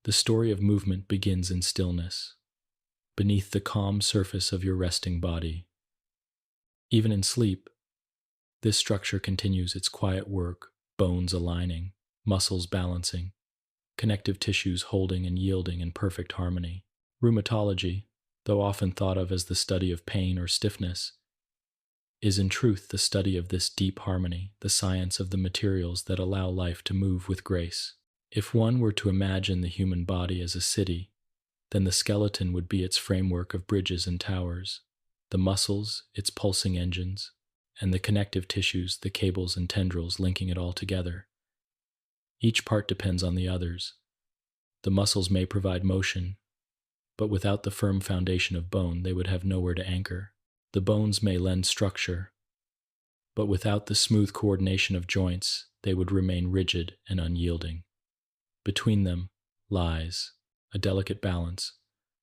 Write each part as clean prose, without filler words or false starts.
The story of movement begins in stillness, beneath the calm surface of your resting body. Even in sleep, this structure continues its quiet work, bones aligning, muscles balancing, connective tissues holding and yielding in perfect harmony. Rheumatology, though often thought of as the study of pain or stiffness, is in truth the study of this deep harmony, the science of the materials that allow life to move with grace. If one were to imagine the human body as a city, then the skeleton would be its framework of bridges and towers, the muscles, its pulsing engines, and the connective tissues, the cables and tendrils linking it all together. Each part depends on the others. The muscles may provide motion, but without the firm foundation of bone, they would have nowhere to anchor. The bones may lend structure, but without the smooth coordination of joints, they would remain rigid and unyielding. Between them lies a delicate balance,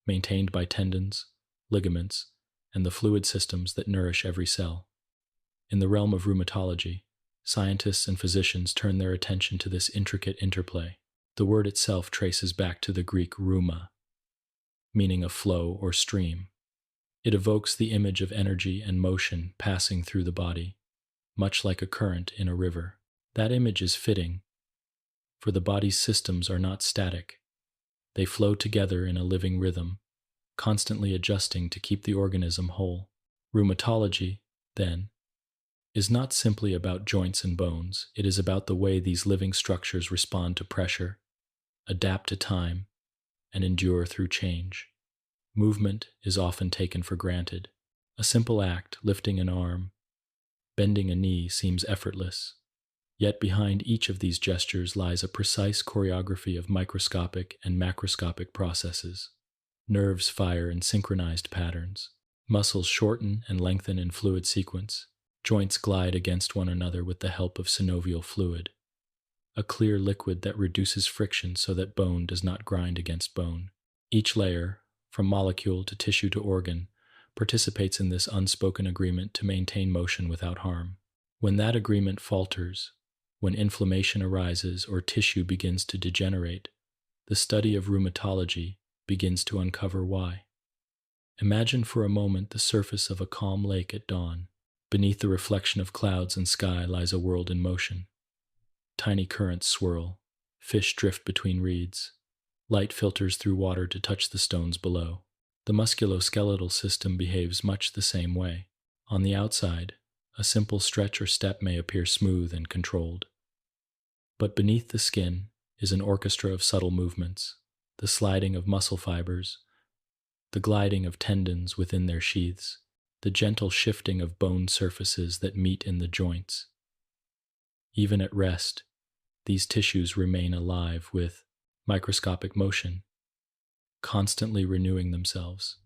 maintained by tendons, ligaments, and the fluid systems that nourish every cell. In the realm of rheumatology, scientists and physicians turn their attention to this intricate interplay. The word itself traces back to the Greek rheuma, meaning a flow or stream. It evokes the image of energy and motion passing through the body, much like a current in a river. That image is fitting, for the body's systems are not static. They flow together in a living rhythm, constantly adjusting to keep the organism whole. Rheumatology, then, is not simply about joints and bones. It is about the way these living structures respond to pressure, adapt to time, and endure through change. Movement is often taken for granted. A simple act, lifting an arm, bending a knee, seems effortless. Yet behind each of these gestures lies a precise choreography of microscopic and macroscopic processes. Nerves fire in synchronized patterns. Muscles shorten and lengthen in fluid sequence. Joints glide against one another with the help of synovial fluid, a clear liquid that reduces friction so that bone does not grind against bone. Each layer, from molecule to tissue to organ, participates in this unspoken agreement to maintain motion without harm. When that agreement falters, when inflammation arises or tissue begins to degenerate, the study of rheumatology begins to uncover why. Imagine for a moment the surface of a calm lake at dawn. Beneath the reflection of clouds and sky lies a world in motion. Tiny currents swirl, fish drift between reeds. Light filters through water to touch the stones below. The musculoskeletal system behaves much the same way. On the outside, a simple stretch or step may appear smooth and controlled. But beneath the skin is an orchestra of subtle movements, the sliding of muscle fibers, the gliding of tendons within their sheaths, the gentle shifting of bone surfaces that meet in the joints. Even at rest, these tissues remain alive with microscopic motion, constantly renewing themselves.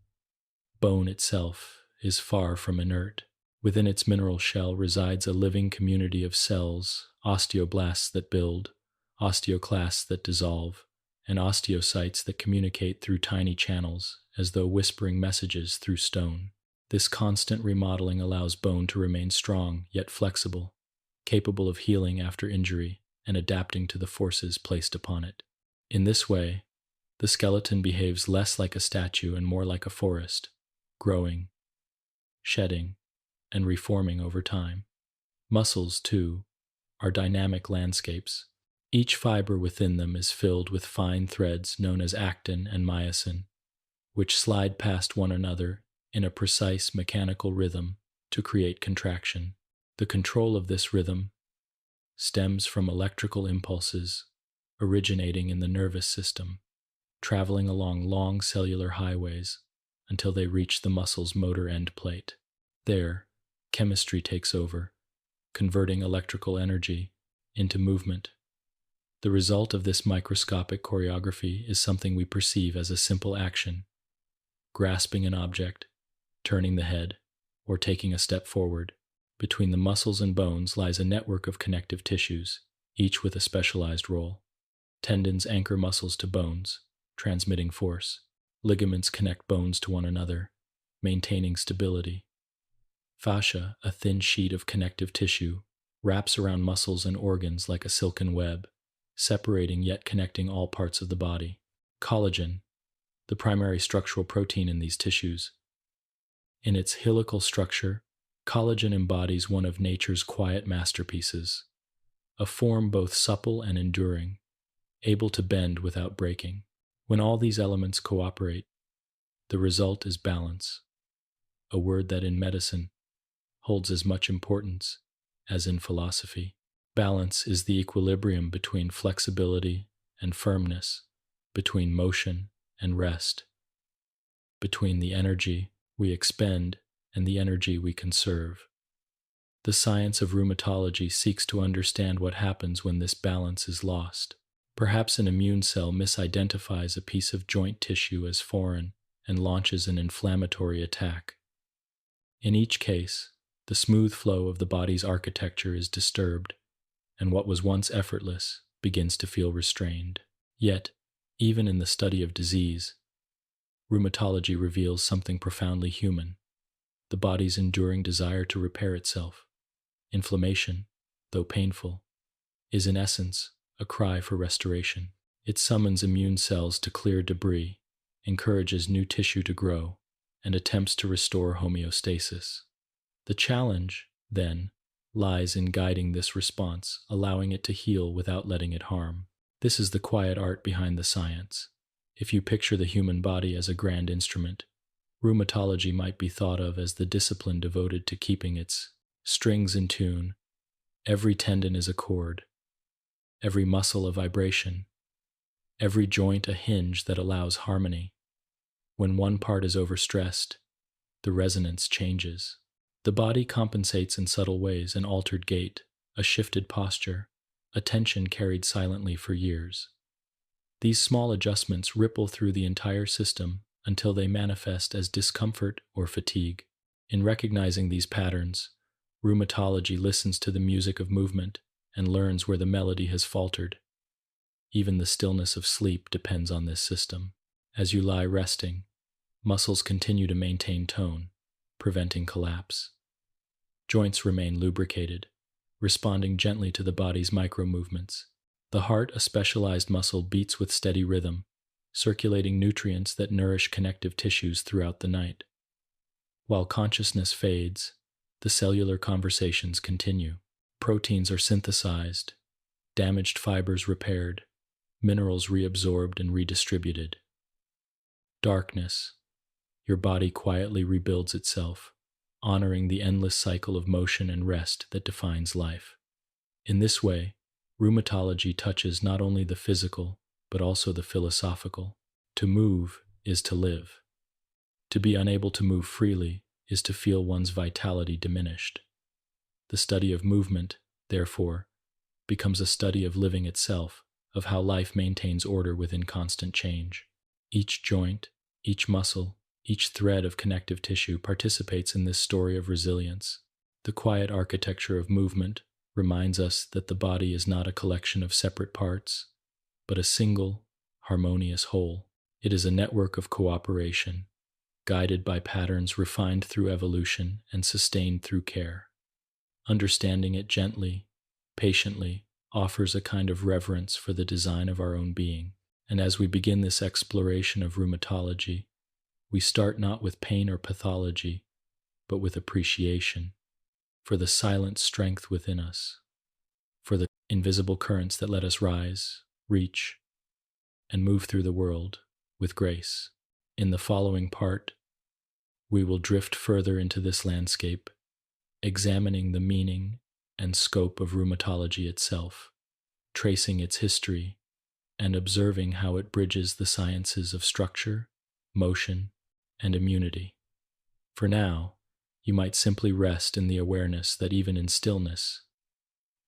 Bone itself is far from inert. Within its mineral shell resides a living community of cells, osteoblasts that build, osteoclasts that dissolve, and osteocytes that communicate through tiny channels, as though whispering messages through stone. This constant remodeling allows bone to remain strong yet flexible, capable of healing after injury and adapting to the forces placed upon it. In this way, the skeleton behaves less like a statue and more like a forest, growing, shedding, and reforming over time. Muscles, too, are dynamic landscapes. Each fiber within them is filled with fine threads known as actin and myosin, which slide past one another in a precise mechanical rhythm to create contraction. The control of this rhythm stems from electrical impulses originating in the nervous system, traveling along long cellular highways until they reach the muscle's motor end plate. There, chemistry takes over, converting electrical energy into movement. The result of this microscopic choreography is something we perceive as a simple action: grasping an object, turning the head, or taking a step forward. Between the muscles and bones lies a network of connective tissues, each with a specialized role. Tendons anchor muscles to bones, transmitting force. Ligaments connect bones to one another, maintaining stability. Fascia, a thin sheet of connective tissue, wraps around muscles and organs like a silken web, separating yet connecting all parts of the body. Collagen, the primary structural protein in these tissues. In its helical structure, collagen embodies one of nature's quiet masterpieces, a form both supple and enduring, able to bend without breaking. When all these elements cooperate, the result is balance, a word that in medicine holds as much importance as in philosophy. Balance is the equilibrium between flexibility and firmness, between motion and rest, between the energy we expend and the energy we conserve. The science of rheumatology seeks to understand what happens when this balance is lost. Perhaps an immune cell misidentifies a piece of joint tissue as foreign and launches an inflammatory attack. In each case, the smooth flow of the body's architecture is disturbed, and what was once effortless begins to feel restrained. Yet, even in the study of disease, rheumatology reveals something profoundly human: the body's enduring desire to repair itself. Inflammation, though painful, is in essence a cry for restoration. It summons immune cells to clear debris, encourages new tissue to grow, and attempts to restore homeostasis. The challenge, then, lies in guiding this response, allowing it to heal without letting it harm. This is the quiet art behind the science. If you picture the human body as a grand instrument, rheumatology might be thought of as the discipline devoted to keeping its strings in tune. Every tendon is a chord, every muscle a vibration, every joint a hinge that allows harmony. When one part is overstressed, the resonance changes. The body compensates in subtle ways: an altered gait, a shifted posture, a tension carried silently for years. These small adjustments ripple through the entire system until they manifest as discomfort or fatigue. In recognizing these patterns, rheumatology listens to the music of movement and learns where the melody has faltered. Even the stillness of sleep depends on this system. As you lie resting, muscles continue to maintain tone, preventing collapse. Joints remain lubricated, responding gently to the body's micro-movements. The heart, a specialized muscle, beats with steady rhythm, circulating nutrients that nourish connective tissues throughout the night. While consciousness fades, the cellular conversations continue. Proteins are synthesized, damaged fibers repaired, minerals reabsorbed and redistributed. Darkness. Your body quietly rebuilds itself, honoring the endless cycle of motion and rest that defines life. In this way, rheumatology touches not only the physical, but also the philosophical. To move is to live. To be unable to move freely is to feel one's vitality diminished. The study of movement, therefore, becomes a study of living itself, of how life maintains order within constant change. Each joint, each muscle, each thread of connective tissue participates in this story of resilience. The quiet architecture of movement reminds us that the body is not a collection of separate parts, but a single, harmonious whole. It is a network of cooperation, guided by patterns refined through evolution and sustained through care. Understanding it gently, patiently, offers a kind of reverence for the design of our own being. And as we begin this exploration of rheumatology, we start not with pain or pathology, but with appreciation for the silent strength within us, for the invisible currents that let us rise, reach, and move through the world with grace. In the following part, we will drift further into this landscape, examining the meaning and scope of rheumatology itself, tracing its history, and observing how it bridges the sciences of structure, motion, and immunity. For now, you might simply rest in the awareness that even in stillness,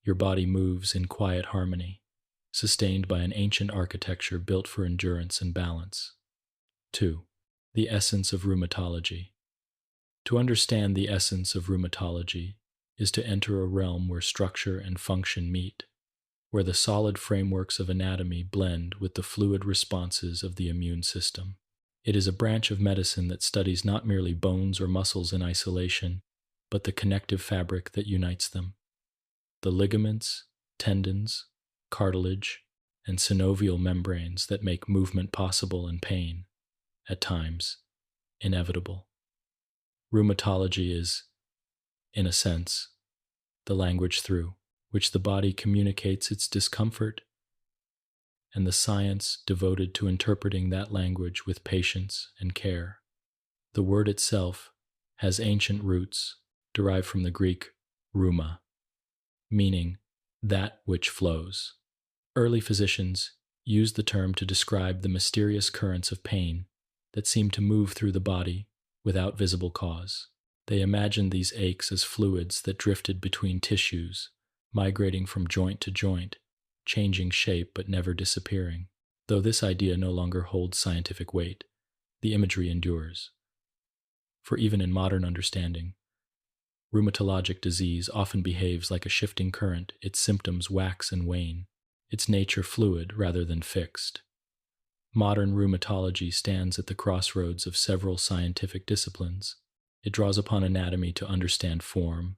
your body moves in quiet harmony, sustained by an ancient architecture built for endurance and balance. 2. The essence of rheumatology. To understand the essence of rheumatology is to enter a realm where structure and function meet, where the solid frameworks of anatomy blend with the fluid responses of the immune system. It is a branch of medicine that studies not merely bones or muscles in isolation, but the connective fabric that unites them. The ligaments, tendons, cartilage, and synovial membranes that make movement possible and pain, at times, inevitable. Rheumatology is, in a sense, the language through which the body communicates its discomfort, and the science devoted to interpreting that language with patience and care. The word itself has ancient roots derived from the Greek rheuma, meaning that which flows. Early physicians used the term to describe the mysterious currents of pain that seem to move through the body without visible cause. They imagined these aches as fluids that drifted between tissues, migrating from joint to joint, changing shape but never disappearing. Though this idea no longer holds scientific weight, the imagery endures. For even in modern understanding, rheumatologic disease often behaves like a shifting current. Its symptoms wax and wane, its nature fluid rather than fixed. Modern rheumatology stands at the crossroads of several scientific disciplines. It draws upon anatomy to understand form,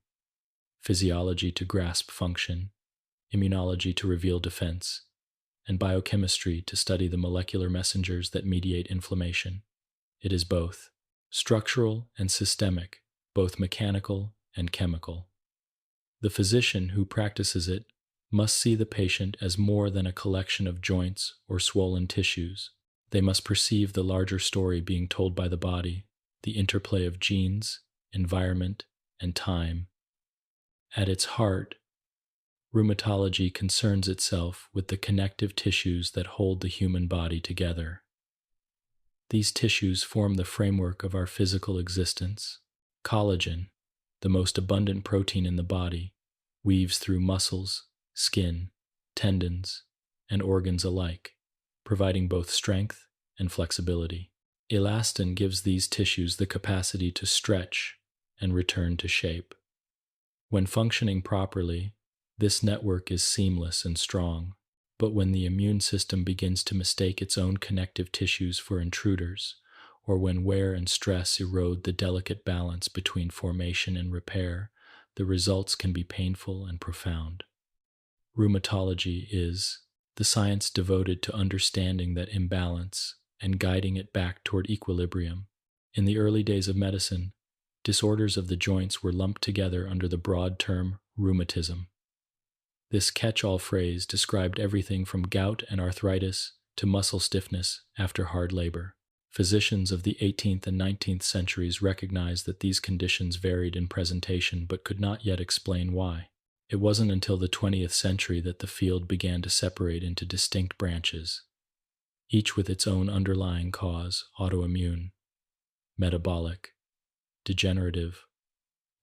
physiology to grasp function, immunology to reveal defense, and biochemistry to study the molecular messengers that mediate inflammation. It is both structural and systemic, both mechanical and chemical. The physician who practices it must see the patient as more than a collection of joints or swollen tissues. They must perceive the larger story being told by the body, the interplay of genes, environment, and time. At its heart, rheumatology concerns itself with the connective tissues that hold the human body together. These tissues form the framework of our physical existence. Collagen, the most abundant protein in the body, weaves through muscles, skin, tendons, and organs alike, providing both strength and flexibility. Elastin gives these tissues the capacity to stretch and return to shape. When functioning properly, this network is seamless and strong, but when the immune system begins to mistake its own connective tissues for intruders, or when wear and stress erode the delicate balance between formation and repair, the results can be painful and profound. Rheumatology is the science devoted to understanding that imbalance and guiding it back toward equilibrium. In the early days of medicine, disorders of the joints were lumped together under the broad term rheumatism. This catch-all phrase described everything from gout and arthritis to muscle stiffness after hard labor. Physicians of the 18th and 19th centuries recognized that these conditions varied in presentation but could not yet explain why. It wasn't until the 20th century that the field began to separate into distinct branches, each with its own underlying cause: autoimmune, metabolic, degenerative,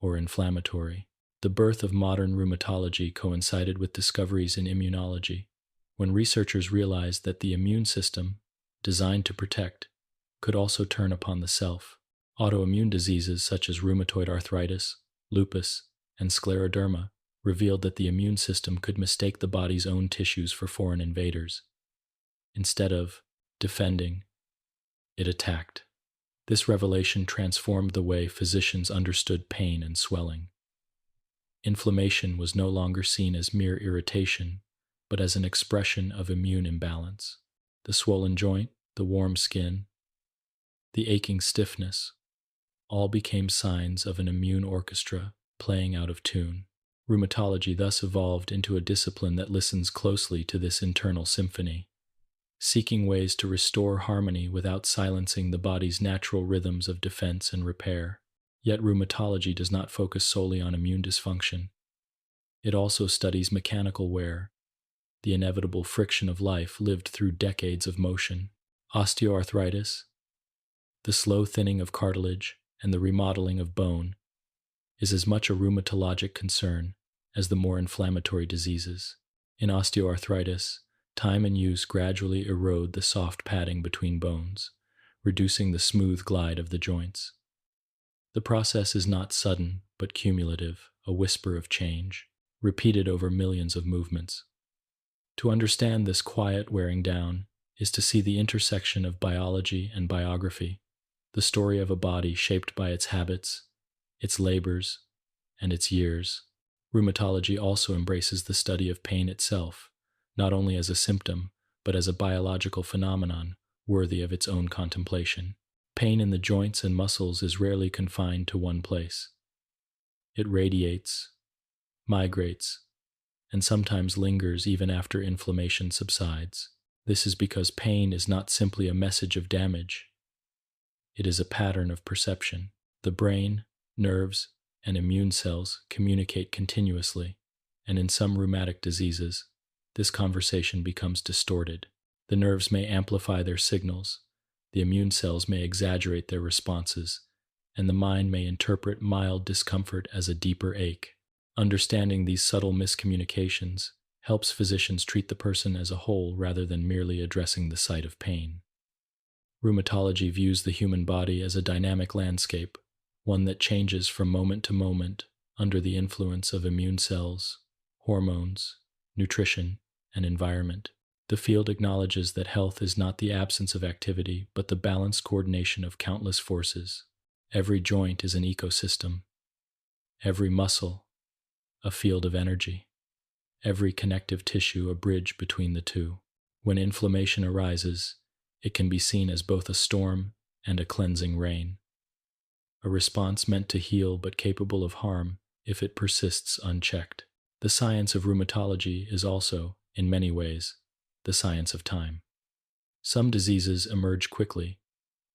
or inflammatory. The birth of modern rheumatology coincided with discoveries in immunology, when researchers realized that the immune system, designed to protect, could also turn upon the self. Autoimmune diseases such as rheumatoid arthritis, lupus, and scleroderma revealed that the immune system could mistake the body's own tissues for foreign invaders. Instead of defending, it attacked. This revelation transformed the way physicians understood pain and swelling. Inflammation was no longer seen as mere irritation, but as an expression of immune imbalance. The swollen joint, the warm skin, the aching stiffness, all became signs of an immune orchestra playing out of tune. Rheumatology thus evolved into a discipline that listens closely to this internal symphony, seeking ways to restore harmony without silencing the body's natural rhythms of defense and repair. Yet rheumatology does not focus solely on immune dysfunction. It also studies mechanical wear, the inevitable friction of life lived through decades of motion. Osteoarthritis, the slow thinning of cartilage and the remodeling of bone, is as much a rheumatologic concern as the more inflammatory diseases. In osteoarthritis, time and use gradually erode the soft padding between bones, reducing the smooth glide of the joints. The process is not sudden, but cumulative, a whisper of change, repeated over millions of movements. To understand this quiet wearing down is to see the intersection of biology and biography, the story of a body shaped by its habits, its labors, and its years. Rheumatology also embraces the study of pain itself, not only as a symptom, but as a biological phenomenon worthy of its own contemplation. Pain in the joints and muscles is rarely confined to one place. It radiates, migrates, and sometimes lingers even after inflammation subsides. This is because pain is not simply a message of damage, it is a pattern of perception. The brain, nerves, and immune cells communicate continuously, and in some rheumatic diseases, this conversation becomes distorted. The nerves may amplify their signals, the immune cells may exaggerate their responses, and the mind may interpret mild discomfort as a deeper ache. Understanding these subtle miscommunications helps physicians treat the person as a whole rather than merely addressing the site of pain. Rheumatology views the human body as a dynamic landscape, one that changes from moment to moment under the influence of immune cells, hormones, nutrition, and environment. The field acknowledges that health is not the absence of activity, but the balanced coordination of countless forces. Every joint is an ecosystem, every muscle a field of energy, every connective tissue a bridge between the two. When inflammation arises, it can be seen as both a storm and a cleansing rain, a response meant to heal but capable of harm if it persists unchecked. The science of rheumatology is also, in many ways, the science of time. Some diseases emerge quickly,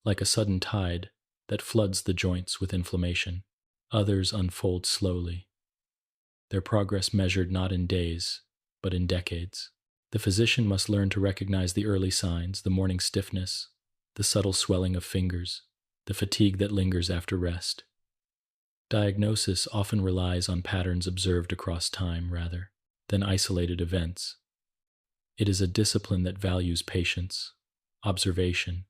like a sudden tide that floods the joints with inflammation. Others unfold slowly, their progress measured not in days, but in decades. The physician must learn to recognize the early signs, the morning stiffness, the subtle swelling of fingers, the fatigue that lingers after rest. Diagnosis often relies on patterns observed across time rather than isolated events. It is a discipline that values patience, observation,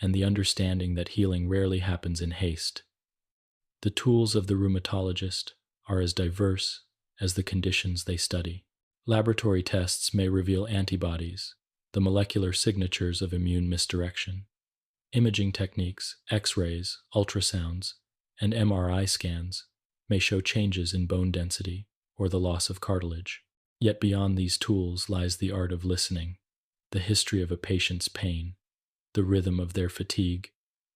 and the understanding that healing rarely happens in haste. The tools of the rheumatologist are as diverse as the conditions they study. Laboratory tests may reveal antibodies, the molecular signatures of immune misdirection. Imaging techniques, X-rays, ultrasounds, and MRI scans may show changes in bone density or the loss of cartilage. Yet beyond these tools lies the art of listening, the history of a patient's pain, the rhythm of their fatigue,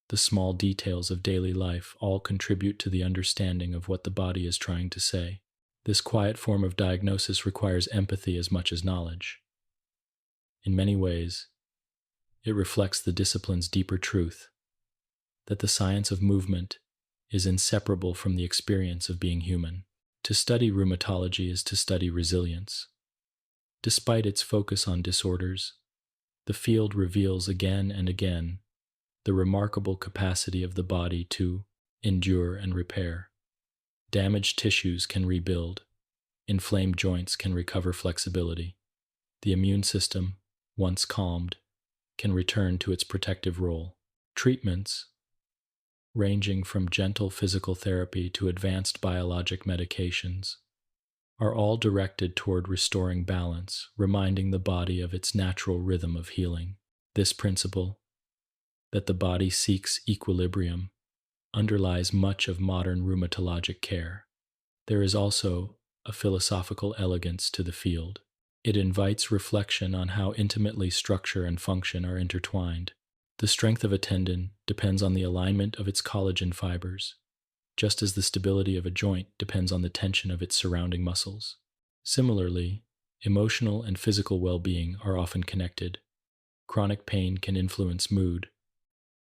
the small details of daily life all contribute to the understanding of what the body is trying to say. This quiet form of diagnosis requires empathy as much as knowledge. In many ways, it reflects the discipline's deeper truth, that the science of movement is inseparable from the experience of being human. To study rheumatology is to study resilience. Despite its focus on disorders, the field reveals again and again the remarkable capacity of the body to endure and repair. Damaged tissues can rebuild, inflamed joints can recover flexibility. The immune system, once calmed, can return to its protective role. Treatments, ranging from gentle physical therapy to advanced biologic medications, are all directed toward restoring balance, reminding the body of its natural rhythm of healing. This principle, that the body seeks equilibrium, underlies much of modern rheumatologic care. There is also a philosophical elegance to the field. It invites reflection on how intimately structure and function are intertwined. The strength of a tendon depends on the alignment of its collagen fibers, just as the stability of a joint depends on the tension of its surrounding muscles. Similarly, emotional and physical well-being are often connected. Chronic pain can influence mood,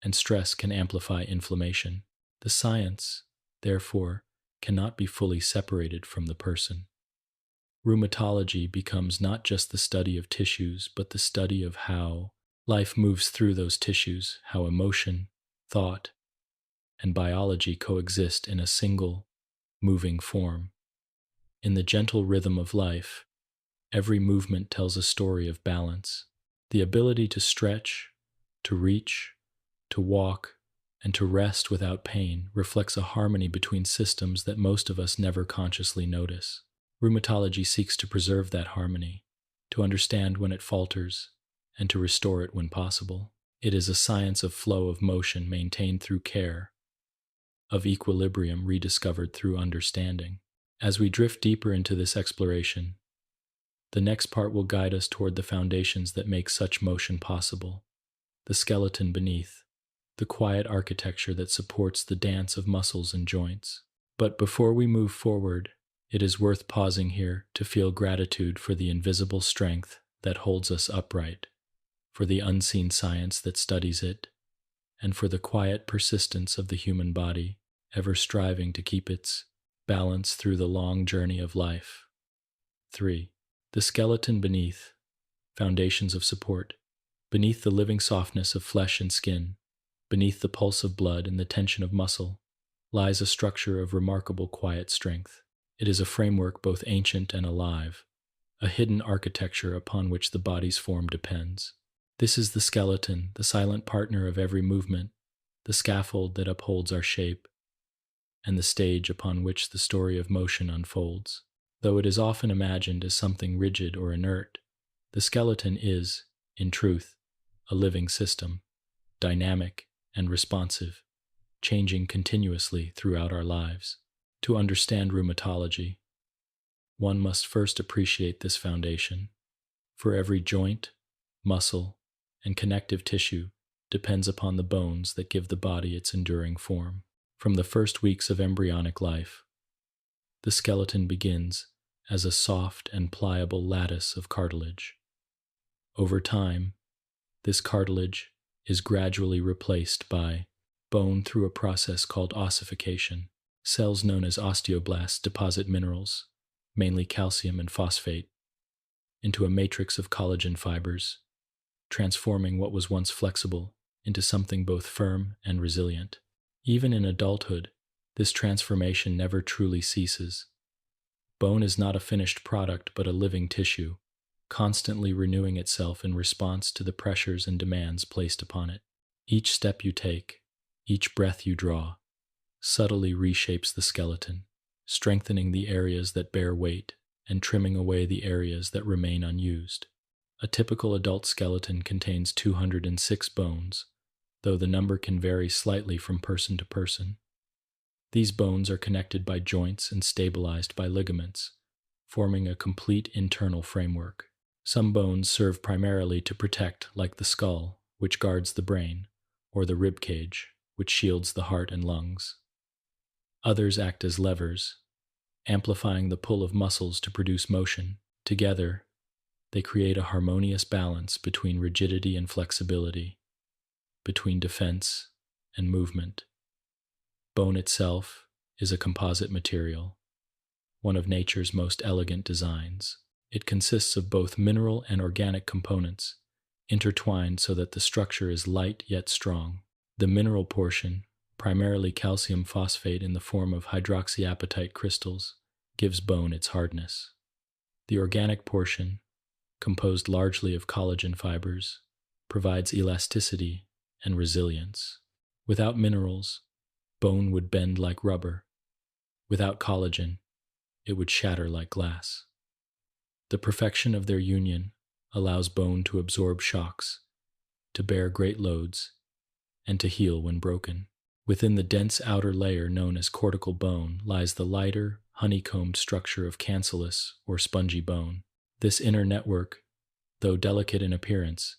and stress can amplify inflammation. The science, therefore, cannot be fully separated from the person. Rheumatology becomes not just the study of tissues, but the study of how life moves through those tissues, how emotion, thought, and biology coexist in a single, moving form. In the gentle rhythm of life, every movement tells a story of balance. The ability to stretch, to reach, to walk, and to rest without pain reflects a harmony between systems that most of us never consciously notice. Rheumatology seeks to preserve that harmony, to understand when it falters, and to restore it when possible. It is a science of flow of motion maintained through care, of equilibrium rediscovered through understanding. As we drift deeper into this exploration, The next part will guide us toward the foundations that make such motion possible. The skeleton beneath, the quiet architecture that supports the dance of muscles and joints. But before we move forward, it is worth pausing here to feel gratitude for the invisible strength that holds us upright, for the unseen science that studies it, and for the quiet persistence of the human body, ever striving to keep its balance through the long journey of life. 3. The skeleton beneath, foundations of support. Beneath the living softness of flesh and skin, beneath the pulse of blood and the tension of muscle, lies a structure of remarkable quiet strength. It is a framework both ancient and alive, a hidden architecture upon which the body's form depends. This is the skeleton, the silent partner of every movement, the scaffold that upholds our shape, and the stage upon which the story of motion unfolds. Though it is often imagined as something rigid or inert, the skeleton is, in truth, a living system, dynamic and responsive, changing continuously throughout our lives. To understand rheumatology, one must first appreciate this foundation. For every joint, muscle, and connective tissue depends upon the bones that give the body its enduring form. From the first weeks of embryonic life, the skeleton begins as a soft and pliable lattice of cartilage. Over time, this cartilage is gradually replaced by bone through a process called ossification. Cells known as osteoblasts deposit minerals, mainly calcium and phosphate, into a matrix of collagen fibers, transforming what was once flexible into something both firm and resilient. Even in adulthood, this transformation never truly ceases. Bone is not a finished product but a living tissue, constantly renewing itself in response to the pressures and demands placed upon it. Each step you take, each breath you draw, subtly reshapes the skeleton, strengthening the areas that bear weight and trimming away the areas that remain unused. A typical adult skeleton contains 206 bones, though the number can vary slightly from person to person. These bones are connected by joints and stabilized by ligaments, forming a complete internal framework. Some bones serve primarily to protect, like the skull, which guards the brain, or the rib cage, which shields the heart and lungs. Others act as levers, amplifying the pull of muscles to produce motion. Together, they create a harmonious balance between rigidity and flexibility, between defense and movement. Bone itself is a composite material, one of nature's most elegant designs. It consists of both mineral and organic components, intertwined so that the structure is light yet strong. The mineral portion, primarily calcium phosphate in the form of hydroxyapatite crystals, gives bone its hardness. The organic portion, composed largely of collagen fibers, provides elasticity and resilience. Without minerals, bone would bend like rubber. Without collagen, it would shatter like glass. The perfection of their union allows bone to absorb shocks, to bear great loads, and to heal when broken. Within the dense outer layer known as cortical bone lies the lighter, honeycombed structure of cancellous or spongy bone. This inner network, though delicate in appearance,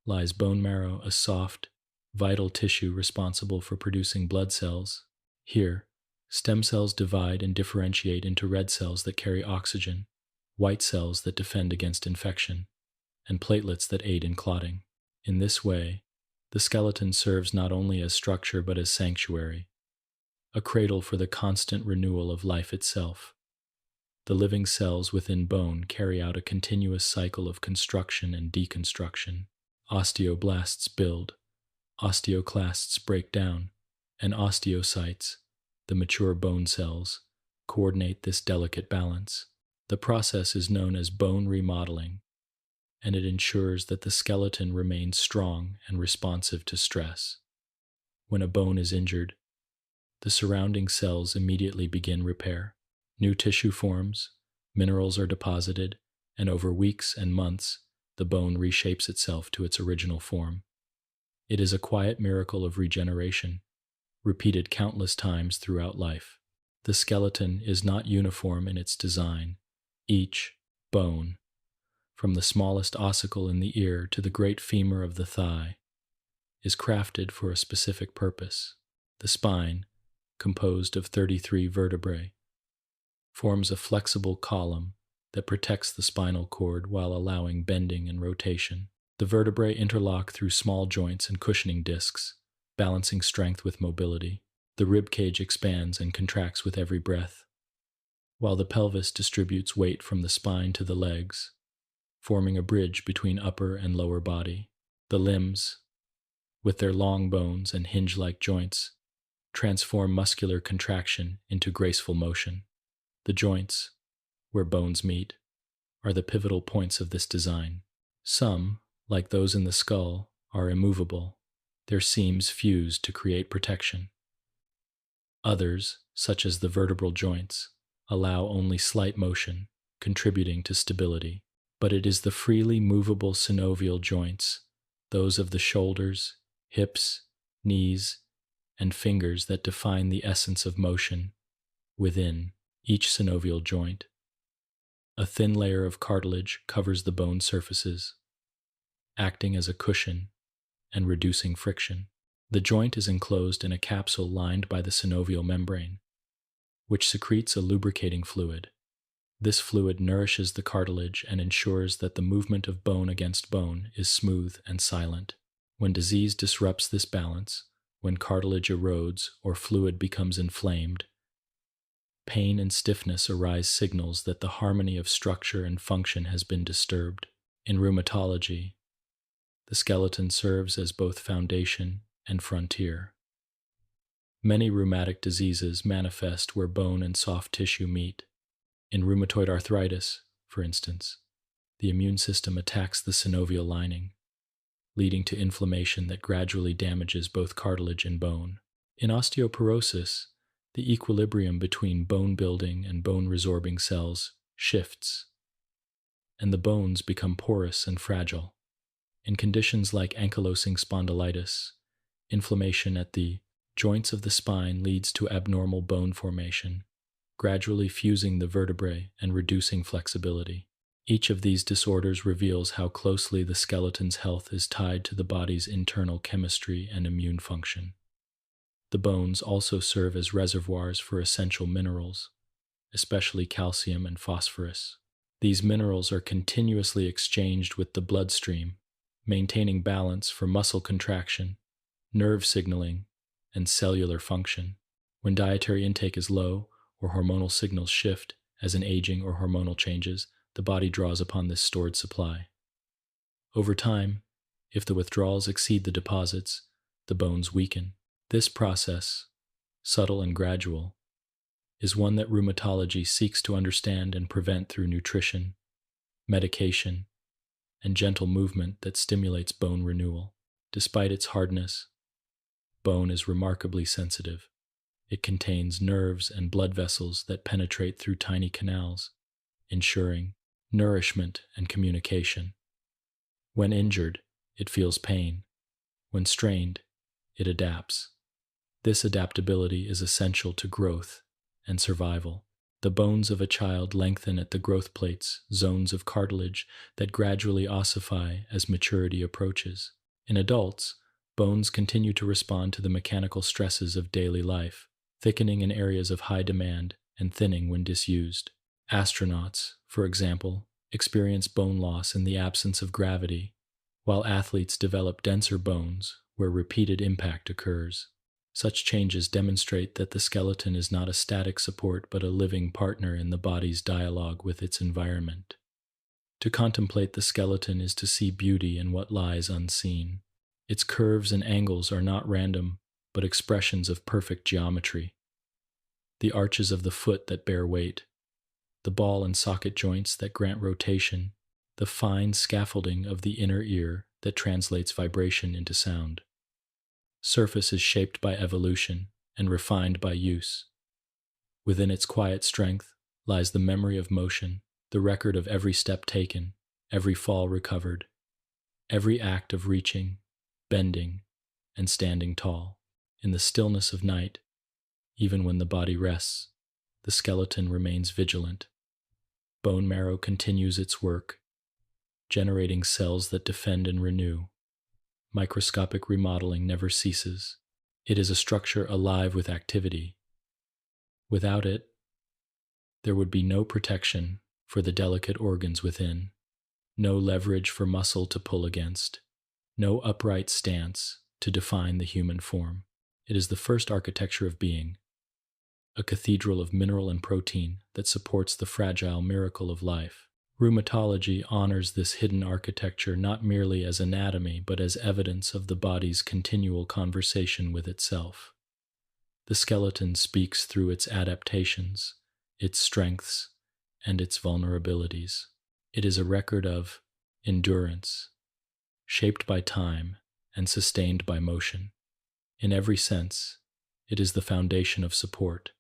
lies bone marrow, a soft, vital tissue responsible for producing blood cells. Here, stem cells divide and differentiate into red cells that carry oxygen, white cells that defend against infection, and platelets that aid in clotting. In this way, the skeleton serves not only as structure but as sanctuary, a cradle for the constant renewal of life itself. The living cells within bone carry out a continuous cycle of construction and deconstruction. Osteoblasts build, osteoclasts break down, and osteocytes, the mature bone cells, coordinate this delicate balance. The process is known as bone remodeling, and it ensures that the skeleton remains strong and responsive to stress. When a bone is injured, the surrounding cells immediately begin repair. New tissue forms, minerals are deposited, and over weeks and months, the bone reshapes itself to its original form. It is a quiet miracle of regeneration, repeated countless times throughout life. The skeleton is not uniform in its design. Each, bone, from the smallest ossicle in the ear to the great femur of the thigh, is crafted for a specific purpose. The spine, composed of 33 vertebrae, forms a flexible column that protects the spinal cord while allowing bending and rotation. The vertebrae interlock through small joints and cushioning discs, balancing strength with mobility. The rib cage expands and contracts with every breath, while the pelvis distributes weight from the spine to the legs, forming a bridge between upper and lower body. The limbs, with their long bones and hinge-like joints, transform muscular contraction into graceful motion. The joints, where bones meet, are the pivotal points of this design. Some, like those in the skull, are immovable, their seams fused to create protection. Others, such as the vertebral joints, allow only slight motion, contributing to stability. But it is the freely movable synovial joints, those of the shoulders, hips, knees, and fingers, that define the essence of motion. Within each synovial joint, a thin layer of cartilage covers the bone surfaces, acting as a cushion and reducing friction. The joint is enclosed in a capsule lined by the synovial membrane, which secretes a lubricating fluid. This fluid nourishes the cartilage and ensures that the movement of bone against bone is smooth and silent. When disease disrupts this balance, when cartilage erodes or fluid becomes inflamed, pain and stiffness arise, signals that the harmony of structure and function has been disturbed. In rheumatology, the skeleton serves as both foundation and frontier. Many rheumatic diseases manifest where bone and soft tissue meet. In rheumatoid arthritis, for instance, the immune system attacks the synovial lining, leading to inflammation that gradually damages both cartilage and bone. In osteoporosis, the equilibrium between bone-building and bone-resorbing cells shifts, and the bones become porous and fragile. In conditions like ankylosing spondylitis, inflammation at the joints of the spine leads to abnormal bone formation, gradually fusing the vertebrae and reducing flexibility. Each of these disorders reveals how closely the skeleton's health is tied to the body's internal chemistry and immune function. The bones also serve as reservoirs for essential minerals, especially calcium and phosphorus. These minerals are continuously exchanged with the bloodstream, maintaining balance for muscle contraction, nerve signaling, and cellular function. When dietary intake is low, or hormonal signals shift as in aging or hormonal changes, the body draws upon this stored supply. Over time, if the withdrawals exceed the deposits, the bones weaken. This process, subtle and gradual, is one that rheumatology seeks to understand and prevent through nutrition, medication, and gentle movement that stimulates bone renewal. Despite its hardness, bone is remarkably sensitive. It contains nerves and blood vessels that penetrate through tiny canals, ensuring nourishment and communication. When injured, it feels pain. When strained, it adapts. This adaptability is essential to growth and survival. The bones of a child lengthen at the growth plates, zones of cartilage that gradually ossify as maturity approaches. In adults, bones continue to respond to the mechanical stresses of daily life, thickening in areas of high demand and thinning when disused. Astronauts, for example, experience bone loss in the absence of gravity, while athletes develop denser bones where repeated impact occurs. Such changes demonstrate that the skeleton is not a static support but a living partner in the body's dialogue with its environment. To contemplate the skeleton is to see beauty in what lies unseen. Its curves and angles are not random, but expressions of perfect geometry. The arches of the foot that bear weight, the ball and socket joints that grant rotation, the fine scaffolding of the inner ear that translates vibration into sound. Surface is shaped by evolution and refined by use. Within its quiet strength lies the memory of motion, the record of every step taken, every fall recovered, every act of reaching, bending, and standing tall. In the stillness of night, even when the body rests, the skeleton remains vigilant, bone marrow continues its work, generating cells that defend and renew. Microscopic remodeling never ceases. It is a structure alive with activity. Without it, there would be no protection for the delicate organs within, no leverage for muscle to pull against, no upright stance to define the human form. It is the first architecture of being, a cathedral of mineral and protein that supports the fragile miracle of life. Rheumatology honors this hidden architecture not merely as anatomy but as evidence of the body's continual conversation with itself. The skeleton speaks through its adaptations, its strengths, and its vulnerabilities. It is a record of endurance, shaped by time and sustained by motion. In every sense, it is the foundation of support,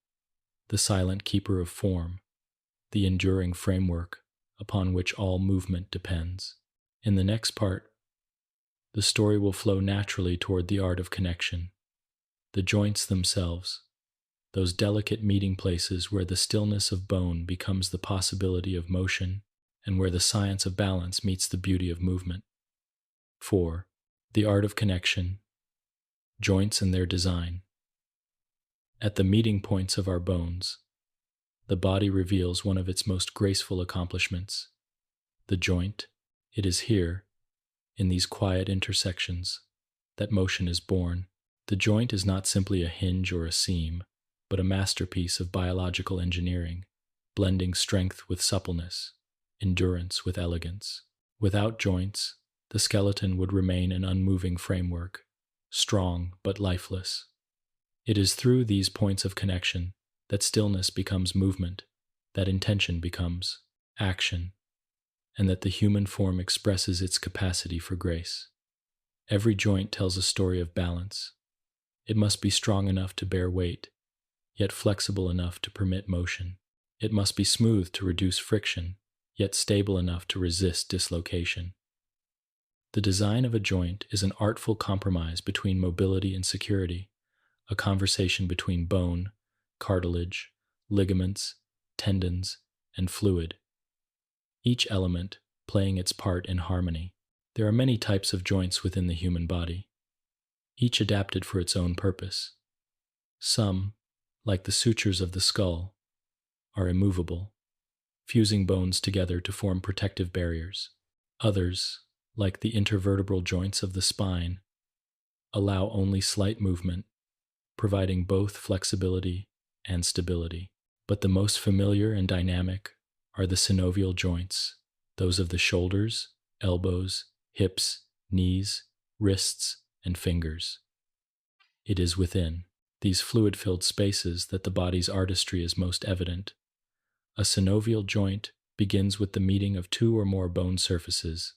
the silent keeper of form, the enduring framework upon which all movement depends. In the next part, the story will flow naturally toward the art of connection, the joints themselves, those delicate meeting places where the stillness of bone becomes the possibility of motion and where the science of balance meets the beauty of movement. 4. The art of connection, joints and their design. At the meeting points of our bones, the body reveals one of its most graceful accomplishments. The joint, it is here, in these quiet intersections, that motion is born. The joint is not simply a hinge or a seam, but a masterpiece of biological engineering, blending strength with suppleness, endurance with elegance. Without joints, the skeleton would remain an unmoving framework, strong but lifeless. It is through these points of connection that stillness becomes movement, that intention becomes action, and that the human form expresses its capacity for grace. Every joint tells a story of balance. It must be strong enough to bear weight, yet flexible enough to permit motion. It must be smooth to reduce friction, yet stable enough to resist dislocation. The design of a joint is an artful compromise between mobility and security, a conversation between bone, cartilage, ligaments, tendons, and fluid, each element playing its part in harmony. There are many types of joints within the human body, each adapted for its own purpose. Some, like the sutures of the skull, are immovable, fusing bones together to form protective barriers. Others, like the intervertebral joints of the spine, allow only slight movement, providing both flexibility and stability. But the most familiar and dynamic are the synovial joints, those of the shoulders, elbows, hips, knees, wrists, and fingers. It is within these fluid-filled spaces that the body's artistry is most evident. A synovial joint begins with the meeting of two or more bone surfaces.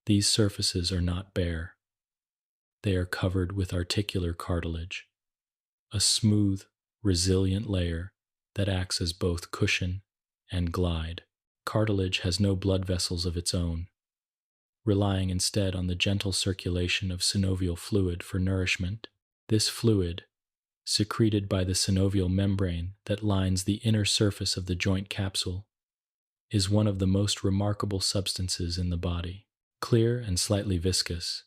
These surfaces are not bare. They are covered with articular cartilage, a smooth, resilient layer that acts as both cushion and glide. Cartilage has no blood vessels of its own, relying instead on the gentle circulation of synovial fluid for nourishment. This fluid, secreted by the synovial membrane that lines the inner surface of the joint capsule, is one of the most remarkable substances in the body. Clear and slightly viscous,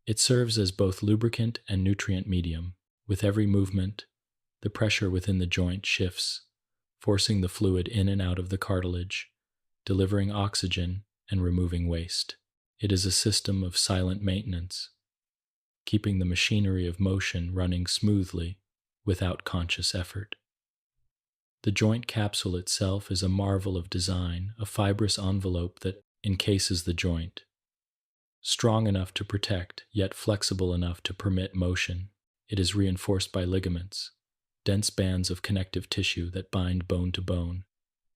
it serves as both lubricant and nutrient medium. With every movement, the pressure within the joint shifts, forcing the fluid in and out of the cartilage, delivering oxygen and removing waste. It is a system of silent maintenance, keeping the machinery of motion running smoothly without conscious effort. The joint capsule itself is a marvel of design, a fibrous envelope that encases the joint, strong enough to protect, yet flexible enough to permit motion. It is reinforced by ligaments, dense bands of connective tissue that bind bone to bone,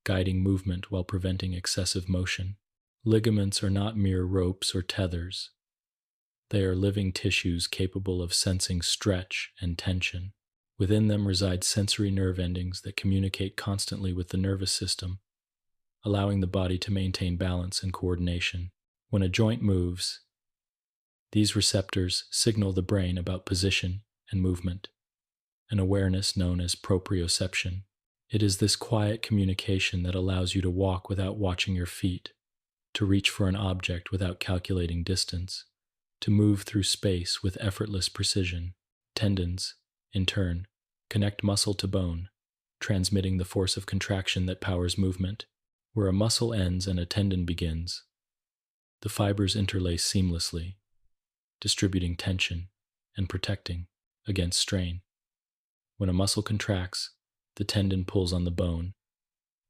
guiding movement while preventing excessive motion. Ligaments are not mere ropes or tethers. They are living tissues capable of sensing stretch and tension. Within them reside sensory nerve endings that communicate constantly with the nervous system, allowing the body to maintain balance and coordination. When a joint moves, these receptors signal the brain about position and movement, an awareness known as proprioception. It is this quiet communication that allows you to walk without watching your feet, to reach for an object without calculating distance, to move through space with effortless precision. Tendons, in turn, connect muscle to bone, transmitting the force of contraction that powers movement. Where a muscle ends and a tendon begins, the fibers interlace seamlessly, distributing tension and protecting against strain. When a muscle contracts, the tendon pulls on the bone,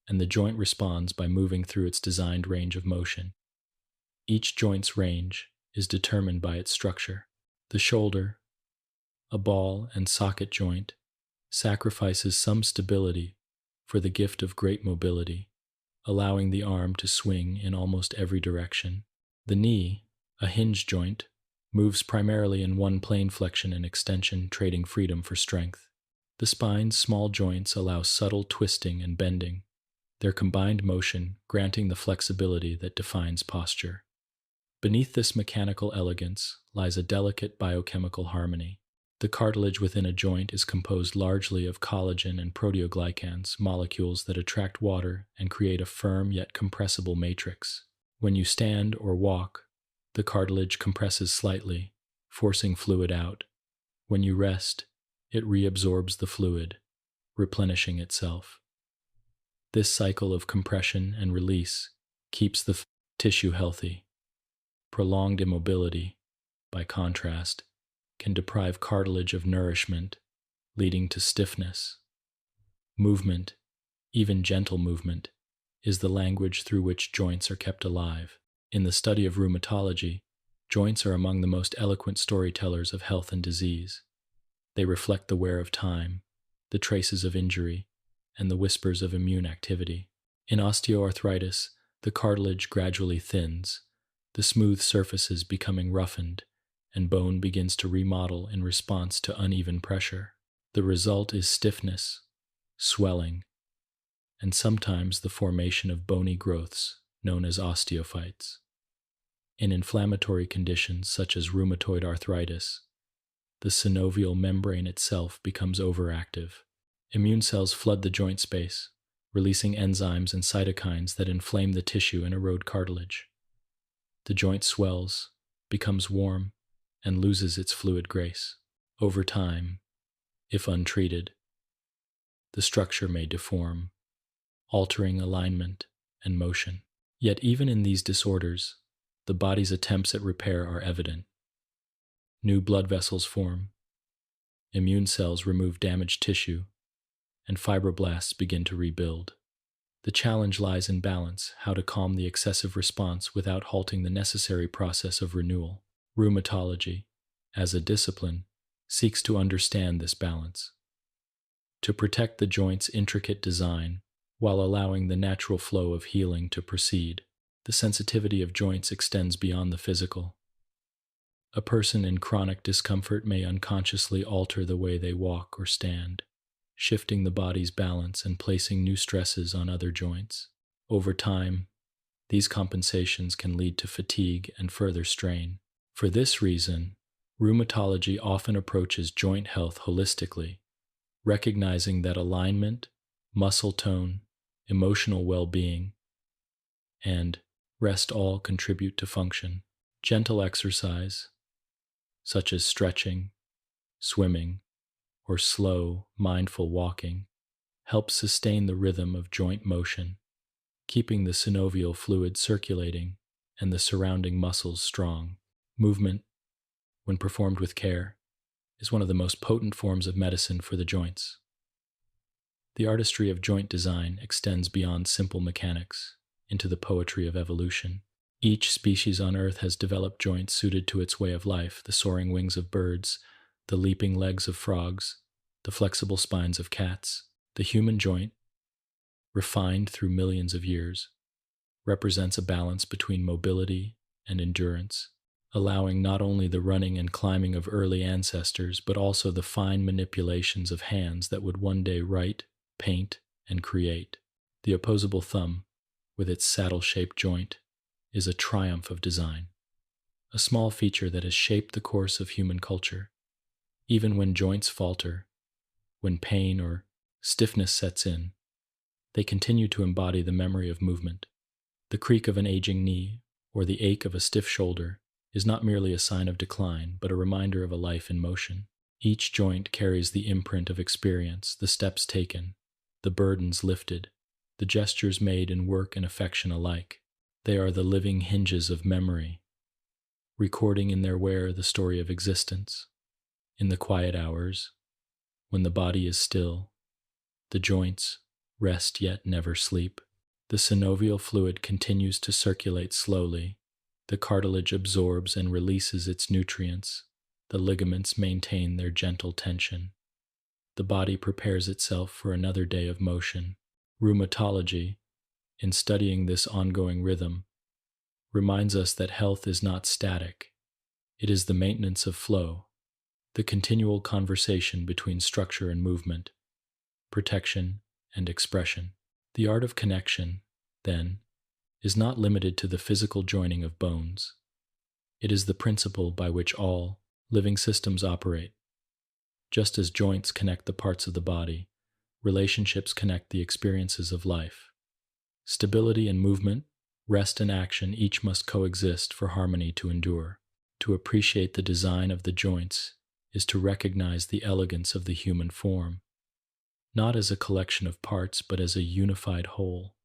and the joint responds by moving through its designed range of motion. Each joint's range is determined by its structure. The shoulder, a ball and socket joint, sacrifices some stability for the gift of great mobility, allowing the arm to swing in almost every direction. The knee, a hinge joint, moves primarily in one plane flexion and extension, trading freedom for strength. The spine's small joints allow subtle twisting and bending, their combined motion granting the flexibility that defines posture. Beneath this mechanical elegance lies a delicate biochemical harmony. The cartilage within a joint is composed largely of collagen and proteoglycans, molecules that attract water and create a firm yet compressible matrix. When you stand or walk, the cartilage compresses slightly, forcing fluid out. When you rest, it reabsorbs the fluid, replenishing itself. This cycle of compression and release keeps the tissue healthy. Prolonged immobility, by contrast, can deprive cartilage of nourishment, leading to stiffness. Movement, even gentle movement, is the language through which joints are kept alive. In the study of rheumatology, joints are among the most eloquent storytellers of health and disease. They reflect the wear of time, the traces of injury, and the whispers of immune activity. In osteoarthritis, the cartilage gradually thins, the smooth surfaces becoming roughened, and bone begins to remodel in response to uneven pressure. The result is stiffness, swelling, and sometimes the formation of bony growths known as osteophytes. In inflammatory conditions such as rheumatoid arthritis, the synovial membrane itself becomes overactive. Immune cells flood the joint space, releasing enzymes and cytokines that inflame the tissue and erode cartilage. The joint swells, becomes warm, and loses its fluid grace. Over time, if untreated, the structure may deform, altering alignment and motion. Yet even in these disorders, the body's attempts at repair are evident. New blood vessels form, immune cells remove damaged tissue, and fibroblasts begin to rebuild. The challenge lies in balance, how to calm the excessive response without halting the necessary process of renewal. Rheumatology, as a discipline, seeks to understand this balance, to protect the joint's intricate design while allowing the natural flow of healing to proceed. The sensitivity of joints extends beyond the physical. A person in chronic discomfort may unconsciously alter the way they walk or stand, shifting the body's balance and placing new stresses on other joints. Over time, these compensations can lead to fatigue and further strain. For this reason, rheumatology often approaches joint health holistically, recognizing that alignment, muscle tone, emotional well-being, and rest all contribute to function. Gentle exercise, such as stretching, swimming, or slow, mindful walking, helps sustain the rhythm of joint motion, keeping the synovial fluid circulating and the surrounding muscles strong. Movement, when performed with care, is one of the most potent forms of medicine for the joints. The artistry of joint design extends beyond simple mechanics into the poetry of evolution. Each species on Earth has developed joints suited to its way of life: the soaring wings of birds, the leaping legs of frogs, the flexible spines of cats. The human joint, refined through millions of years, represents a balance between mobility and endurance, allowing not only the running and climbing of early ancestors, but also the fine manipulations of hands that would one day write, paint, and create. The opposable thumb, with its saddle-shaped joint, is a triumph of design, a small feature that has shaped the course of human culture. Even when joints falter, when pain or stiffness sets in, They continue to embody the memory of movement. The creak of an aging knee or the ache of a stiff shoulder is not merely a sign of decline, but a reminder of a life in motion. Each joint carries the imprint of experience, the steps taken, the burdens lifted, the gestures made in work and affection alike. They are the living hinges of memory, recording in their wear the story of existence. In the quiet hours, when the body is still, the joints rest yet never sleep. The synovial fluid continues to circulate slowly. The cartilage absorbs and releases its nutrients. The ligaments maintain their gentle tension. The body prepares itself for another day of motion. Rheumatology, in studying this ongoing rhythm, reminds us that health is not static. It is the maintenance of flow, the continual conversation between structure and movement, protection and expression. The art of connection, then, is not limited to the physical joining of bones. It is the principle by which all living systems operate. Just as joints connect the parts of the body, relationships connect the experiences of life. Stability and movement, rest and action each must coexist for harmony to endure. To appreciate the design of the joints is to recognize the elegance of the human form, not as a collection of parts, but as a unified whole,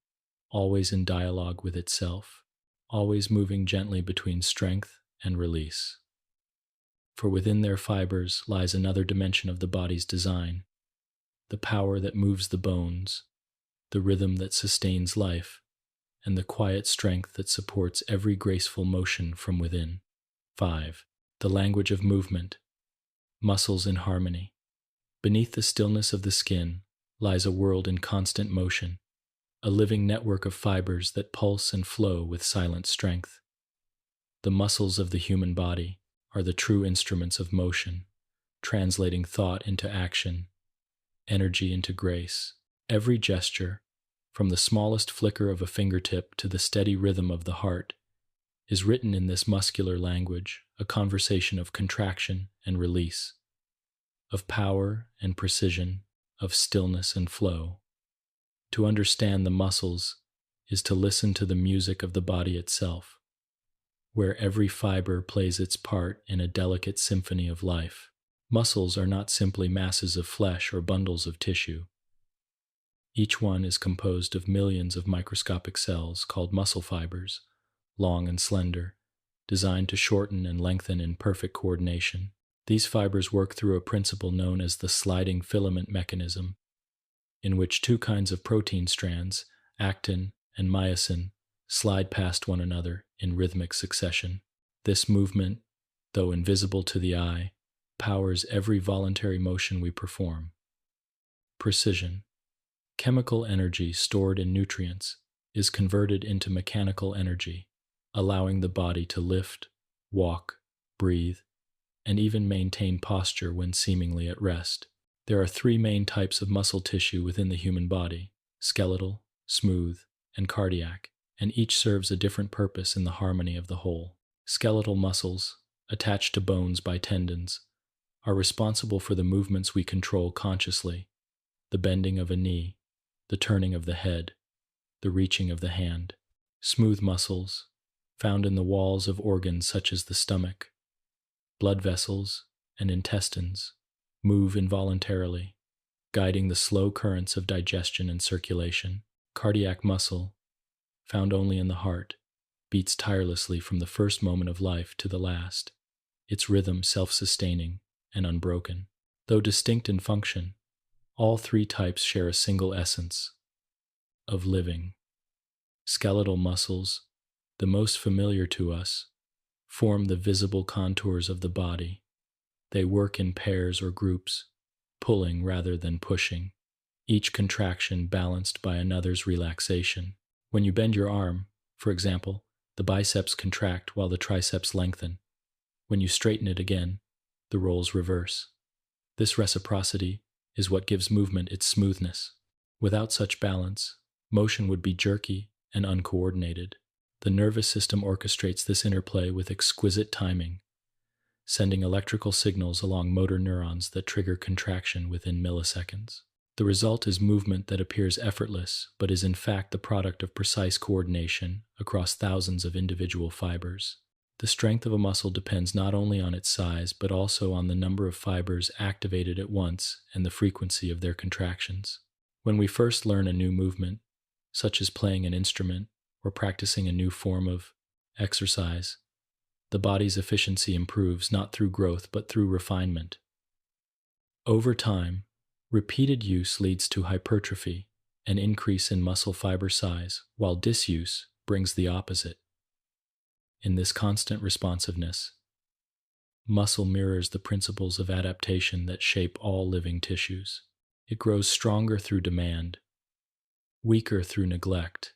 always in dialogue with itself, always moving gently between strength and release. For within their fibers lies another dimension of the body's design, the power that moves the bones, the rhythm that sustains life, and the quiet strength that supports every graceful motion from within. 5. The language of movement. Muscles in harmony. Beneath the stillness of the skin lies a world in constant motion, a living network of fibers that pulse and flow with silent strength. The muscles of the human body are the true instruments of motion, translating thought into action, energy into grace. Every gesture, from the smallest flicker of a fingertip to the steady rhythm of the heart, is written in this muscular language, a conversation of contraction and release, of power and precision, of stillness and flow. To understand the muscles is to listen to the music of the body itself, where every fiber plays its part in a delicate symphony of life. Muscles are not simply masses of flesh or bundles of tissue. Each one is composed of millions of microscopic cells called muscle fibers, long and slender, designed to shorten and lengthen in perfect coordination. These fibers work through a principle known as the sliding filament mechanism, in which two kinds of protein strands, actin and myosin, slide past one another in rhythmic succession. This movement, though invisible to the eye, powers every voluntary motion we perform. Precision. Chemical energy stored in nutrients is converted into mechanical energy, allowing the body to lift, walk, breathe, and even maintain posture when seemingly at rest. There are three main types of muscle tissue within the human body: skeletal, smooth, and cardiac, and each serves a different purpose in the harmony of the whole. Skeletal muscles, attached to bones by tendons, are responsible for the movements we control consciously: the bending of a knee, the turning of the head, the reaching of the hand. Smooth muscles, found in the walls of organs such as the stomach, blood vessels, and intestines, move involuntarily, guiding the slow currents of digestion and circulation. Cardiac muscle, found only in the heart, beats tirelessly from the first moment of life to the last, its rhythm self-sustaining and unbroken. Though distinct in function, all three types share a single essence of living. Skeletal muscles, the most familiar to us, form the visible contours of the body. They work in pairs or groups, pulling rather than pushing, each contraction balanced by another's relaxation. When you bend your arm, for example, the biceps contract while the triceps lengthen. When you straighten it again, the roles reverse. This reciprocity is what gives movement its smoothness. Without such balance, motion would be jerky and uncoordinated. The nervous system orchestrates this interplay with exquisite timing, sending electrical signals along motor neurons that trigger contraction within milliseconds. The result is movement that appears effortless, but is in fact the product of precise coordination across thousands of individual fibers. The strength of a muscle depends not only on its size, but also on the number of fibers activated at once and the frequency of their contractions. When we first learn a new movement, such as playing an instrument or practicing a new form of exercise, the body's efficiency improves not through growth but through refinement. Over time, repeated use leads to hypertrophy, an increase in muscle fiber size, while disuse brings the opposite. In this constant responsiveness, muscle mirrors the principles of adaptation that shape all living tissues. It grows stronger through demand, weaker through neglect,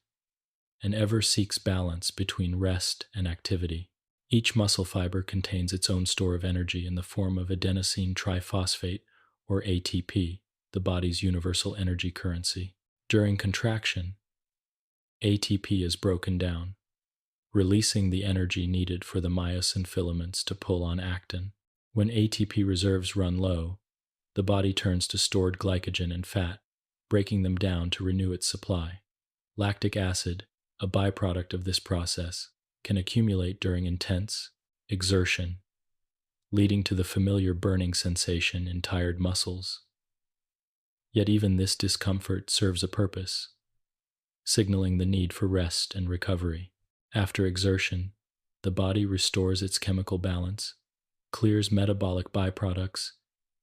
and ever seeks balance between rest and activity. Each muscle fiber contains its own store of energy in the form of adenosine triphosphate, or ATP, the body's universal energy currency. During contraction, ATP is broken down, releasing the energy needed for the myosin filaments to pull on actin. When ATP reserves run low, the body turns to stored glycogen and fat, breaking them down to renew its supply. Lactic acid, a byproduct of this process, can accumulate during intense exertion, leading to the familiar burning sensation in tired muscles. Yet even this discomfort serves a purpose, signaling the need for rest and recovery. After exertion, the body restores its chemical balance, clears metabolic byproducts,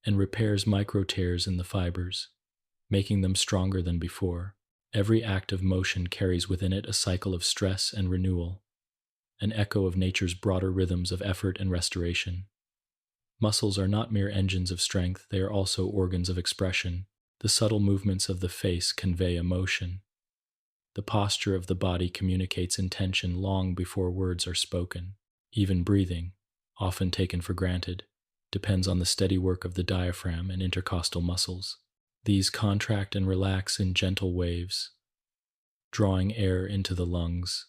and repairs micro tears in the fibers, making them stronger than before. Every act of motion carries within it a cycle of stress and renewal, an echo of nature's broader rhythms of effort and restoration. Muscles are not mere engines of strength, they are also organs of expression. The subtle movements of the face convey emotion. The posture of the body communicates intention long before words are spoken. Even breathing, often taken for granted, depends on the steady work of the diaphragm and intercostal muscles. These contract and relax in gentle waves, drawing air into the lungs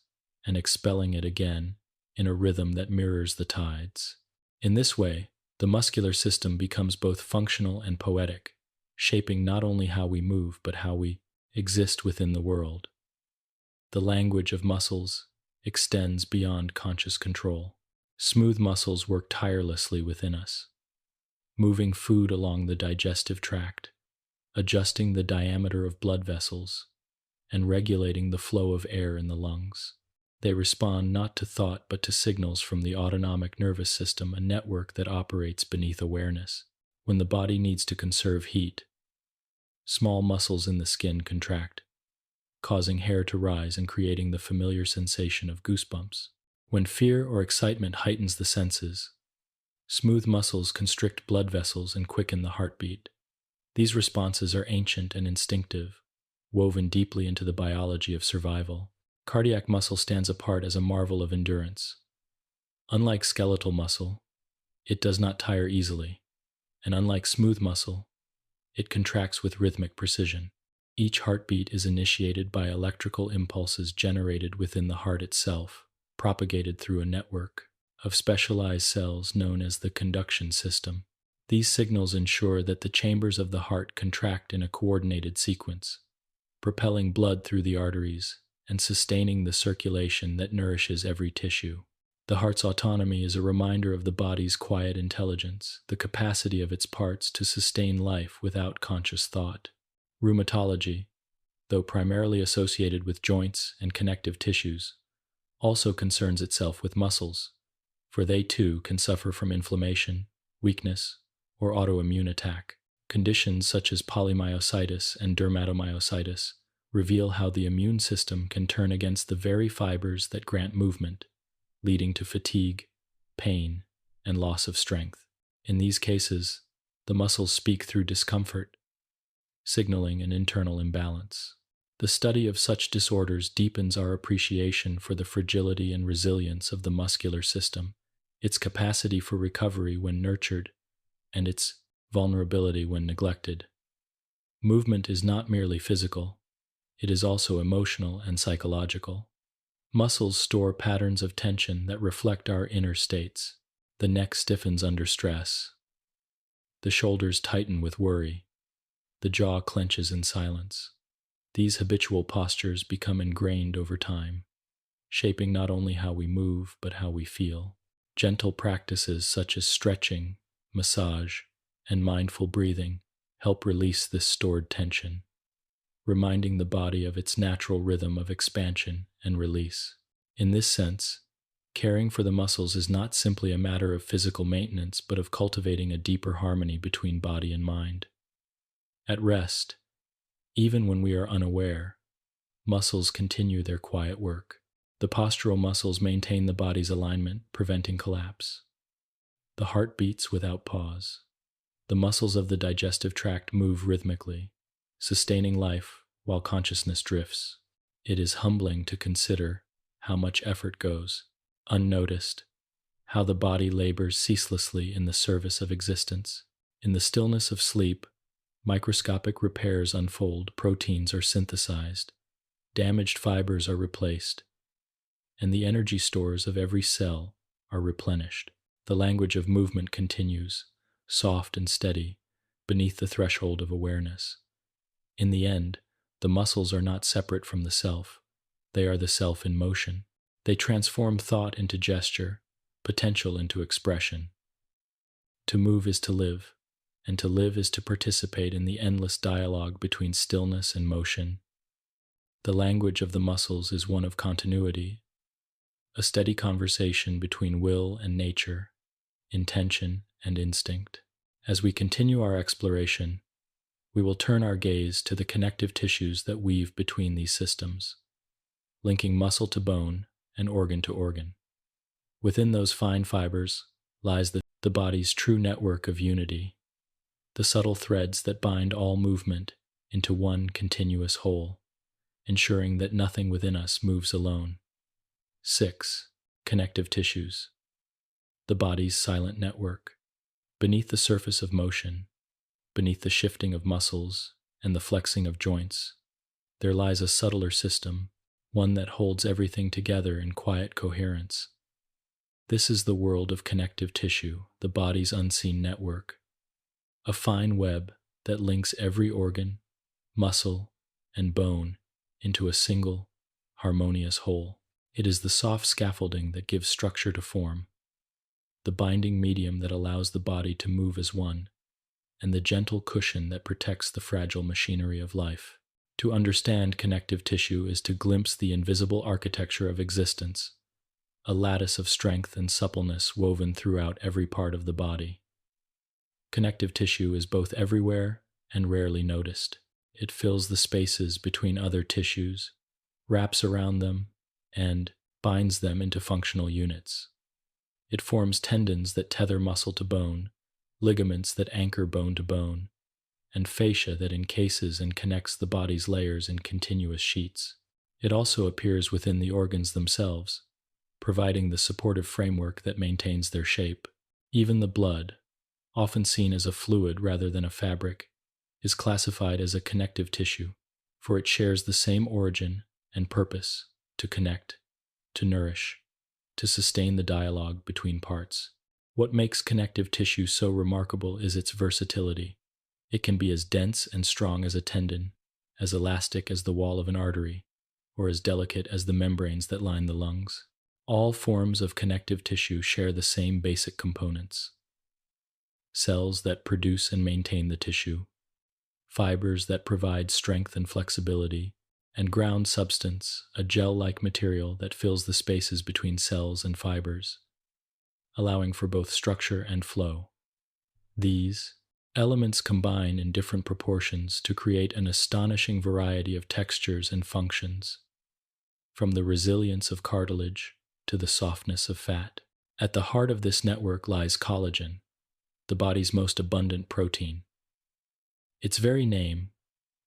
and expelling it again in a rhythm that mirrors the tides. In this way, the muscular system becomes both functional and poetic, shaping not only how we move but how we exist within the world. The language of muscles extends beyond conscious control. Smooth muscles work tirelessly within us, moving food along the digestive tract, adjusting the diameter of blood vessels, and regulating the flow of air in the lungs. They respond not to thought but to signals from the autonomic nervous system, a network that operates beneath awareness. When the body needs to conserve heat, small muscles in the skin contract, causing hair to rise and creating the familiar sensation of goosebumps. When fear or excitement heightens the senses, smooth muscles constrict blood vessels and quicken the heartbeat. These responses are ancient and instinctive, woven deeply into the biology of survival. Cardiac muscle stands apart as a marvel of endurance. Unlike skeletal muscle, it does not tire easily, and unlike smooth muscle, it contracts with rhythmic precision. Each heartbeat is initiated by electrical impulses generated within the heart itself, propagated through a network of specialized cells known as the conduction system. These signals ensure that the chambers of the heart contract in a coordinated sequence, propelling blood through the arteries and sustaining the circulation that nourishes every tissue. The heart's autonomy is a reminder of the body's quiet intelligence, the capacity of its parts to sustain life without conscious thought. Rheumatology, though primarily associated with joints and connective tissues, also concerns itself with muscles, for they too can suffer from inflammation, weakness, or autoimmune attack. Conditions such as polymyositis and dermatomyositis reveal how the immune system can turn against the very fibers that grant movement, leading to fatigue, pain, and loss of strength. In these cases, the muscles speak through discomfort, signaling an internal imbalance. The study of such disorders deepens our appreciation for the fragility and resilience of the muscular system, its capacity for recovery when nurtured, and its vulnerability when neglected. Movement is not merely physical, it is also emotional and psychological. Muscles store patterns of tension that reflect our inner states. The neck stiffens under stress. The shoulders tighten with worry. The jaw clenches in silence. These habitual postures become ingrained over time, shaping not only how we move, but how we feel. Gentle practices such as stretching, massage, and mindful breathing help release this stored tension, reminding the body of its natural rhythm of expansion and release. In this sense, caring for the muscles is not simply a matter of physical maintenance, but of cultivating a deeper harmony between body and mind. At rest, even when we are unaware, muscles continue their quiet work. The postural muscles maintain the body's alignment, preventing collapse. The heart beats without pause. The muscles of the digestive tract move rhythmically, sustaining life while consciousness drifts. It is humbling to consider how much effort goes unnoticed, how the body labors ceaselessly in the service of existence. In the stillness of sleep, microscopic repairs unfold, proteins are synthesized, damaged fibers are replaced, and the energy stores of every cell are replenished. The language of movement continues, soft and steady, beneath the threshold of awareness. In the end, the muscles are not separate from the self. They are the self in motion. They transform thought into gesture, potential into expression. To move is to live, and to live is to participate in the endless dialogue between stillness and motion. The language of the muscles is one of continuity, a steady conversation between will and nature, intention and instinct. As we continue our exploration, we will turn our gaze to the connective tissues that weave between these systems, linking muscle to bone and organ to organ. Within those fine fibers lies the body's true network of unity, the subtle threads that bind all movement into one continuous whole, ensuring that nothing within us moves alone. 6. Connective tissues. The body's silent network. Beneath the surface of motion, beneath the shifting of muscles and the flexing of joints, there lies a subtler system, one that holds everything together in quiet coherence. This is the world of connective tissue, the body's unseen network, a fine web that links every organ, muscle, and bone into a single, harmonious whole. It is the soft scaffolding that gives structure to form, the binding medium that allows the body to move as one, and the gentle cushion that protects the fragile machinery of life. To understand connective tissue is to glimpse the invisible architecture of existence, a lattice of strength and suppleness woven throughout every part of the body. Connective tissue is both everywhere and rarely noticed. It fills the spaces between other tissues, wraps around them, and binds them into functional units. It forms tendons that tether muscle to bone, ligaments that anchor bone to bone, and fascia that encases and connects the body's layers in continuous sheets. It also appears within the organs themselves, providing the supportive framework that maintains their shape. Even the blood, often seen as a fluid rather than a fabric, is classified as a connective tissue, for it shares the same origin and purpose: to connect, to nourish, to sustain the dialogue between parts. What makes connective tissue so remarkable is its versatility. It can be as dense and strong as a tendon, as elastic as the wall of an artery, or as delicate as the membranes that line the lungs. All forms of connective tissue share the same basic components: cells that produce and maintain the tissue, fibers that provide strength and flexibility, and ground substance, a gel-like material that fills the spaces between cells and fibers, allowing for both structure and flow. These elements combine in different proportions to create an astonishing variety of textures and functions, from the resilience of cartilage to the softness of fat. At the heart of this network lies collagen, the body's most abundant protein. Its very name,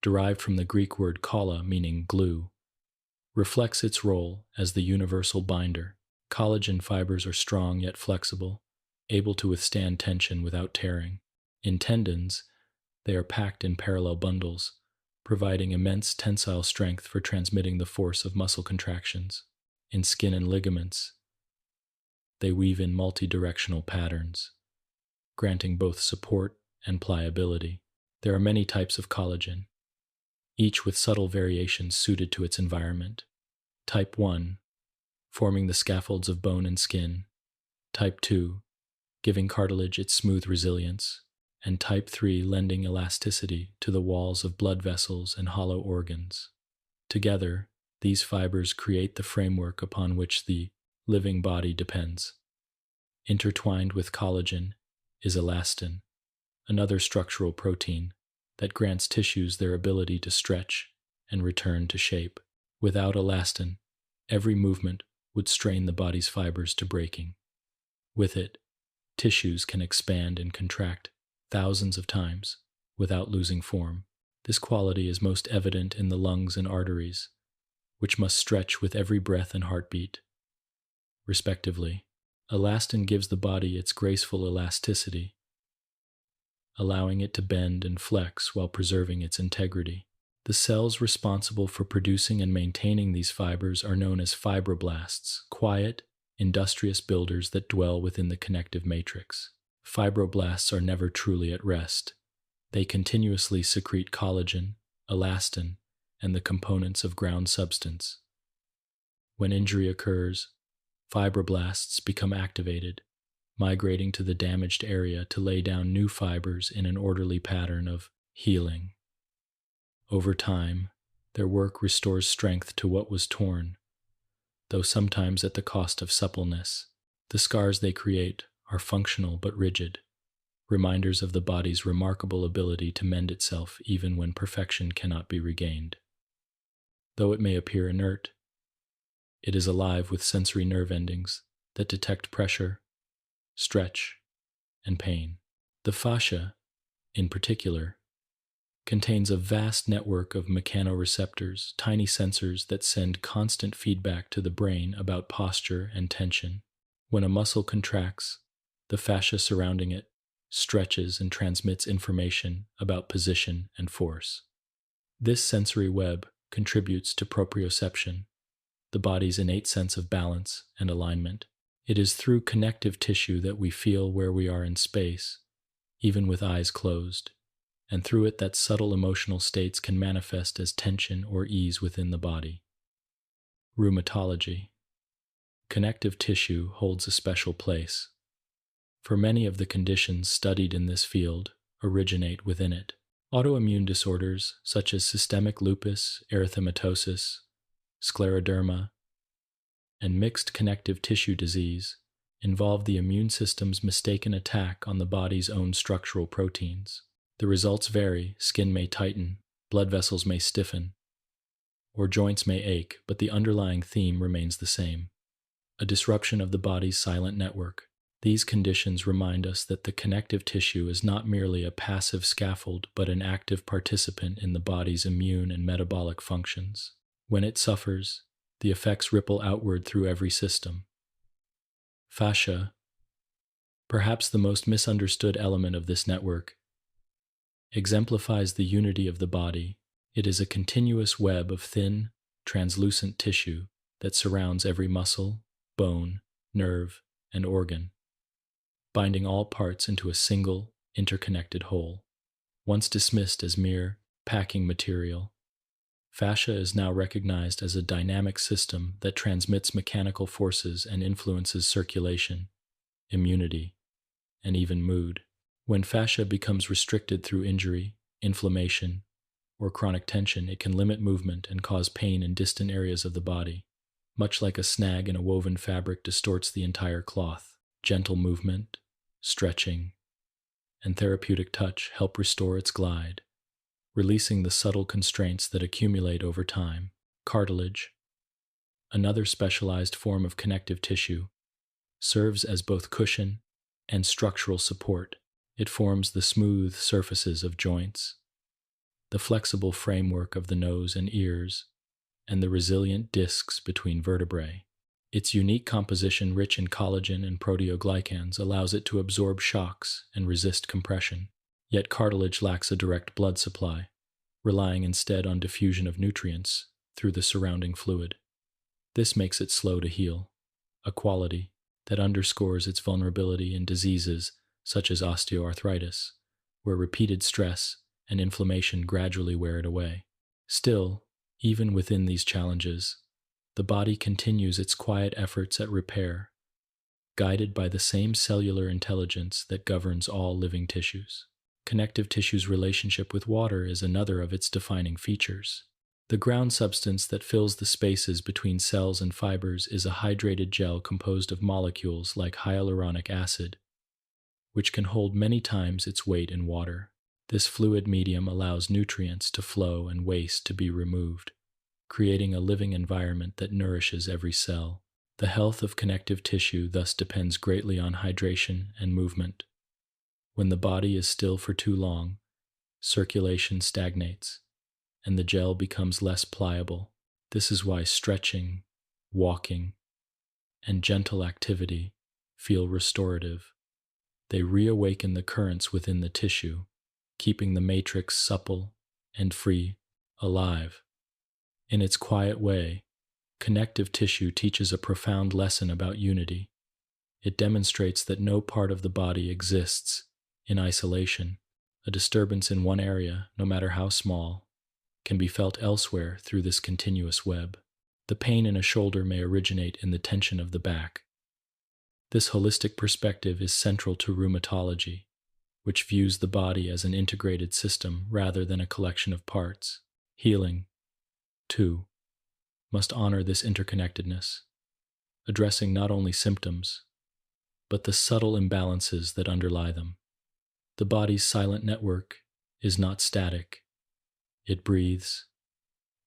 derived from the Greek word kolla meaning glue, reflects its role as the universal binder. Collagen fibers are strong yet flexible, able to withstand tension without tearing. In tendons, they are packed in parallel bundles, providing immense tensile strength for transmitting the force of muscle contractions. In skin and ligaments, they weave in multi-directional patterns, granting both support and pliability. There are many types of collagen, each with subtle variations suited to its environment. Type 1, forming the scaffolds of bone and skin. Type 2, giving cartilage its smooth resilience. And type 3, lending elasticity to the walls of blood vessels and hollow organs. Together, these fibers create the framework upon which the living body depends. Intertwined with collagen is elastin, another structural protein that grants tissues their ability to stretch and return to shape. Without elastin, every movement would strain the body's fibers to breaking. With it, tissues can expand and contract thousands of times without losing form. This quality is most evident in the lungs and arteries, which must stretch with every breath and heartbeat, respectively. Elastin gives the body its graceful elasticity, allowing it to bend and flex while preserving its integrity. The cells responsible for producing and maintaining these fibers are known as fibroblasts, quiet, industrious builders that dwell within the connective matrix. Fibroblasts are never truly at rest. They continuously secrete collagen, elastin, and the components of ground substance. When injury occurs, fibroblasts become activated, migrating to the damaged area to lay down new fibers in an orderly pattern of healing. Over time, their work restores strength to what was torn, though sometimes at the cost of suppleness. The scars they create are functional but rigid, reminders of the body's remarkable ability to mend itself even when perfection cannot be regained. Though it may appear inert, it is alive with sensory nerve endings that detect pressure, stretch, and pain. The fascia, in particular, contains a vast network of mechanoreceptors, tiny sensors that send constant feedback to the brain about posture and tension. When a muscle contracts, the fascia surrounding it stretches and transmits information about position and force. This sensory web contributes to proprioception, the body's innate sense of balance and alignment. It is through connective tissue that we feel where we are in space, even with eyes closed, and through it that subtle emotional states can manifest as tension or ease within the body. Rheumatology. Connective tissue holds a special place, for many of the conditions studied in this field originate within it. Autoimmune disorders such as systemic lupus, erythematosus, scleroderma, and mixed connective tissue disease involve the immune system's mistaken attack on the body's own structural proteins. The results vary. Skin may tighten, blood vessels may stiffen, or joints may ache, but the underlying theme remains the same: a disruption of the body's silent network. These conditions remind us that the connective tissue is not merely a passive scaffold, but an active participant in the body's immune and metabolic functions. When it suffers, the effects ripple outward through every system. Fascia, perhaps the most misunderstood element of this network, exemplifies the unity of the body. It is a continuous web of thin, translucent tissue that surrounds every muscle, bone, nerve, and organ, binding all parts into a single, interconnected whole. Once dismissed as mere packing material, fascia is now recognized as a dynamic system that transmits mechanical forces and influences circulation, immunity, and even mood. When fascia becomes restricted through injury, inflammation, or chronic tension, it can limit movement and cause pain in distant areas of the body. Much like a snag in a woven fabric distorts the entire cloth, gentle movement, stretching, and therapeutic touch help restore its glide, releasing the subtle constraints that accumulate over time. Cartilage, another specialized form of connective tissue, serves as both cushion and structural support. It forms the smooth surfaces of joints, the flexible framework of the nose and ears, and the resilient discs between vertebrae. Its unique composition, rich in collagen and proteoglycans, allows it to absorb shocks and resist compression. Yet cartilage lacks a direct blood supply, relying instead on diffusion of nutrients through the surrounding fluid. This makes it slow to heal, a quality that underscores its vulnerability in diseases such as osteoarthritis, where repeated stress and inflammation gradually wear it away. Still, even within these challenges, the body continues its quiet efforts at repair, guided by the same cellular intelligence that governs all living tissues. Connective tissue's relationship with water is another of its defining features. The ground substance that fills the spaces between cells and fibers is a hydrated gel composed of molecules like hyaluronic acid, which can hold many times its weight in water. This fluid medium allows nutrients to flow and waste to be removed, creating a living environment that nourishes every cell. The health of connective tissue thus depends greatly on hydration and movement. When the body is still for too long, circulation stagnates, and the gel becomes less pliable. This is why stretching, walking, and gentle activity feel restorative. They reawaken the currents within the tissue, keeping the matrix supple and free, alive. In its quiet way, connective tissue teaches a profound lesson about unity. It demonstrates that no part of the body exists in isolation. A disturbance in one area, no matter how small, can be felt elsewhere through this continuous web. The pain in a shoulder may originate in the tension of the back. This holistic perspective is central to rheumatology, which views the body as an integrated system rather than a collection of parts. Healing, too, must honor this interconnectedness, addressing not only symptoms, but the subtle imbalances that underlie them. The body's silent network is not static. It breathes,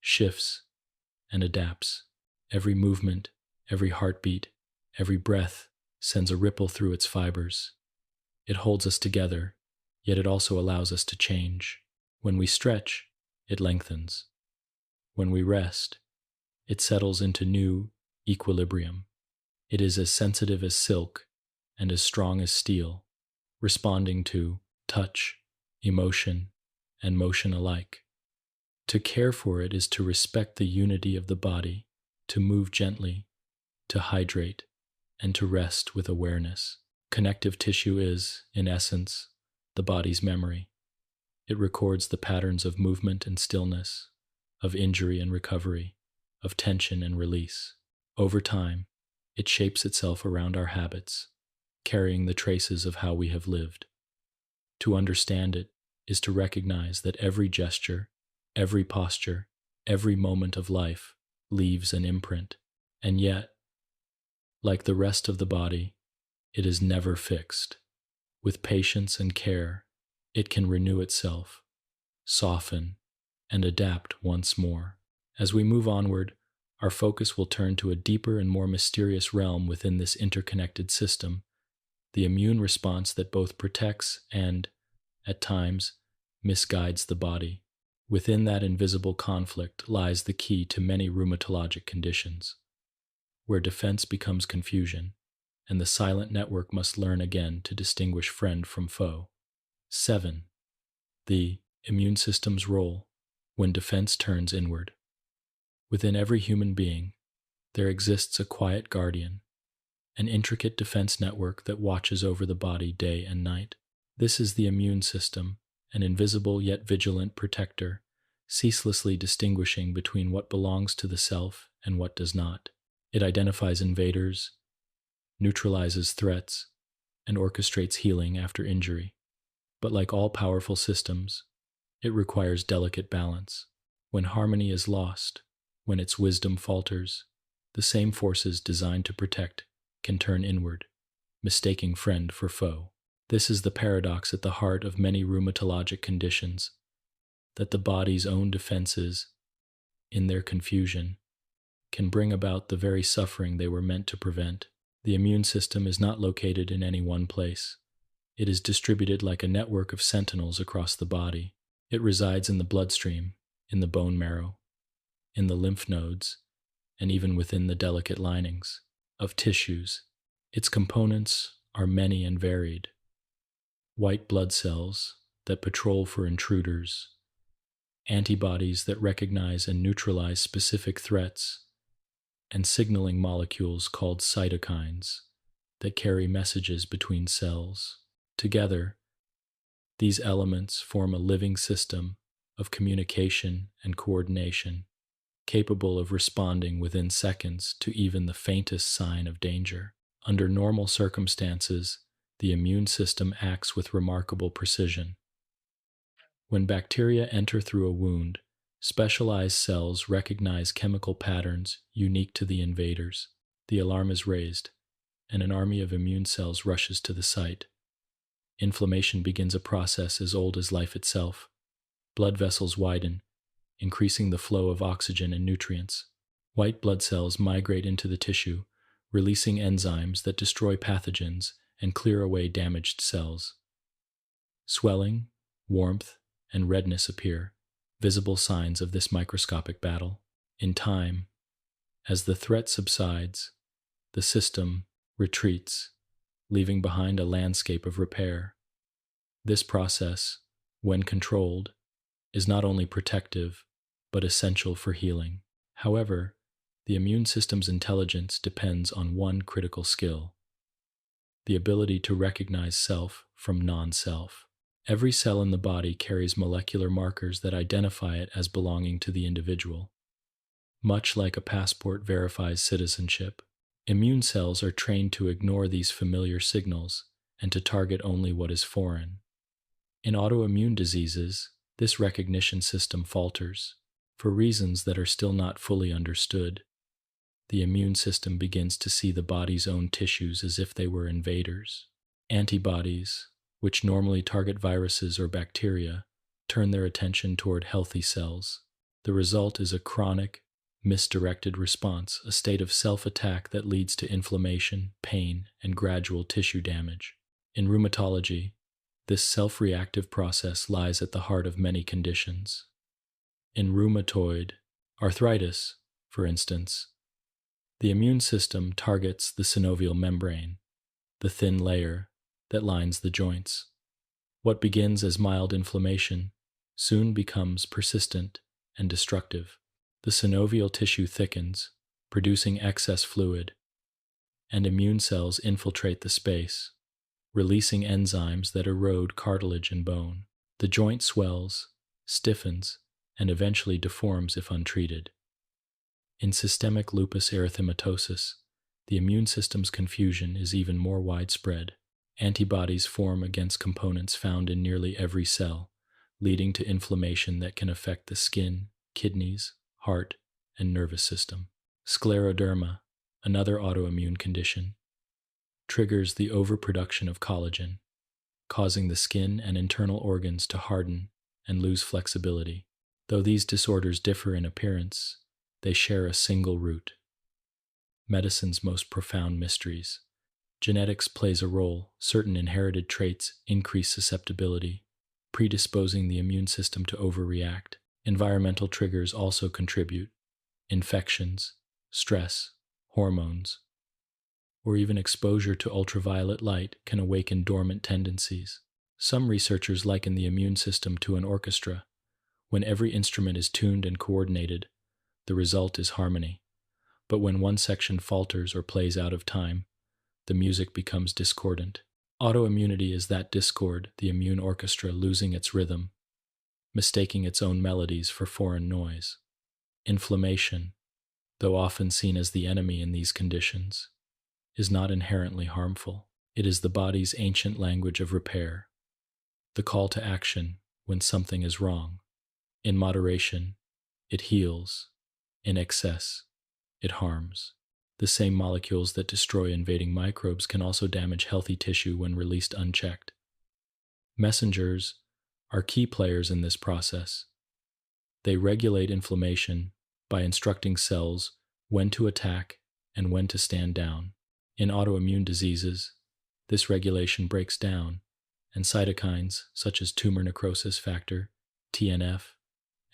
shifts, and adapts. Every movement, every heartbeat, every breath sends a ripple through its fibers. It holds us together, yet it also allows us to change. When we stretch, it lengthens. When we rest, it settles into new equilibrium. It is as sensitive as silk and as strong as steel, responding to touch, emotion, and motion alike. To care for it is to respect the unity of the body, to move gently, to hydrate, and to rest with awareness. Connective tissue is, in essence, the body's memory. It records the patterns of movement and stillness, of injury and recovery, of tension and release. Over time, it shapes itself around our habits, carrying the traces of how we have lived. To understand it is to recognize that every gesture, every posture, every moment of life leaves an imprint. And yet, like the rest of the body, it is never fixed. With patience and care, it can renew itself, soften, and adapt once more. As we move onward, our focus will turn to a deeper and more mysterious realm within this interconnected system, the immune response that both protects and, at times, misguides the body. Within that invisible conflict lies the key to many rheumatologic conditions, where defense becomes confusion, and the silent network must learn again to distinguish friend from foe. 7. The immune system's role when defense turns inward. Within every human being, there exists a quiet guardian, an intricate defense network that watches over the body day and night. This is the immune system, an invisible yet vigilant protector, ceaselessly distinguishing between what belongs to the self and what does not. It identifies invaders, neutralizes threats, and orchestrates healing after injury. But like all powerful systems, it requires delicate balance. When harmony is lost, when its wisdom falters, the same forces designed to protect can turn inward, mistaking friend for foe. This is the paradox at the heart of many rheumatologic conditions, that the body's own defenses, in their confusion, can bring about the very suffering they were meant to prevent. The immune system is not located in any one place. It is distributed like a network of sentinels across the body. It resides in the bloodstream, in the bone marrow, in the lymph nodes, and even within the delicate linings of tissues. Its components are many and varied. White blood cells that patrol for intruders, antibodies that recognize and neutralize specific threats, and signaling molecules called cytokines that carry messages between cells. Together, These elements form a living system of communication and coordination, capable of responding within seconds to even the faintest sign of danger. Under normal circumstances, the immune system acts with remarkable precision. When bacteria enter through a wound, specialized cells recognize chemical patterns unique to the invaders. The alarm is raised, and an army of immune cells rushes to the site. Inflammation begins a process as old as life itself. Blood vessels widen, increasing the flow of oxygen and nutrients. White blood cells migrate into the tissue, releasing enzymes that destroy pathogens and clear away damaged cells. Swelling, warmth, and redness appear, visible signs of this microscopic battle. In time, as the threat subsides, the system retreats, leaving behind a landscape of repair. This process, when controlled, is not only protective, but essential for healing. However, the immune system's intelligence depends on one critical skill: the ability to recognize self from non-self. Every cell in the body carries molecular markers that identify it as belonging to the individual. Much like a passport verifies citizenship, immune cells are trained to ignore these familiar signals and to target only what is foreign. In autoimmune diseases, this recognition system falters. For reasons that are still not fully understood, the immune system begins to see the body's own tissues as if they were invaders. Antibodies, which normally target viruses or bacteria, turn their attention toward healthy cells. The result is a chronic, misdirected response, a state of self-attack that leads to inflammation, pain, and gradual tissue damage. In rheumatology, this self-reactive process lies at the heart of many conditions. In rheumatoid arthritis, for instance, the immune system targets the synovial membrane, the thin layer that lines the joints. What begins as mild inflammation soon becomes persistent and destructive. The synovial tissue thickens, producing excess fluid, and immune cells infiltrate the space, releasing enzymes that erode cartilage and bone. The joint swells, stiffens, and eventually deforms if untreated. In systemic lupus erythematosus, the immune system's confusion is even more widespread. Antibodies form against components found in nearly every cell, leading to inflammation that can affect the skin, kidneys, heart, and nervous system. Scleroderma, another autoimmune condition, triggers the overproduction of collagen, causing the skin and internal organs to harden and lose flexibility. Though these disorders differ in appearance, they share a single root: medicine's most profound mysteries. Genetics plays a role. Certain inherited traits increase susceptibility, predisposing the immune system to overreact. Environmental triggers also contribute. Infections, stress, hormones, or even exposure to ultraviolet light can awaken dormant tendencies. Some researchers liken the immune system to an orchestra. When every instrument is tuned and coordinated, the result is harmony. But when one section falters or plays out of time, the music becomes discordant. Autoimmunity is that discord, the immune orchestra losing its rhythm, mistaking its own melodies for foreign noise. Inflammation, though often seen as the enemy in these conditions, is not inherently harmful. It is the body's ancient language of repair, the call to action when something is wrong. In moderation, it heals. In excess, it harms. The same molecules that destroy invading microbes can also damage healthy tissue when released unchecked. Messengers are key players in this process. They regulate inflammation by instructing cells when to attack and when to stand down. In autoimmune diseases, this regulation breaks down, and cytokines such as tumor necrosis factor, TNF,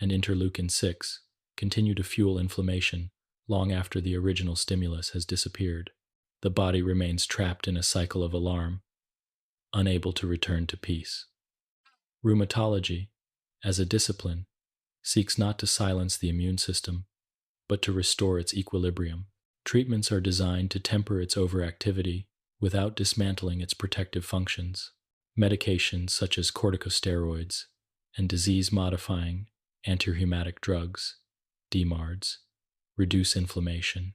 and interleukin-6 continue to fuel inflammation long after the original stimulus has disappeared. The body remains trapped in a cycle of alarm, unable to return to peace. Rheumatology, as a discipline, seeks not to silence the immune system, but to restore its equilibrium. Treatments are designed to temper its overactivity without dismantling its protective functions. Medications such as corticosteroids and disease-modifying antirheumatic drugs, DMARDs, reduce inflammation,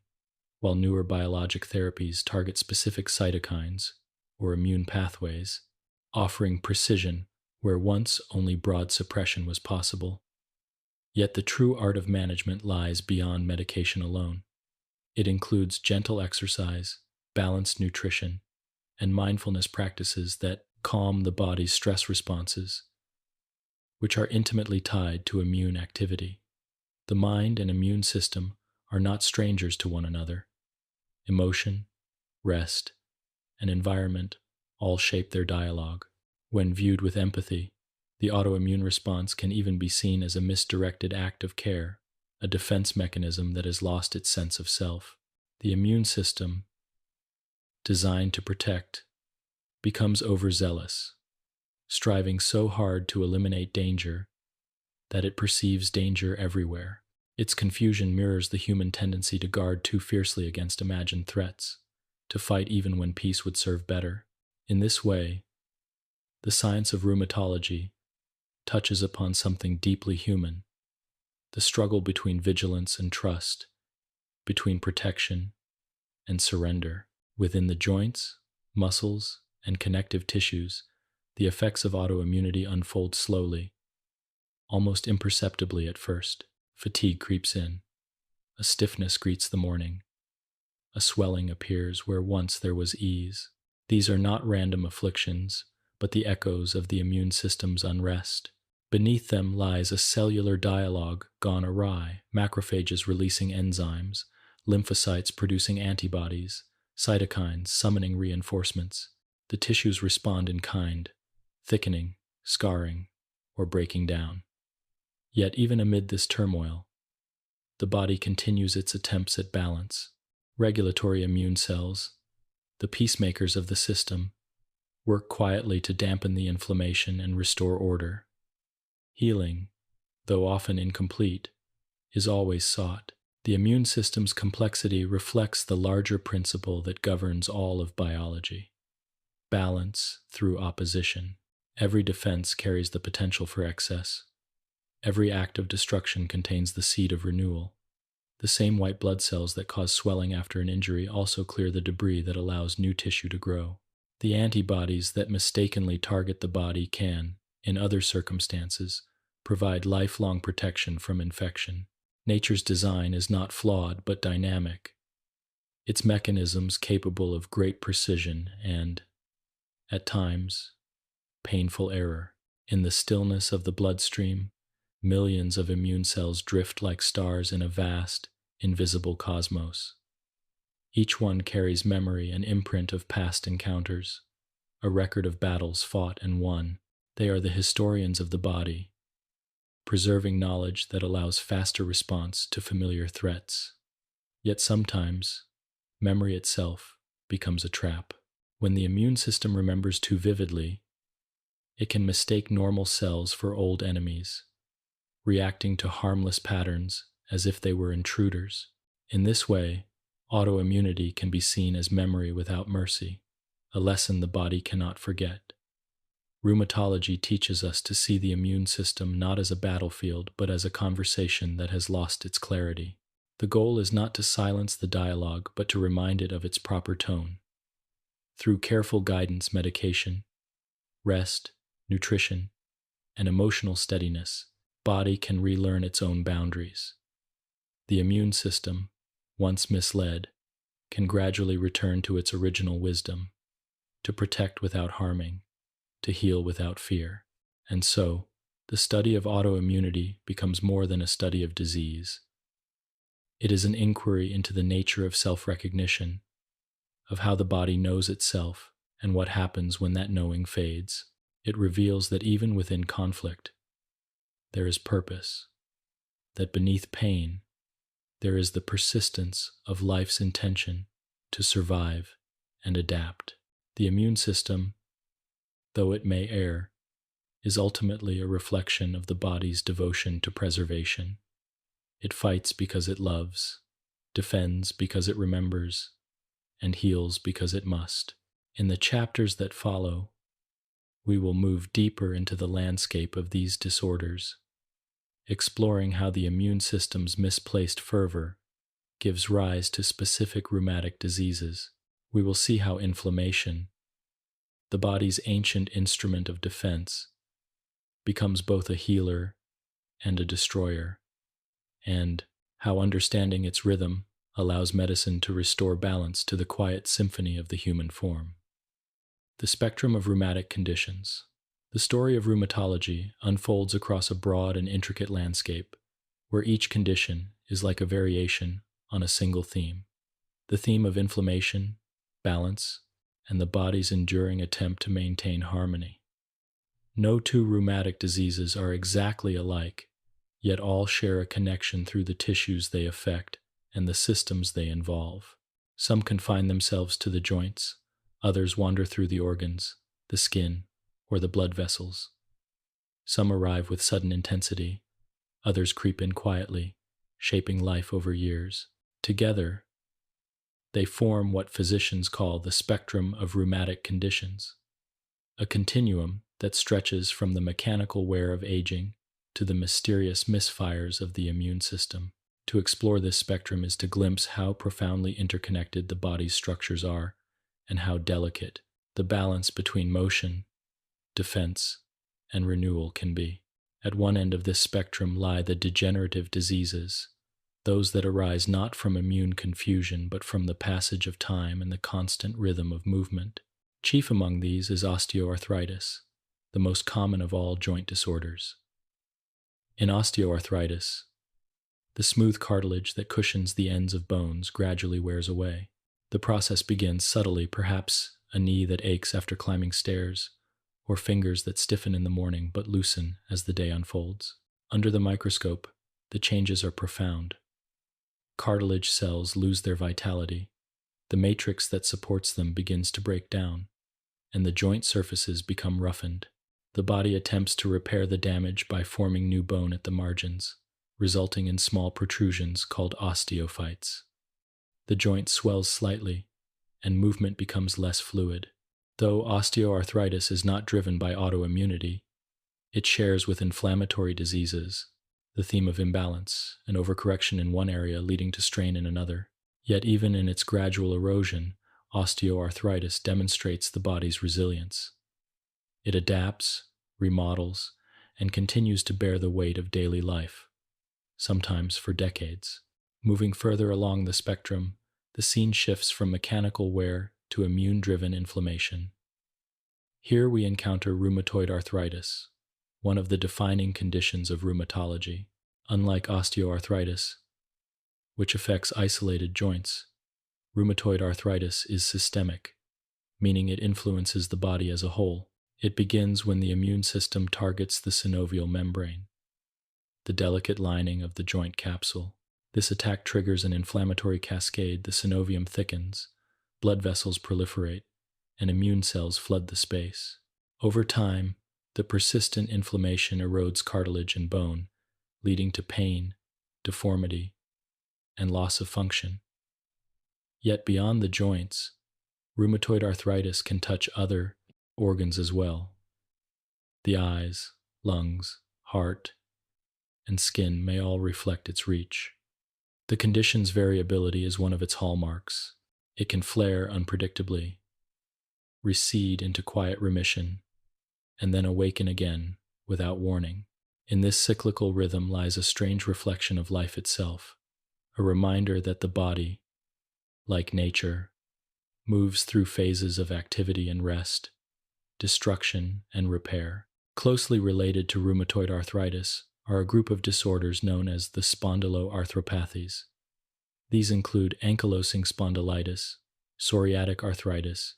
while newer biologic therapies target specific cytokines or immune pathways, offering precision where once only broad suppression was possible. Yet the true art of management lies beyond medication alone. It includes gentle exercise, balanced nutrition, and mindfulness practices that calm the body's stress responses, which are intimately tied to immune activity. The mind and immune system are not strangers to one another. Emotion, rest, and environment all shape their dialogue. When viewed with empathy, the autoimmune response can even be seen as a misdirected act of care, a defense mechanism that has lost its sense of self. The immune system, designed to protect, becomes overzealous, striving so hard to eliminate danger that it perceives danger everywhere. Its confusion mirrors the human tendency to guard too fiercely against imagined threats, to fight even when peace would serve better. In this way, the science of rheumatology touches upon something deeply human, the struggle between vigilance and trust, between protection and surrender. Within the joints, muscles, and connective tissues, the effects of autoimmunity unfold slowly, almost imperceptibly at first. Fatigue creeps in, a stiffness greets the morning, a swelling appears where once there was ease. These are not random afflictions, but the echoes of the immune system's unrest. Beneath them lies a cellular dialogue gone awry, macrophages releasing enzymes, lymphocytes producing antibodies, cytokines summoning reinforcements. The tissues respond in kind, thickening, scarring, or breaking down. Yet even amid this turmoil, the body continues its attempts at balance. Regulatory immune cells, the peacemakers of the system, work quietly to dampen the inflammation and restore order. Healing, though often incomplete, is always sought. The immune system's complexity reflects the larger principle that governs all of biology: balance through opposition. Every defense carries the potential for excess. Every act of destruction contains the seed of renewal. The same white blood cells that cause swelling after an injury also clear the debris that allows new tissue to grow. The antibodies that mistakenly target the body can, in other circumstances, provide lifelong protection from infection. Nature's design is not flawed but dynamic, its mechanisms capable of great precision and, at times, painful error. In the stillness of the bloodstream, millions of immune cells drift like stars in a vast, invisible cosmos. Each one carries memory and imprint of past encounters, a record of battles fought and won. They are the historians of the body, preserving knowledge that allows faster response to familiar threats. Yet sometimes, memory itself becomes a trap. When the immune system remembers too vividly, it can mistake normal cells for old enemies, reacting to harmless patterns as if they were intruders. In this way, autoimmunity can be seen as memory without mercy, a lesson the body cannot forget. Rheumatology teaches us to see the immune system not as a battlefield, but as a conversation that has lost its clarity. The goal is not to silence the dialogue, but to remind it of its proper tone. Through careful guidance, medication, rest, nutrition, and emotional steadiness, body can relearn its own boundaries. The immune system, once misled, can gradually return to its original wisdom, to protect without harming, to heal without fear. And so, the study of autoimmunity becomes more than a study of disease. It is an inquiry into the nature of self-recognition, of how the body knows itself and what happens when that knowing fades. It reveals that even within conflict, there is purpose, that beneath pain, there is the persistence of life's intention to survive and adapt. The immune system, though it may err, is ultimately a reflection of the body's devotion to preservation. It fights because it loves, defends because it remembers, and heals because it must. In the chapters that follow, we will move deeper into the landscape of these disorders, exploring how the immune system's misplaced fervor gives rise to specific rheumatic diseases. We will see how inflammation, the body's ancient instrument of defense, becomes both a healer and a destroyer, and how understanding its rhythm allows medicine to restore balance to the quiet symphony of the human form. The spectrum of rheumatic conditions. The story of rheumatology unfolds across a broad and intricate landscape, where each condition is like a variation on a single theme. The theme of inflammation, balance, and the body's enduring attempt to maintain harmony. No two rheumatic diseases are exactly alike, yet all share a connection through the tissues they affect and the systems they involve. Some confine themselves to the joints, others wander through the organs, the skin, or the blood vessels. Some arrive with sudden intensity, others creep in quietly, shaping life over years. Together, they form what physicians call the spectrum of rheumatic conditions, a continuum that stretches from the mechanical wear of aging to the mysterious misfires of the immune system. To explore this spectrum is to glimpse how profoundly interconnected the body's structures are and how delicate the balance between motion, defense, and renewal can be. At one end of this spectrum lie the degenerative diseases, those that arise not from immune confusion but from the passage of time and the constant rhythm of movement. Chief among these is osteoarthritis, the most common of all joint disorders. In osteoarthritis, the smooth cartilage that cushions the ends of bones gradually wears away. The process begins subtly, perhaps a knee that aches after climbing stairs, or fingers that stiffen in the morning but loosen as the day unfolds. Under the microscope, the changes are profound. Cartilage cells lose their vitality, the matrix that supports them begins to break down, and the joint surfaces become roughened. The body attempts to repair the damage by forming new bone at the margins, resulting in small protrusions called osteophytes. The joint swells slightly, and movement becomes less fluid. Though osteoarthritis is not driven by autoimmunity, it shares with inflammatory diseases the theme of imbalance and overcorrection in one area leading to strain in another. Yet even in its gradual erosion, osteoarthritis demonstrates the body's resilience. It adapts, remodels, and continues to bear the weight of daily life, sometimes for decades. Moving further along the spectrum, the scene shifts from mechanical wear to immune-driven inflammation. Here we encounter rheumatoid arthritis, one of the defining conditions of rheumatology. Unlike osteoarthritis, which affects isolated joints, rheumatoid arthritis is systemic, meaning it influences the body as a whole. It begins when the immune system targets the synovial membrane, the delicate lining of the joint capsule. This attack triggers an inflammatory cascade. The synovium thickens, blood vessels proliferate, and immune cells flood the space. Over time, the persistent inflammation erodes cartilage and bone, leading to pain, deformity, and loss of function. Yet beyond the joints, rheumatoid arthritis can touch other organs as well. The eyes, lungs, heart, and skin may all reflect its reach. The condition's variability is one of its hallmarks. It can flare unpredictably, recede into quiet remission, and then awaken again without warning. In this cyclical rhythm lies a strange reflection of life itself, a reminder that the body, like nature, moves through phases of activity and rest, destruction and repair. Closely related to rheumatoid arthritis are a group of disorders known as the spondyloarthropathies. These include ankylosing spondylitis, psoriatic arthritis,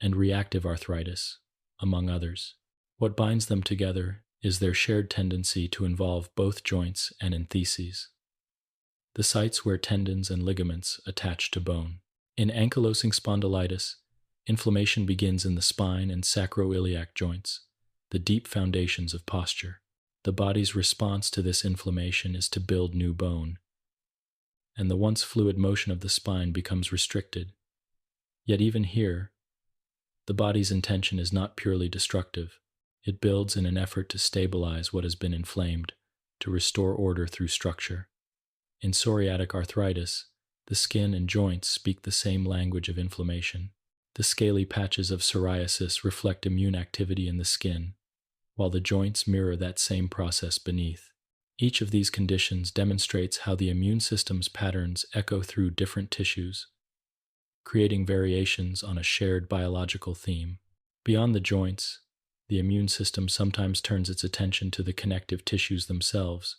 and reactive arthritis, among others. What binds them together is their shared tendency to involve both joints and entheses, the sites where tendons and ligaments attach to bone. In ankylosing spondylitis, inflammation begins in the spine and sacroiliac joints, the deep foundations of posture. The body's response to this inflammation is to build new bone, and the once fluid motion of the spine becomes restricted. Yet even here, The body's intention is not purely destructive. It builds in an effort to stabilize what has been inflamed, to restore order through structure. In psoriatic arthritis, the skin and joints speak the same language of inflammation. The scaly patches of psoriasis reflect immune activity in the skin, while the joints mirror that same process beneath. Each of these conditions demonstrates how the immune system's patterns echo through different tissues, creating variations on a shared biological theme. Beyond the joints, the immune system sometimes turns its attention to the connective tissues themselves,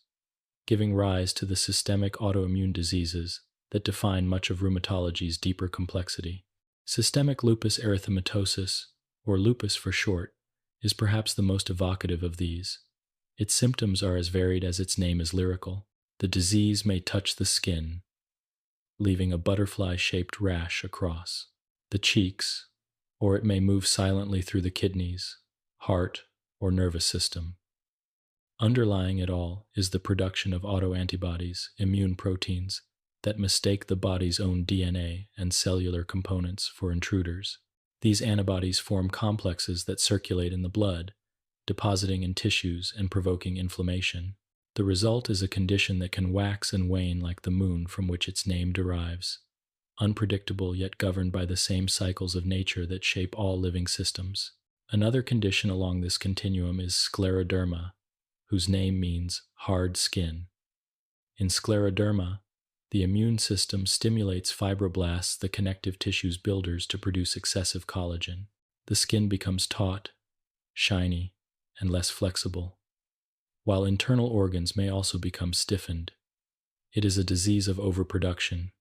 giving rise to the systemic autoimmune diseases that define much of rheumatology's deeper complexity. Systemic lupus erythematosus, or lupus for short, is perhaps the most evocative of these. Its symptoms are as varied as its name is lyrical. The disease may touch the skin, leaving a butterfly-shaped rash across the cheeks, or it may move silently through the kidneys, heart, or nervous system. Underlying it all is the production of autoantibodies, immune proteins, that mistake the body's own DNA and cellular components for intruders. These antibodies form complexes that circulate in the blood, depositing in tissues and provoking inflammation. The result is a condition that can wax and wane like the moon from which its name derives, unpredictable yet governed by the same cycles of nature that shape all living systems. Another condition along this continuum is scleroderma, whose name means hard skin. In scleroderma, the immune system stimulates fibroblasts, the connective tissue's builders, to produce excessive collagen. The skin becomes taut, shiny, and less flexible, while internal organs may also become stiffened. It is a disease of overproduction,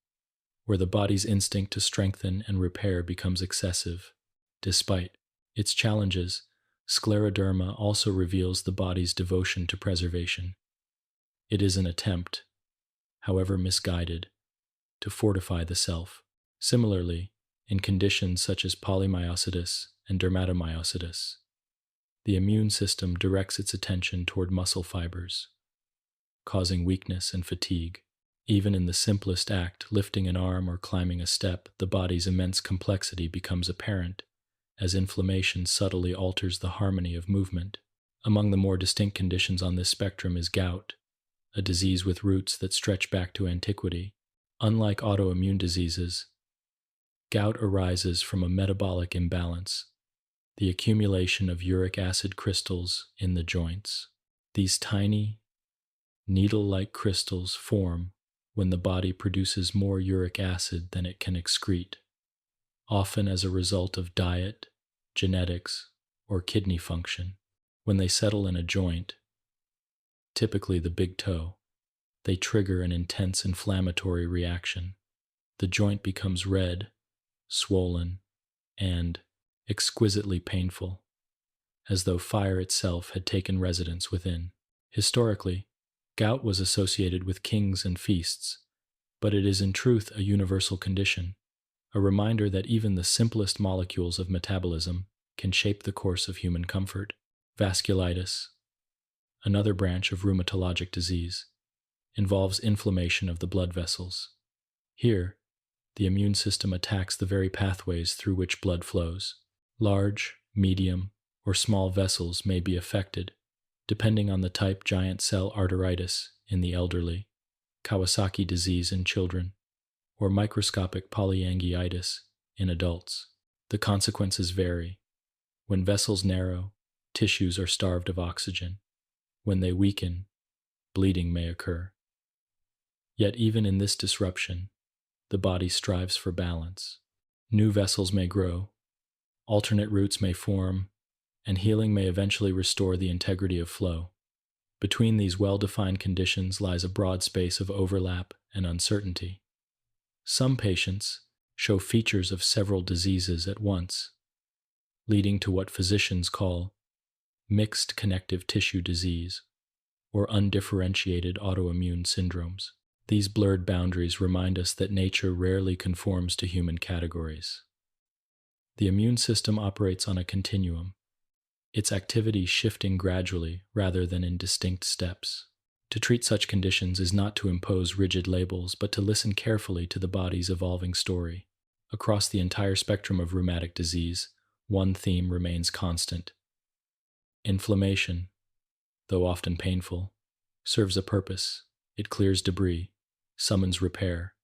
where the body's instinct to strengthen and repair becomes excessive. Despite its challenges, scleroderma also reveals the body's devotion to preservation. It is an attempt, however misguided, to fortify the self. Similarly, in conditions such as polymyositis and dermatomyositis, the immune system directs its attention toward muscle fibers, causing weakness and fatigue. Even in the simplest act, lifting an arm or climbing a step, the body's immense complexity becomes apparent, as inflammation subtly alters the harmony of movement. Among the more distinct conditions on this spectrum is gout, a disease with roots that stretch back to antiquity. Unlike autoimmune diseases, gout arises from a metabolic imbalance, the accumulation of uric acid crystals in the joints. These tiny, needle-like crystals form when the body produces more uric acid than it can excrete, often as a result of diet, genetics, or kidney function. When they settle in a joint, typically the big toe, they trigger an intense inflammatory reaction. The joint becomes red, swollen, and exquisitely painful, as though fire itself had taken residence within. Historically, gout was associated with kings and feasts, but it is in truth a universal condition, a reminder that even the simplest molecules of metabolism can shape the course of human comfort. Vasculitis, another branch of rheumatologic disease, involves inflammation of the blood vessels. Here, the immune system attacks the very pathways through which blood flows. Large, medium, or small vessels may be affected, depending on the type: giant cell arteritis in the elderly, Kawasaki disease in children, or microscopic polyangiitis in adults. The consequences vary. When vessels narrow, tissues are starved of oxygen. When they weaken, bleeding may occur. Yet even in this disruption, the body strives for balance. New vessels may grow, alternate routes may form, and healing may eventually restore the integrity of flow. Between these well-defined conditions lies a broad space of overlap and uncertainty. Some patients show features of several diseases at once, leading to what physicians call mixed connective tissue disease, or undifferentiated autoimmune syndromes. These blurred boundaries remind us that nature rarely conforms to human categories. The immune system operates on a continuum, its activity shifting gradually rather than in distinct steps. To treat such conditions is not to impose rigid labels, but to listen carefully to the body's evolving story. Across the entire spectrum of rheumatic disease, one theme remains constant. Inflammation, though often painful, serves a purpose. It clears debris, summons repair,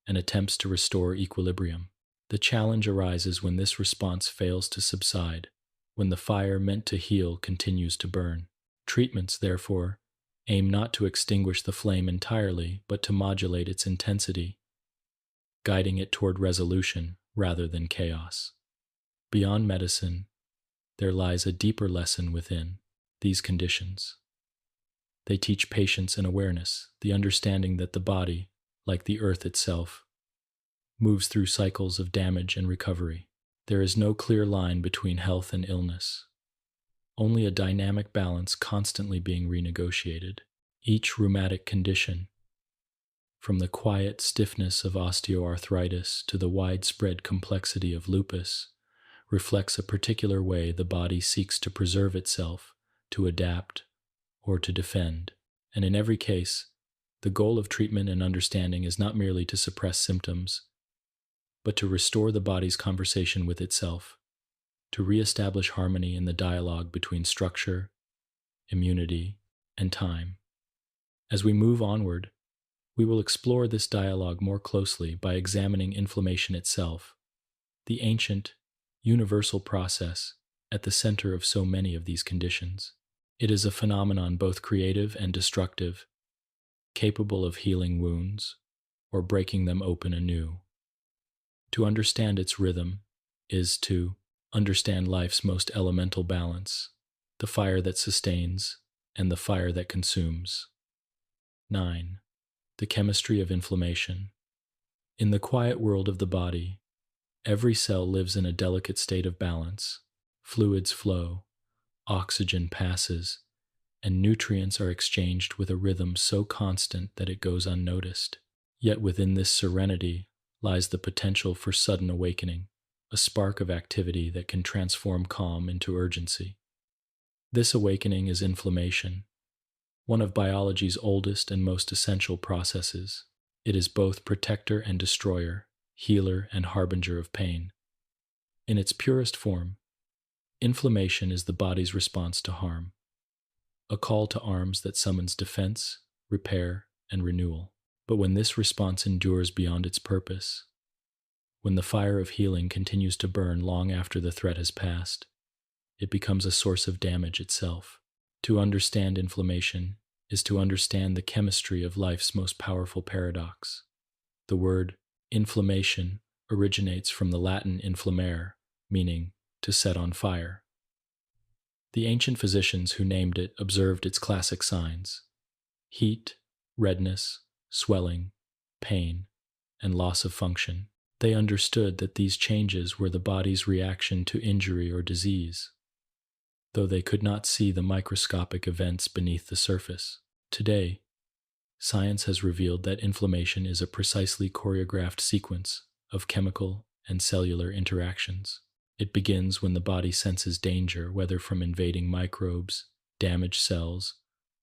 and attempts to restore equilibrium. The challenge arises when this response fails to subside, when the fire meant to heal continues to burn. Treatments, therefore, aim not to extinguish the flame entirely, but to modulate its intensity, guiding it toward resolution rather than chaos. Beyond medicine, there lies a deeper lesson within these conditions. They teach patience and awareness, the understanding that the body, like the earth itself, moves through cycles of damage and recovery. There is no clear line between health and illness, only a dynamic balance constantly being renegotiated. Each rheumatic condition, from the quiet stiffness of osteoarthritis to the widespread complexity of lupus, reflects a particular way the body seeks to preserve itself, to adapt, or to defend. And in every case, the goal of treatment and understanding is not merely to suppress symptoms, but to restore the body's conversation with itself, to reestablish harmony in the dialogue between structure, immunity, and time. As we move onward, we will explore this dialogue more closely by examining inflammation itself, the ancient, universal process at the center of so many of these conditions. It is a phenomenon both creative and destructive, capable of healing wounds or breaking them open anew. To understand its rhythm is to understand life's most elemental balance, the fire that sustains and the fire that consumes. 9. The chemistry of inflammation. In the quiet world of the body, every cell lives in a delicate state of balance. Fluids flow, oxygen passes, and nutrients are exchanged with a rhythm so constant that it goes unnoticed. Yet within this serenity lies the potential for sudden awakening, a spark of activity that can transform calm into urgency. This awakening is inflammation, one of biology's oldest and most essential processes. It is both protector and destroyer, healer and harbinger of pain. In its purest form, inflammation is the body's response to harm, a call to arms that summons defense, repair, and renewal. But when this response endures beyond its purpose, when the fire of healing continues to burn long after the threat has passed, it becomes a source of damage itself. To understand inflammation is to understand the chemistry of life's most powerful paradox. The word inflammation originates from the Latin inflammare, meaning to set on fire. The ancient physicians who named it observed its classic signs: heat, redness, swelling, pain, and loss of function. They understood that these changes were the body's reaction to injury or disease, though they could not see the microscopic events beneath the surface. Today, science has revealed that inflammation is a precisely choreographed sequence of chemical and cellular interactions. It begins when the body senses danger, whether from invading microbes, damaged cells,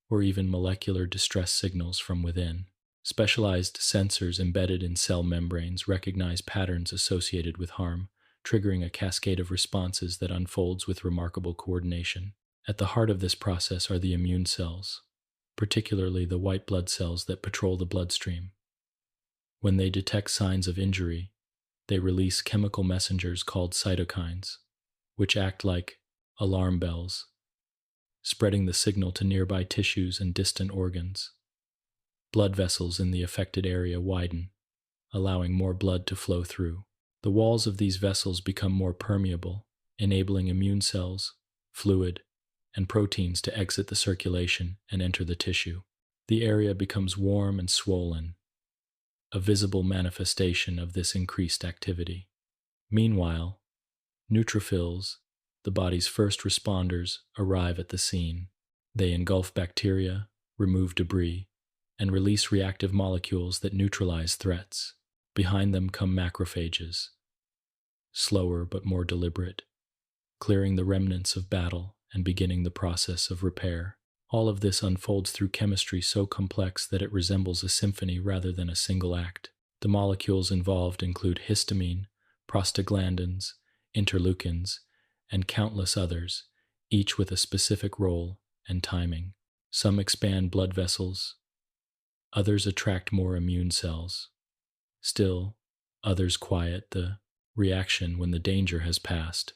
or even molecular distress signals from within. Specialized sensors embedded in cell membranes recognize patterns associated with harm, triggering a cascade of responses that unfolds with remarkable coordination. At the heart of this process are the immune cells, particularly the white blood cells that patrol the bloodstream. When they detect signs of injury, they release chemical messengers called cytokines, which act like alarm bells, spreading the signal to nearby tissues and distant organs. Blood vessels in the affected area widen, allowing more blood to flow through. The walls of these vessels become more permeable, enabling immune cells, fluid, and proteins to exit the circulation and enter the tissue. The area becomes warm and swollen, a visible manifestation of this increased activity. Meanwhile, neutrophils, the body's first responders, arrive at the scene. They engulf bacteria, remove debris, and release reactive molecules that neutralize threats. Behind them come macrophages, slower but more deliberate, clearing the remnants of battle and beginning the process of repair. All of this unfolds through chemistry so complex that it resembles a symphony rather than a single act. The molecules involved include histamine, prostaglandins, interleukins, and countless others, each with a specific role and timing. Some expand blood vessels, others attract more immune cells. Still, others quiet the reaction when the danger has passed.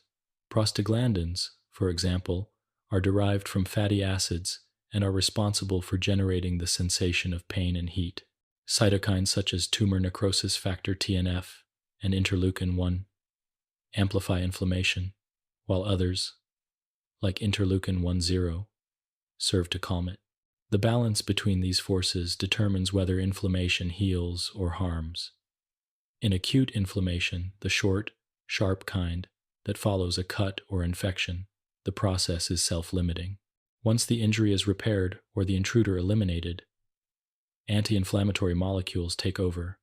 Prostaglandins, for example, are derived from fatty acids and are responsible for generating the sensation of pain and heat. Cytokines such as tumor necrosis factor TNF and interleukin 1 amplify inflammation, while others, like interleukin 10, serve to calm it. The balance between these forces determines whether inflammation heals or harms. In acute inflammation, the short, sharp kind that follows a cut or infection, the process is self-limiting. Once the injury is repaired or the intruder eliminated, anti-inflammatory molecules take over,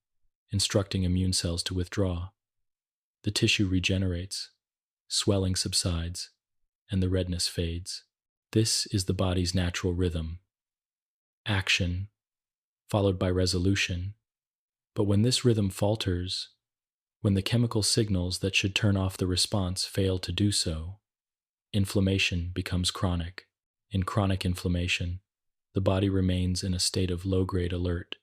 instructing immune cells to withdraw. The tissue regenerates, swelling subsides, and the redness fades. This is the body's natural rhythm. Action, followed by resolution. But when this rhythm falters, when the chemical signals that should turn off the response fail to do so, inflammation becomes chronic. In chronic inflammation, the body remains in a state of low-grade alert,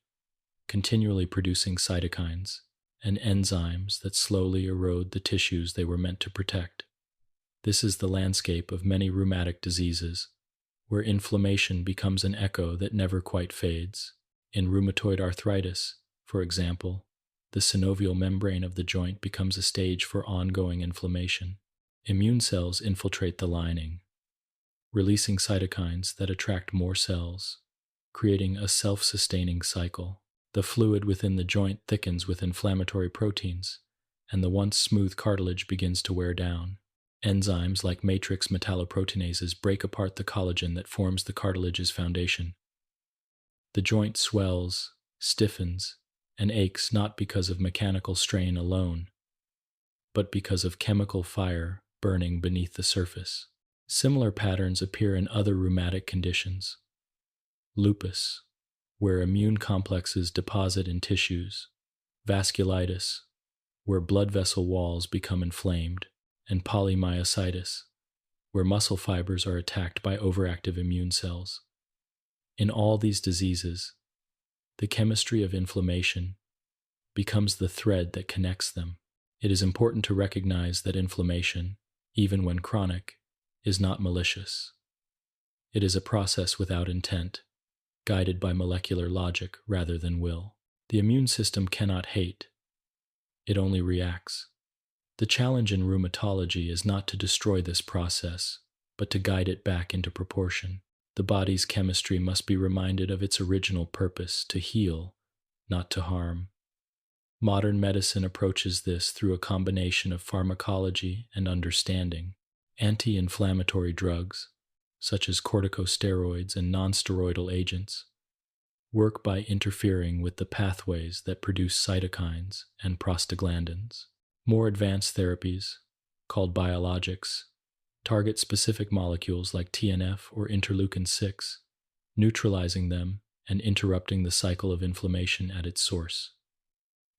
continually producing cytokines and enzymes that slowly erode the tissues they were meant to protect. This is the landscape of many rheumatic diseases, where inflammation becomes an echo that never quite fades. In rheumatoid arthritis, for example, the synovial membrane of the joint becomes a stage for ongoing inflammation. Immune cells infiltrate the lining, releasing cytokines that attract more cells, creating a self-sustaining cycle. The fluid within the joint thickens with inflammatory proteins, and the once smooth cartilage begins to wear down. Enzymes like matrix metalloproteinases break apart the collagen that forms the cartilage's foundation. The joint swells, stiffens, and aches not because of mechanical strain alone, but because of chemical fire burning beneath the surface. Similar patterns appear in other rheumatic conditions. Lupus, where immune complexes deposit in tissues. Vasculitis, where blood vessel walls become inflamed. And polymyositis, where muscle fibers are attacked by overactive immune cells. In all these diseases, the chemistry of inflammation becomes the thread that connects them. It is important to recognize that inflammation, even when chronic, is not malicious. It is a process without intent, guided by molecular logic rather than will. The immune system cannot hate. It only reacts. The challenge in rheumatology is not to destroy this process, but to guide it back into proportion. The body's chemistry must be reminded of its original purpose, to heal, not to harm. Modern medicine approaches this through a combination of pharmacology and understanding. Anti-inflammatory drugs, such as corticosteroids and nonsteroidal agents, work by interfering with the pathways that produce cytokines and prostaglandins. More advanced therapies, called biologics, target specific molecules like TNF or interleukin 6, neutralizing them and interrupting the cycle of inflammation at its source.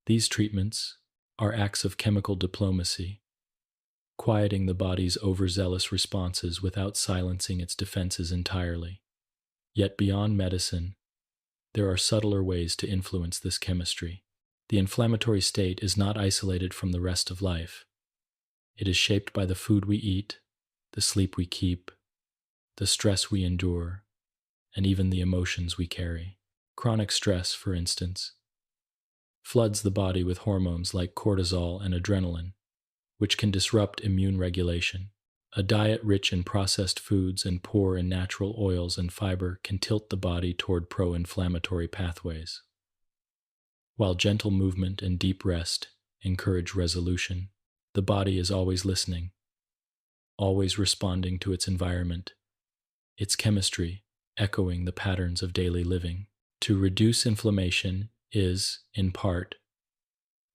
These treatments are acts of chemical diplomacy, quieting the body's overzealous responses without silencing its defenses entirely. Yet beyond medicine, there are subtler ways to influence this chemistry. The inflammatory state is not isolated from the rest of life. It is shaped by the food we eat, the sleep we keep, the stress we endure, and even the emotions we carry. Chronic stress, for instance, floods the body with hormones like cortisol and adrenaline, which can disrupt immune regulation. A diet rich in processed foods and poor in natural oils and fiber can tilt the body toward pro-inflammatory pathways, while gentle movement and deep rest encourage resolution. The body is always listening, always responding to its environment, its chemistry echoing the patterns of daily living. To reduce inflammation is, in part,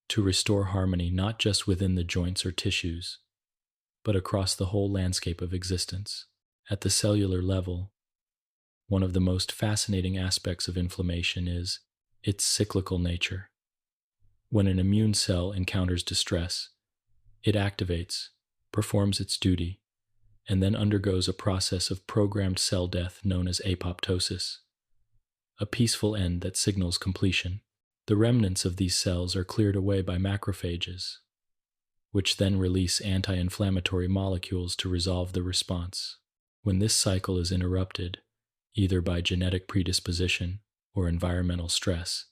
to restore harmony not just within the joints or tissues, but across the whole landscape of existence. At the cellular level, one of the most fascinating aspects of inflammation is its cyclical nature. When an immune cell encounters distress, it activates, performs its duty, and then undergoes a process of programmed cell death known as apoptosis, a peaceful end that signals completion. The remnants of these cells are cleared away by macrophages, which then release anti-inflammatory molecules to resolve the response. When this cycle is interrupted, either by genetic predisposition or environmental stress,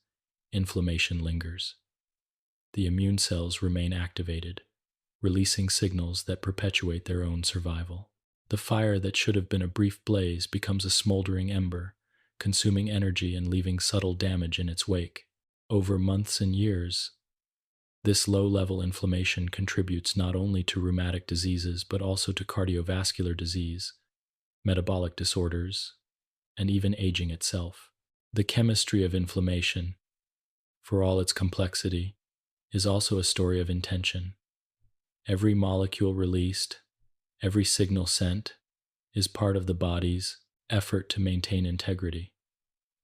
inflammation lingers. The immune cells remain activated, releasing signals that perpetuate their own survival. The fire that should have been a brief blaze becomes a smoldering ember, consuming energy and leaving subtle damage in its wake. Over months and years, this low-level inflammation contributes not only to rheumatic diseases but also to cardiovascular disease, metabolic disorders, and even aging itself. The chemistry of inflammation, for all its complexity, is also a story of intention. Every molecule released, every signal sent, is part of the body's effort to maintain integrity.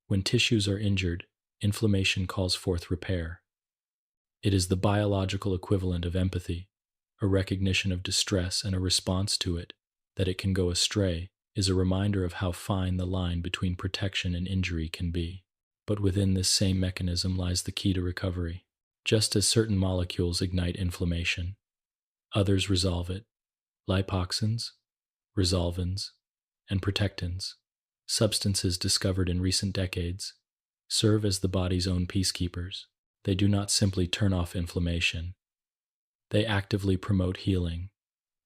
When tissues are injured, inflammation calls forth repair. It is the biological equivalent of empathy, a recognition of distress and a response to it. That it can go astray is a reminder of how fine the line between protection and injury can be. But within this same mechanism lies the key to recovery. Just as certain molecules ignite inflammation, others resolve it. Lipoxins, resolvins, and protectins, substances discovered in recent decades, serve as the body's own peacekeepers. They do not simply turn off inflammation. They actively promote healing,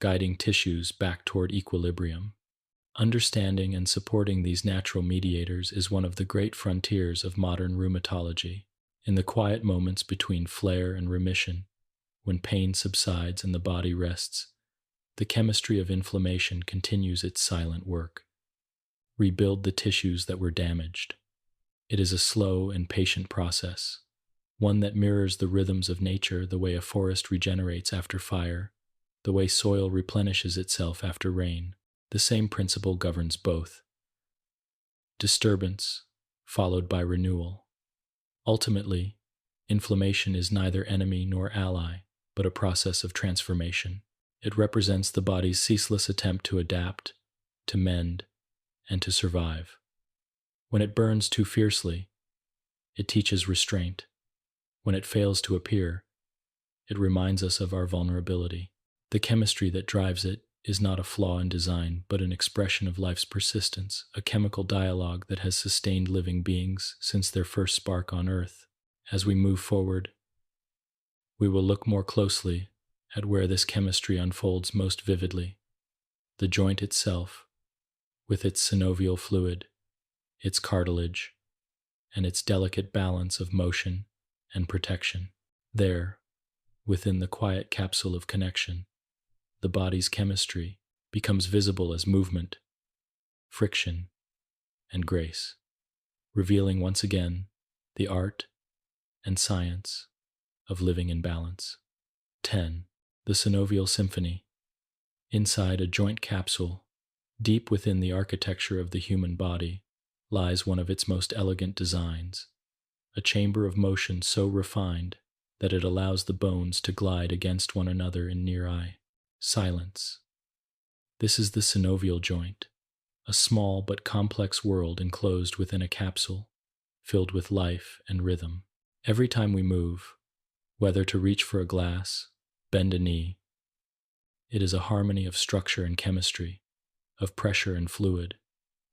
guiding tissues back toward equilibrium. Understanding and supporting these natural mediators is one of the great frontiers of modern rheumatology. In the quiet moments between flare and remission, when pain subsides and the body rests, the chemistry of inflammation continues its silent work. Rebuild the tissues that were damaged. It is a slow and patient process, one that mirrors the rhythms of nature, the way a forest regenerates after fire, the way soil replenishes itself after rain. The same principle governs both. Disturbance, followed by renewal. Ultimately, inflammation is neither enemy nor ally, but a process of transformation. It represents the body's ceaseless attempt to adapt, to mend, and to survive. When it burns too fiercely, it teaches restraint. When it fails to appear, it reminds us of our vulnerability. The chemistry that drives it is not a flaw in design, but an expression of life's persistence, a chemical dialogue that has sustained living beings since their first spark on Earth. As we move forward, we will look more closely at where this chemistry unfolds most vividly. The joint itself, with its synovial fluid, its cartilage, and its delicate balance of motion and protection. There, within the quiet capsule of connection, the body's chemistry becomes visible as movement, friction, and grace, revealing once again the art and science of living in balance. 10. The synovial symphony. Inside a joint capsule, deep within the architecture of the human body, lies one of its most elegant designs, a chamber of motion so refined that it allows the bones to glide against one another in near-eye silence. This is the synovial joint, a small but complex world enclosed within a capsule, filled with life and rhythm. Every time we move, whether to reach for a glass, bend a knee, it is a harmony of structure and chemistry, of pressure and fluid,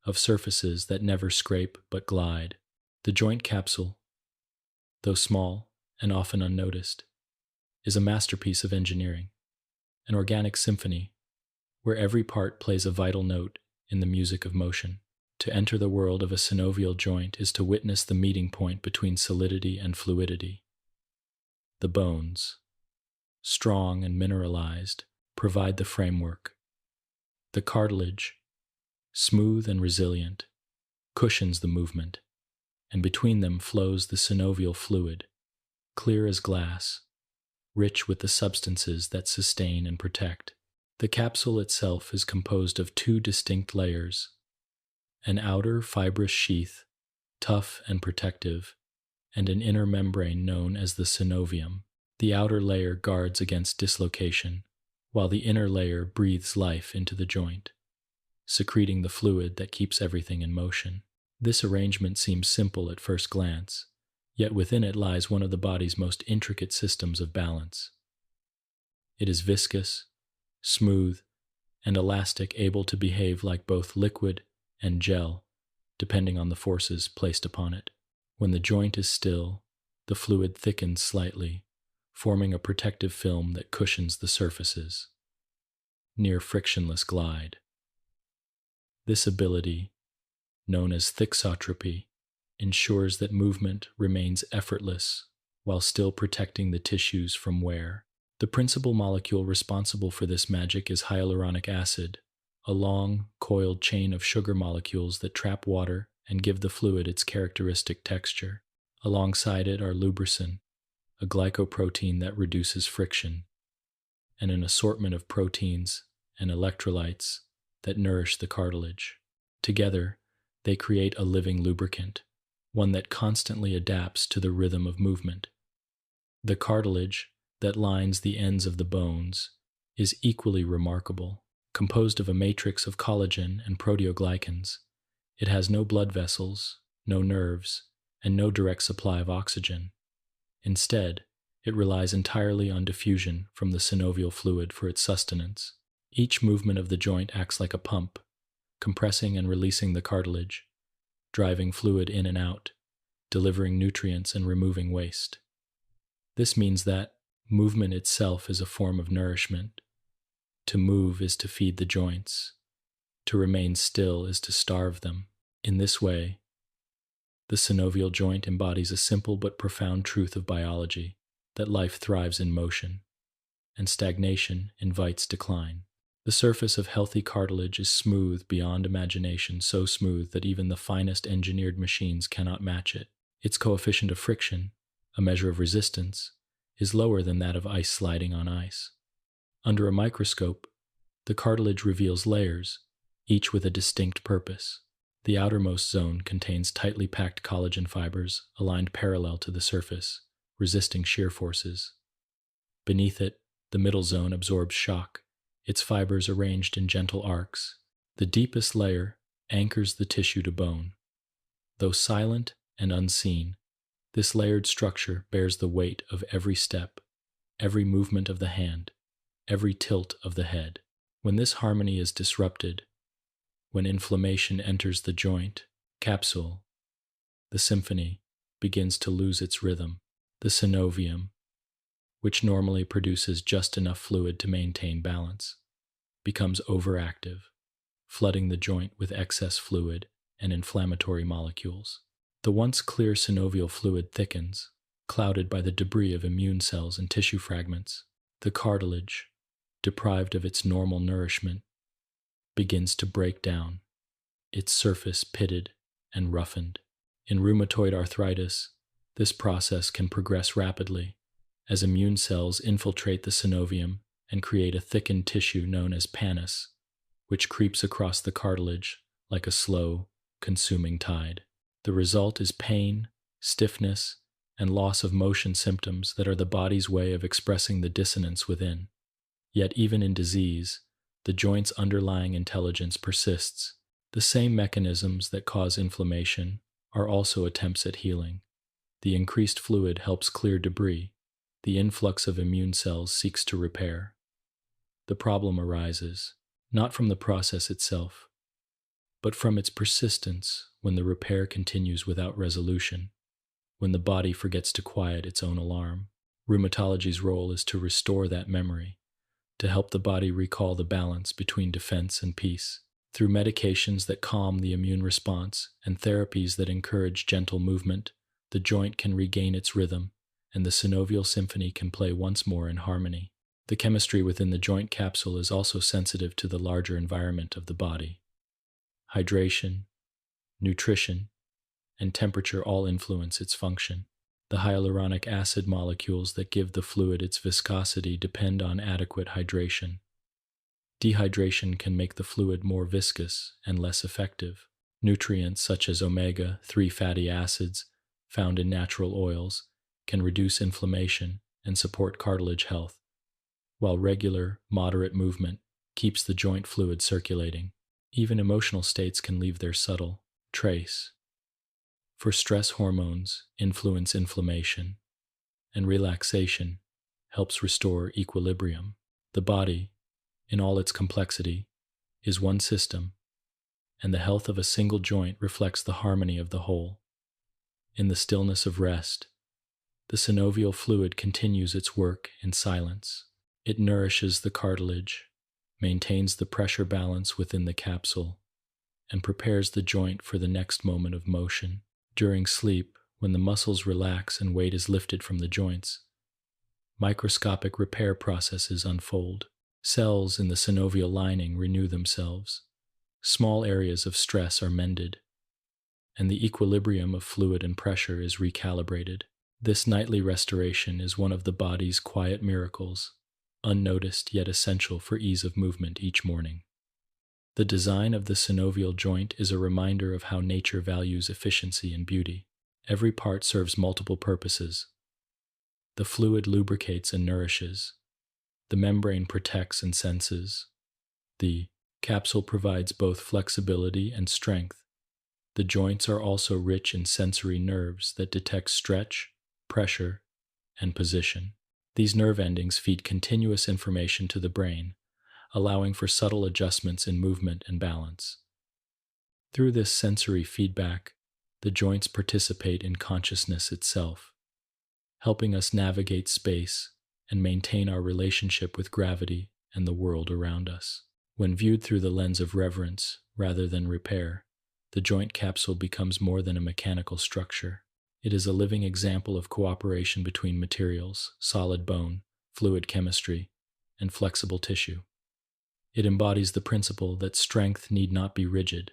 of surfaces that never scrape but glide. The joint capsule, though small and often unnoticed, is a masterpiece of engineering, an organic symphony where every part plays a vital note in the music of motion. To enter the world of a synovial joint is to witness the meeting point between solidity and fluidity. The bones, strong and mineralized, provide the framework. The cartilage, smooth and resilient, cushions the movement, and between them flows the synovial fluid, clear as glass, rich with the substances that sustain and protect. The capsule itself is composed of two distinct layers: an outer fibrous sheath, tough and protective, and an inner membrane known as the synovium. The outer layer guards against dislocation, while the inner layer breathes life into the joint, secreting the fluid that keeps everything in motion. This arrangement seems simple at first glance, yet within it lies one of the body's most intricate systems of balance. It is viscous, smooth, and elastic, able to behave like both liquid and gel, depending on the forces placed upon it. When the joint is still, the fluid thickens slightly, forming a protective film that cushions the surfaces. Near frictionless glide. This ability, known as thixotropy, ensures that movement remains effortless while still protecting the tissues from wear. The principal molecule responsible for this magic is hyaluronic acid, a long, coiled chain of sugar molecules that trap water and give the fluid its characteristic texture. Alongside it are lubricin, a glycoprotein that reduces friction, and an assortment of proteins and electrolytes that nourish the cartilage. Together, they create a living lubricant, one that constantly adapts to the rhythm of movement. The cartilage that lines the ends of the bones is equally remarkable. Composed of a matrix of collagen and proteoglycans, it has no blood vessels, no nerves, and no direct supply of oxygen. Instead, it relies entirely on diffusion from the synovial fluid for its sustenance. Each movement of the joint acts like a pump, compressing and releasing the cartilage, driving fluid in and out, delivering nutrients and removing waste. This means that movement itself is a form of nourishment. To move is to feed the joints. To remain still is to starve them. In this way, the synovial joint embodies a simple but profound truth of biology, that life thrives in motion, and stagnation invites decline. The surface of healthy cartilage is smooth beyond imagination, so smooth that even the finest engineered machines cannot match it. Its coefficient of friction, a measure of resistance, is lower than that of ice sliding on ice. Under a microscope, the cartilage reveals layers, each with a distinct purpose. The outermost zone contains tightly packed collagen fibers aligned parallel to the surface, resisting shear forces. Beneath it, the middle zone absorbs shock, its fibers arranged in gentle arcs. The deepest layer anchors the tissue to bone. Though silent and unseen, this layered structure bears the weight of every step, every movement of the hand, every tilt of the head. When this harmony is disrupted, when inflammation enters the joint capsule, the symphony begins to lose its rhythm. The synovium, which normally produces just enough fluid to maintain balance, becomes overactive, flooding the joint with excess fluid and inflammatory molecules. The once clear synovial fluid thickens, clouded by the debris of immune cells and tissue fragments. The cartilage, deprived of its normal nourishment, begins to break down, its surface pitted and roughened. In rheumatoid arthritis, this process can progress rapidly as immune cells infiltrate the synovium and create a thickened tissue known as pannus, which creeps across the cartilage like a slow, consuming tide. The result is pain, stiffness, and loss of motion symptoms that are the body's way of expressing the dissonance within. Yet even in disease, the joint's underlying intelligence persists. The same mechanisms that cause inflammation are also attempts at healing. The increased fluid helps clear debris. The influx of immune cells seeks to repair. The problem arises, not from the process itself, but from its persistence when the repair continues without resolution, when the body forgets to quiet its own alarm. Rheumatology's role is to restore that memory, to help the body recall the balance between defense and peace. Through medications that calm the immune response and therapies that encourage gentle movement, the joint can regain its rhythm, and the synovial symphony can play once more in harmony. The chemistry within the joint capsule is also sensitive to the larger environment of the body. Hydration, nutrition, and temperature all influence its function. The hyaluronic acid molecules that give the fluid its viscosity depend on adequate hydration. Dehydration can make the fluid more viscous and less effective. Nutrients such as omega-3 fatty acids found in natural oils can reduce inflammation and support cartilage health. while regular, moderate movement keeps the joint fluid circulating. Even emotional states can leave their subtle trace, for stress hormones influence inflammation, and relaxation helps restore equilibrium. The body, in all its complexity, is one system, and the health of a single joint reflects the harmony of the whole. In the stillness of rest, the synovial fluid continues its work in silence. It nourishes the cartilage, maintains the pressure balance within the capsule, and prepares the joint for the next moment of motion. During sleep, when the muscles relax and weight is lifted from the joints, microscopic repair processes unfold. Cells in the synovial lining renew themselves. Small areas of stress are mended, and the equilibrium of fluid and pressure is recalibrated. This nightly restoration is one of the body's quiet miracles, unnoticed yet essential for ease of movement each morning. The design of the synovial joint is a reminder of how nature values efficiency and beauty. Every part serves multiple purposes. The fluid lubricates and nourishes. The membrane protects and senses. The capsule provides both flexibility and strength. The joints are also rich in sensory nerves that detect stretch, pressure, and position. These nerve endings feed continuous information to the brain, allowing for subtle adjustments in movement and balance. Through this sensory feedback, the joints participate in consciousness itself, helping us navigate space and maintain our relationship with gravity and the world around us. When viewed through the lens of reverence rather than repair, the joint capsule becomes more than a mechanical structure. It is a living example of cooperation between materials, solid bone, fluid chemistry, and flexible tissue. It embodies the principle that strength need not be rigid,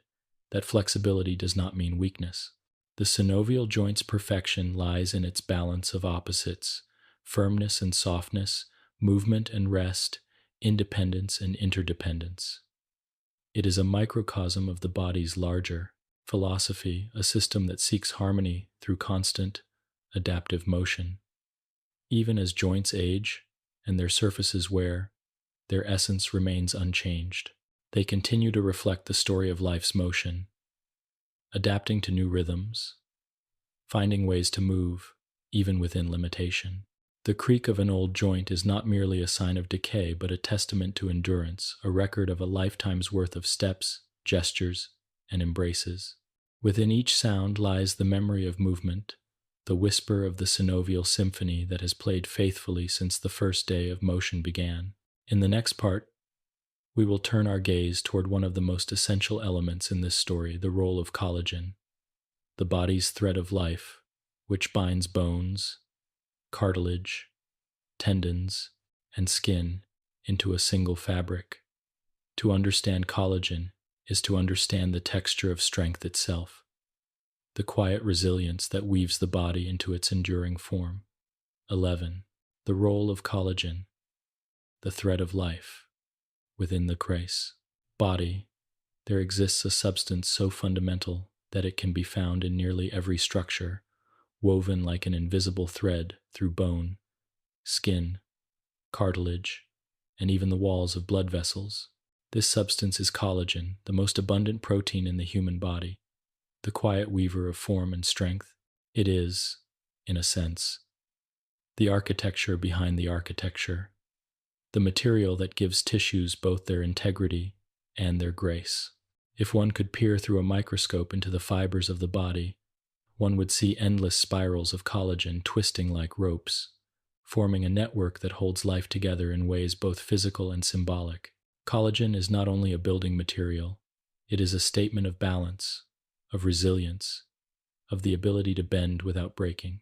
that flexibility does not mean weakness. The synovial joint's perfection lies in its balance of opposites: firmness and softness, movement and rest, independence and interdependence. It is a microcosm of the body's larger philosophy, a system that seeks harmony through constant, adaptive motion. Even as joints age and their surfaces wear, their essence remains unchanged. They continue to reflect the story of life's motion, adapting to new rhythms, finding ways to move, even within limitation. The creak of an old joint is not merely a sign of decay, but a testament to endurance, a record of a lifetime's worth of steps, gestures, and embraces. Within each sound lies the memory of movement, the whisper of the synovial symphony that has played faithfully since the first day of motion began. In the next part, we will turn our gaze toward one of the most essential elements in this story, the role of collagen, the body's thread of life, which binds bones, cartilage, tendons, and skin into a single fabric. To understand collagen is to understand the texture of strength itself, the quiet resilience that weaves the body into its enduring form. 11. The role of collagen, the thread of life. Within the body, there exists a substance so fundamental that it can be found in nearly every structure, woven like an invisible thread through bone, skin, cartilage, and even the walls of blood vessels. This substance is collagen, the most abundant protein in the human body, the quiet weaver of form and strength. It is, in a sense, the architecture behind the architecture, the material that gives tissues both their integrity and their grace. If one could peer through a microscope into the fibers of the body, one would see endless spirals of collagen twisting like ropes, forming a network that holds life together in ways both physical and symbolic. Collagen is not only a building material, it is a statement of balance, of resilience, of the ability to bend without breaking.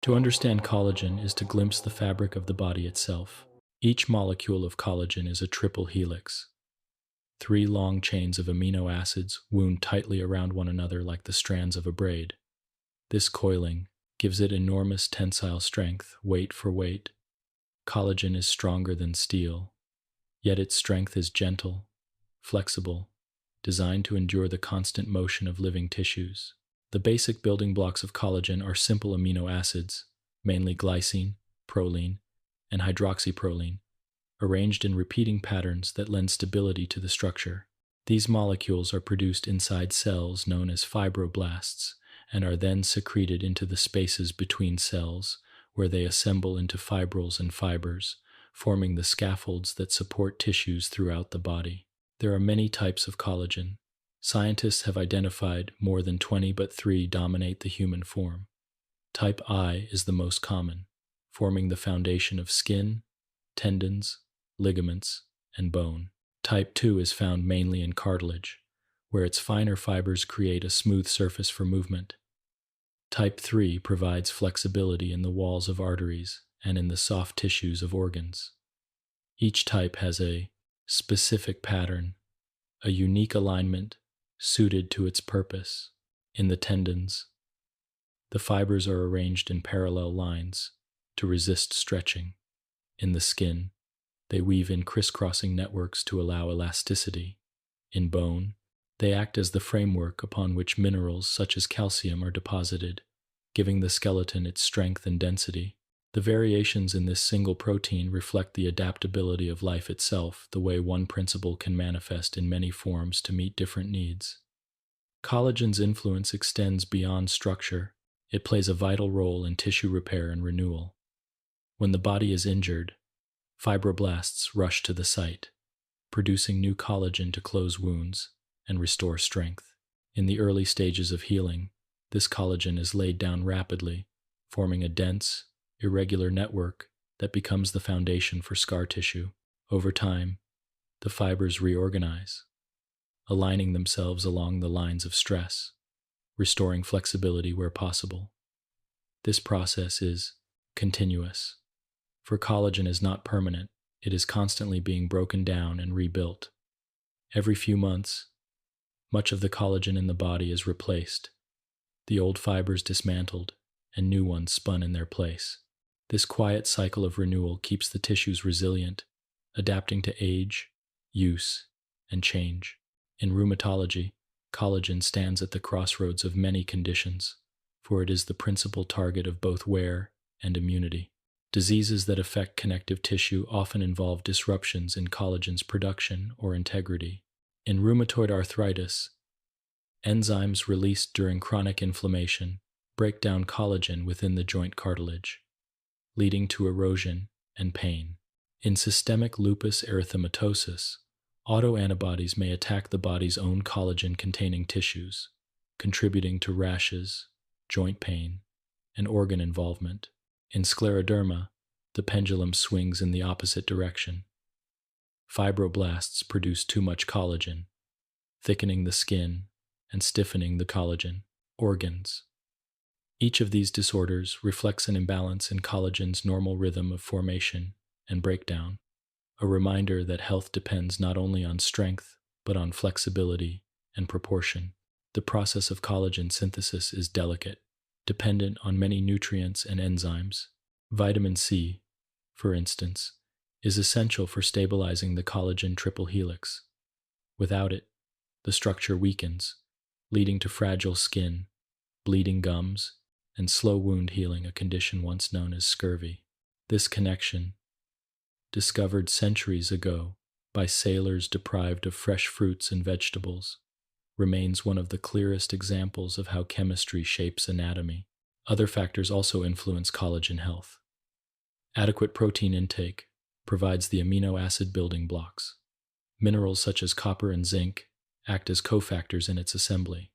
To understand collagen is to glimpse the fabric of the body itself. Each molecule of collagen is a triple helix. 3 long chains of amino acids wound tightly around one another like the strands of a braid. This coiling gives it enormous tensile strength, weight for weight. Collagen is stronger than steel, yet its strength is gentle, flexible, designed to endure the constant motion of living tissues. The basic building blocks of collagen are simple amino acids, mainly glycine, proline, and hydroxyproline, arranged in repeating patterns that lend stability to the structure. These molecules are produced inside cells known as fibroblasts and are then secreted into the spaces between cells, where they assemble into fibrils and fibers, forming the scaffolds that support tissues throughout the body. There are many types of collagen. Scientists have identified more than 20, but 3 dominate the human form. Type I is the most common, forming the foundation of skin, tendons, ligaments, and bone. Type 2 is found mainly in cartilage, where its finer fibers create a smooth surface for movement. Type 3 provides flexibility in the walls of arteries and in the soft tissues of organs. Each type has a specific pattern, a unique alignment suited to its purpose. In the tendons, the fibers are arranged in parallel lines to resist stretching. In the skin, they weave in crisscrossing networks to allow elasticity. In bone, they act as the framework upon which minerals such as calcium are deposited, giving the skeleton its strength and density. The variations in this single protein reflect the adaptability of life itself, the way one principle can manifest in many forms to meet different needs. Collagen's influence extends beyond structure. It plays a vital role in tissue repair and renewal. When the body is injured, fibroblasts rush to the site, producing new collagen to close wounds and restore strength. In the early stages of healing, this collagen is laid down rapidly, forming a dense, irregular network that becomes the foundation for scar tissue. Over time, the fibers reorganize, aligning themselves along the lines of stress, restoring flexibility where possible. This process is continuous, for collagen is not permanent. It is constantly being broken down and rebuilt. Every few months, much of the collagen in the body is replaced, the old fibers dismantled, and new ones spun in their place. This quiet cycle of renewal keeps the tissues resilient, adapting to age, use, and change. In rheumatology, collagen stands at the crossroads of many conditions, for it is the principal target of both wear and immunity. Diseases that affect connective tissue often involve disruptions in collagen's production or integrity. In rheumatoid arthritis, enzymes released during chronic inflammation break down collagen within the joint cartilage, leading to erosion and pain. In systemic lupus erythematosus, autoantibodies may attack the body's own collagen-containing tissues, contributing to rashes, joint pain, and organ involvement. In scleroderma, the pendulum swings in the opposite direction. Fibroblasts produce too much collagen, thickening the skin and stiffening the collagen organs. Each of these disorders reflects an imbalance in collagen's normal rhythm of formation and breakdown, a reminder that health depends not only on strength, but on flexibility and proportion. The process of collagen synthesis is delicate, dependent on many nutrients and enzymes. Vitamin C, for instance, is essential for stabilizing the collagen triple helix. Without it, the structure weakens, leading to fragile skin, bleeding gums, and slow wound healing, a condition once known as scurvy. This connection, discovered centuries ago by sailors deprived of fresh fruits and vegetables, remains one of the clearest examples of how chemistry shapes anatomy. Other factors also influence collagen health. Adequate protein intake provides the amino acid building blocks. Minerals such as copper and zinc act as cofactors in its assembly,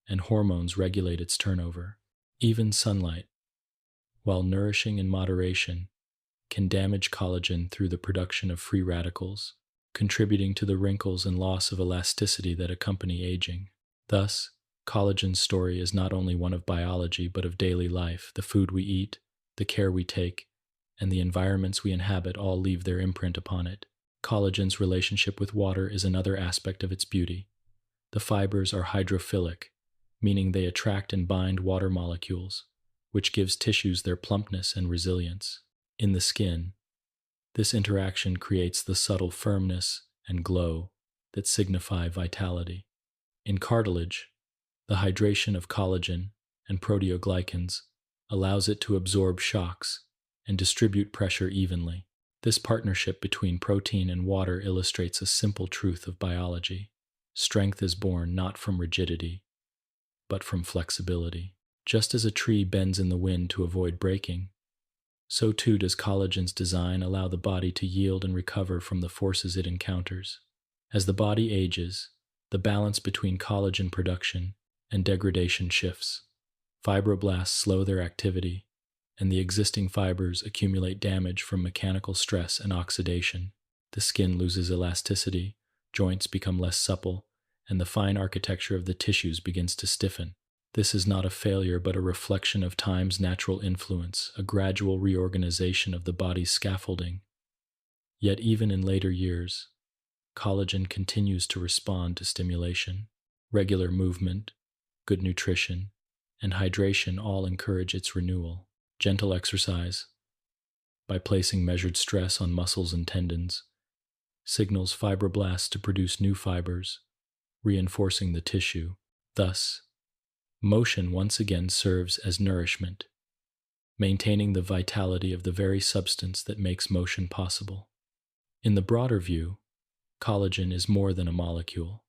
and hormones regulate its turnover. Even sunlight, while nourishing in moderation, can damage collagen through the production of free radicals, contributing to the wrinkles and loss of elasticity that accompany aging. Thus, collagen's story is not only one of biology but of daily life. The food we eat, the care we take, and the environments we inhabit all leave their imprint upon it. Collagen's relationship with water is another aspect of its beauty. The fibers are hydrophilic, meaning they attract and bind water molecules, which gives tissues their plumpness and resilience. In the skin, this interaction creates the subtle firmness and glow that signify vitality. In cartilage, the hydration of collagen and proteoglycans allows it to absorb shocks and distribute pressure evenly. This partnership between protein and water illustrates a simple truth of biology. Strength is born not from rigidity, but from flexibility. Just as a tree bends in the wind to avoid breaking, so too does collagen's design allow the body to yield and recover from the forces it encounters. As the body ages, the balance between collagen production and degradation shifts. Fibroblasts slow their activity, and the existing fibers accumulate damage from mechanical stress and oxidation. The skin loses elasticity, joints become less supple, and the fine architecture of the tissues begins to stiffen. This is not a failure but a reflection of time's natural influence, a gradual reorganization of the body's scaffolding. Yet even in later years, collagen continues to respond to stimulation. Regular movement, good nutrition, and hydration all encourage its renewal. Gentle exercise, by placing measured stress on muscles and tendons, signals fibroblasts to produce new fibers, reinforcing the tissue. Thus, motion once again serves as nourishment, maintaining the vitality of the very substance that makes motion possible. In the broader view, collagen is more than a molecule.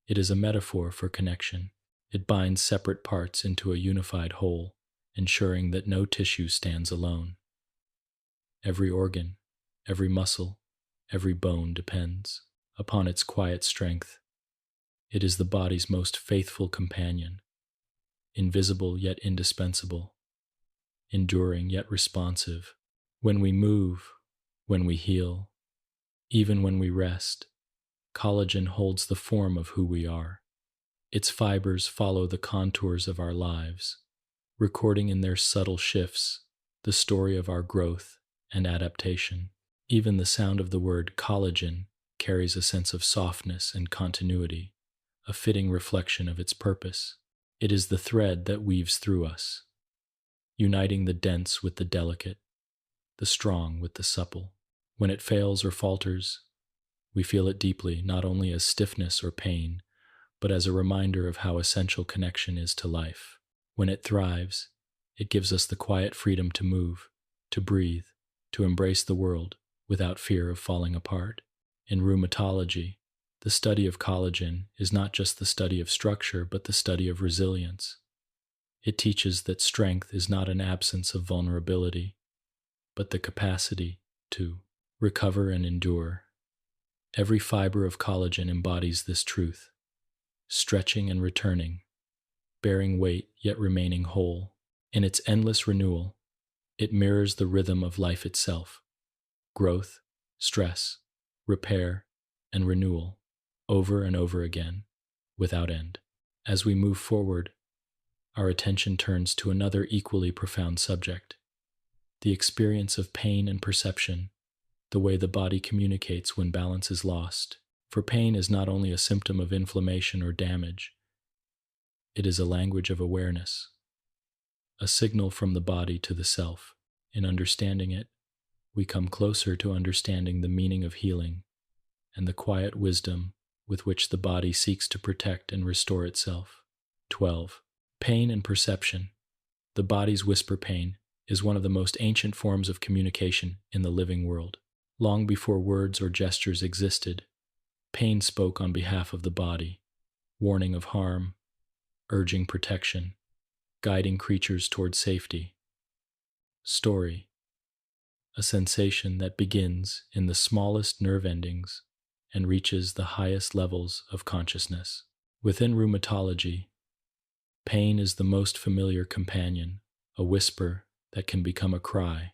It is a metaphor for connection. It binds separate parts into a unified whole, ensuring that no tissue stands alone. Every organ, every muscle, every bone depends upon its quiet strength. It is the body's most faithful companion, invisible yet indispensable, enduring yet responsive. When we move, when we heal, even when we rest, collagen holds the form of who we are. Its fibers follow the contours of our lives, recording in their subtle shifts the story of our growth and adaptation. Even the sound of the word collagen carries a sense of softness and continuity, a fitting reflection of its purpose. It is the thread that weaves through us, uniting the dense with the delicate, the strong with the supple. When it fails or falters, we feel it deeply, not only as stiffness or pain, but as a reminder of how essential connection is to life. When it thrives, it gives us the quiet freedom to move, to breathe, to embrace the world without fear of falling apart. In rheumatology, the study of collagen is not just the study of structure, but the study of resilience. It teaches that strength is not an absence of vulnerability, but the capacity to recover and endure. Every fiber of collagen embodies this truth, stretching and returning, bearing weight yet remaining whole. In its endless renewal, it mirrors the rhythm of life itself: growth, stress, repair, and renewal, over and over again, without end. As we move forward, our attention turns to another equally profound subject: the experience of pain and perception, the way the body communicates when balance is lost. For pain is not only a symptom of inflammation or damage, it is a language of awareness, a signal from the body to the self. In understanding it, we come closer to understanding the meaning of healing and the quiet wisdom with which the body seeks to protect and restore itself. 12. Pain and perception. The body's whisper pain is one of the most ancient forms of communication in the living world. Long before words or gestures existed, pain spoke on behalf of the body, warning of harm, urging protection, guiding creatures toward safety. Story. A sensation that begins in the smallest nerve endings and reaches the highest levels of consciousness. Within rheumatology, pain is the most familiar companion, a whisper that can become a cry,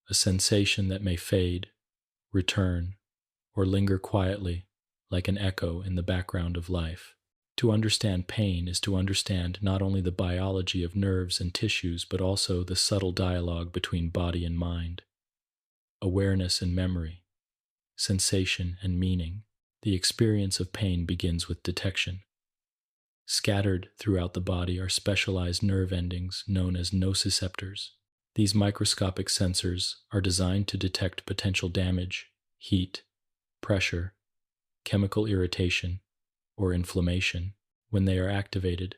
a sensation that may fade, return, or linger quietly like an echo in the background of life. To understand pain is to understand not only the biology of nerves and tissues, but also the subtle dialogue between body and mind, awareness and memory, sensation and meaning. The experience of pain begins with detection. Scattered throughout the body are specialized nerve endings known as nociceptors. These microscopic sensors are designed to detect potential damage, heat, pressure, chemical irritation, or inflammation. When they are activated,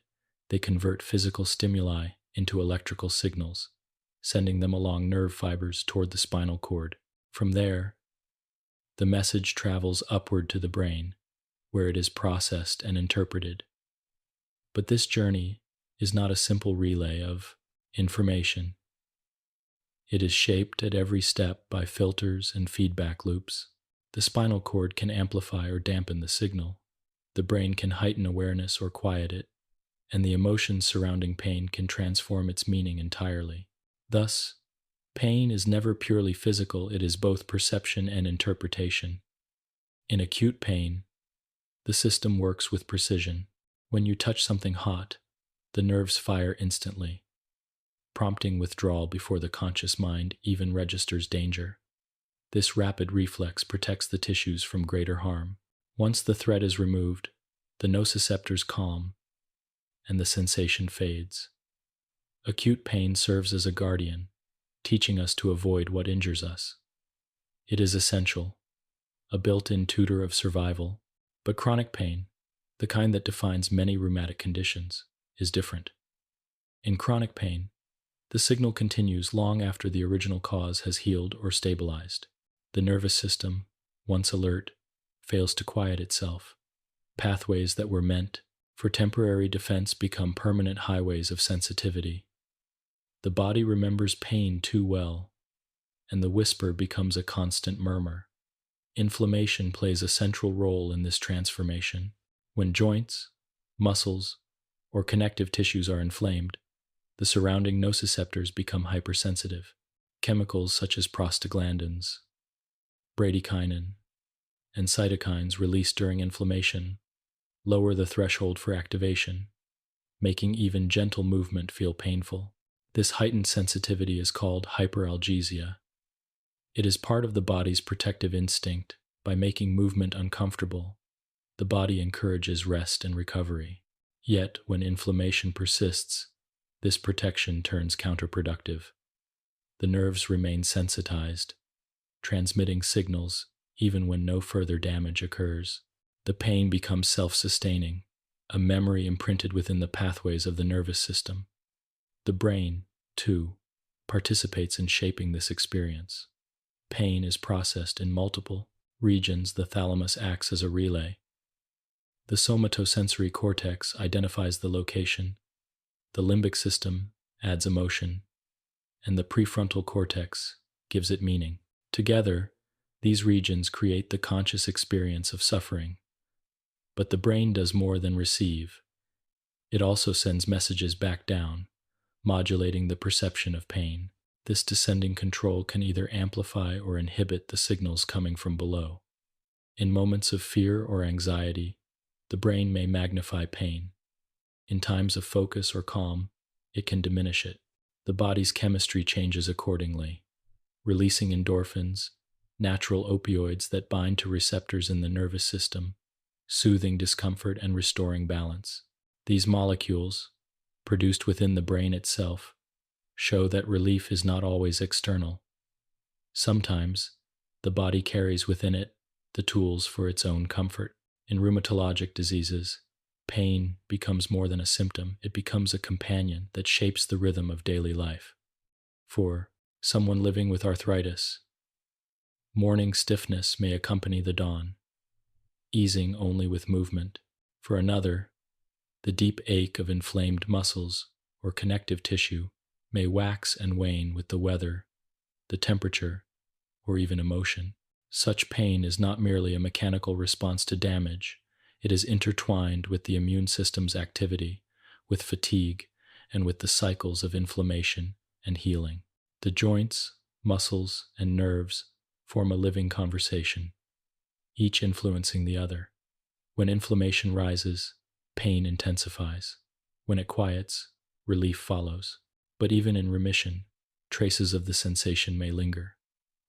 they convert physical stimuli into electrical signals, sending them along nerve fibers toward the spinal cord. From there, the message travels upward to the brain, where it is processed and interpreted. But this journey is not a simple relay of information. It is shaped at every step by filters and feedback loops. The spinal cord can amplify or dampen the signal. The brain can heighten awareness or quiet it, and the emotions surrounding pain can transform its meaning entirely. Thus, pain is never purely physical, it is both perception and interpretation. In acute pain, the system works with precision. When you touch something hot, the nerves fire instantly, prompting withdrawal before the conscious mind even registers danger. This rapid reflex protects the tissues from greater harm. Once the threat is removed, the nociceptors calm, and the sensation fades. Acute pain serves as a guardian, teaching us to avoid what injures us. It is essential, a built-in tutor of survival. But chronic pain, the kind that defines many rheumatic conditions, is different. In chronic pain, the signal continues long after the original cause has healed or stabilized. The nervous system, once alert, fails to quiet itself. Pathways that were meant for temporary defense become permanent highways of sensitivity. The body remembers pain too well, and the whisper becomes a constant murmur. Inflammation plays a central role in this transformation. When joints, muscles, or connective tissues are inflamed, the surrounding nociceptors become hypersensitive. Chemicals such as prostaglandins, bradykinin, and cytokines released during inflammation lower the threshold for activation, making even gentle movement feel painful. This heightened sensitivity is called hyperalgesia. It is part of the body's protective instinct. By making movement uncomfortable, the body encourages rest and recovery. Yet, when inflammation persists, this protection turns counterproductive. The nerves remain sensitized, transmitting signals even when no further damage occurs. The pain becomes self-sustaining, a memory imprinted within the pathways of the nervous system. The brain, too, participates in shaping this experience. Pain is processed in multiple regions. The thalamus acts as a relay. The somatosensory cortex identifies the location. The limbic system adds emotion, and the prefrontal cortex gives it meaning. Together, these regions create the conscious experience of suffering. But the brain does more than receive. It also sends messages back down, modulating the perception of pain. This descending control can either amplify or inhibit the signals coming from below. In moments of fear or anxiety, the brain may magnify pain. In times of focus or calm, it can diminish it. The body's chemistry changes accordingly, releasing endorphins, natural opioids that bind to receptors in the nervous system, soothing discomfort and restoring balance. These molecules, produced within the brain itself, show that relief is not always external. Sometimes, the body carries within it the tools for its own comfort. In rheumatologic diseases, pain becomes more than a symptom, it becomes a companion that shapes the rhythm of daily life. For someone living with arthritis, morning stiffness may accompany the dawn, easing only with movement. For another, the deep ache of inflamed muscles or connective tissue may wax and wane with the weather, the temperature, or even emotion. Such pain is not merely a mechanical response to damage, it is intertwined with the immune system's activity, with fatigue, and with the cycles of inflammation and healing. The joints, muscles, and nerves form a living conversation, each influencing the other. When inflammation rises, pain intensifies. When it quiets, relief follows. But even in remission, traces of the sensation may linger,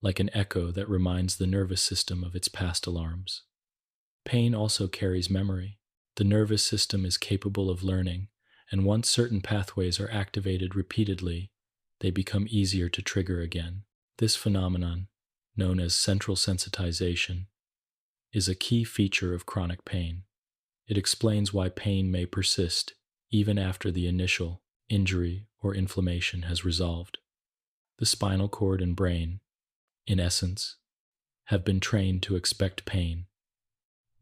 like an echo that reminds the nervous system of its past alarms. Pain also carries memory. The nervous system is capable of learning, and once certain pathways are activated repeatedly, they become easier to trigger again. This phenomenon, known as central sensitization, is a key feature of chronic pain. It explains why pain may persist even after the initial injury or inflammation has resolved. The spinal cord and brain, in essence, have been trained to expect pain,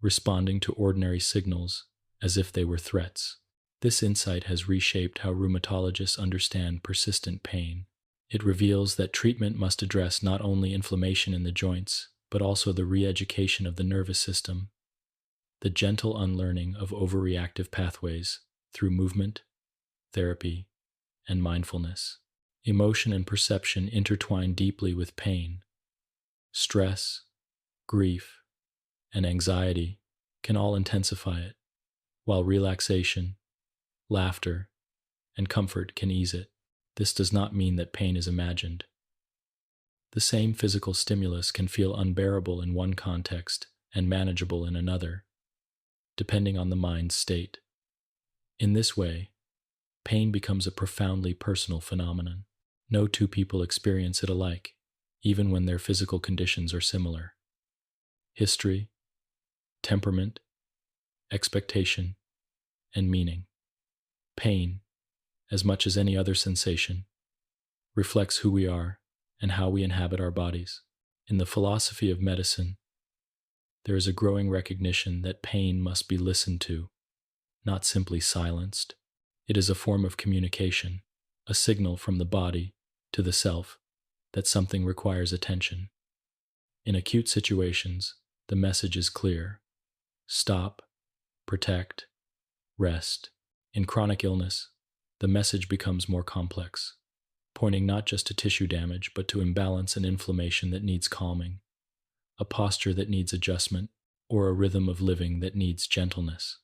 responding to ordinary signals as if they were threats. This insight has reshaped how rheumatologists understand persistent pain. It reveals that treatment must address not only inflammation in the joints, but also the re-education of the nervous system, the gentle unlearning of overreactive pathways through movement, therapy, and mindfulness. Emotion and perception intertwine deeply with pain. Stress, grief, and anxiety can all intensify it, while relaxation, laughter, and comfort can ease it. This does not mean that pain is imagined. The same physical stimulus can feel unbearable in one context and manageable in another, depending on the mind's state. In this way, pain becomes a profoundly personal phenomenon. No two people experience it alike, even when their physical conditions are similar. History, temperament, expectation, and meaning. Pain, as much as any other sensation, reflects who we are and how we inhabit our bodies. In the philosophy of medicine, there is a growing recognition that pain must be listened to, not simply silenced. It is a form of communication, a signal from the body to the self that something requires attention. In acute situations, the message is clear: stop, protect, rest. In chronic illness, the message becomes more complex, pointing not just to tissue damage, but to imbalance and inflammation that needs calming, a posture that needs adjustment, or a rhythm of living that needs gentleness.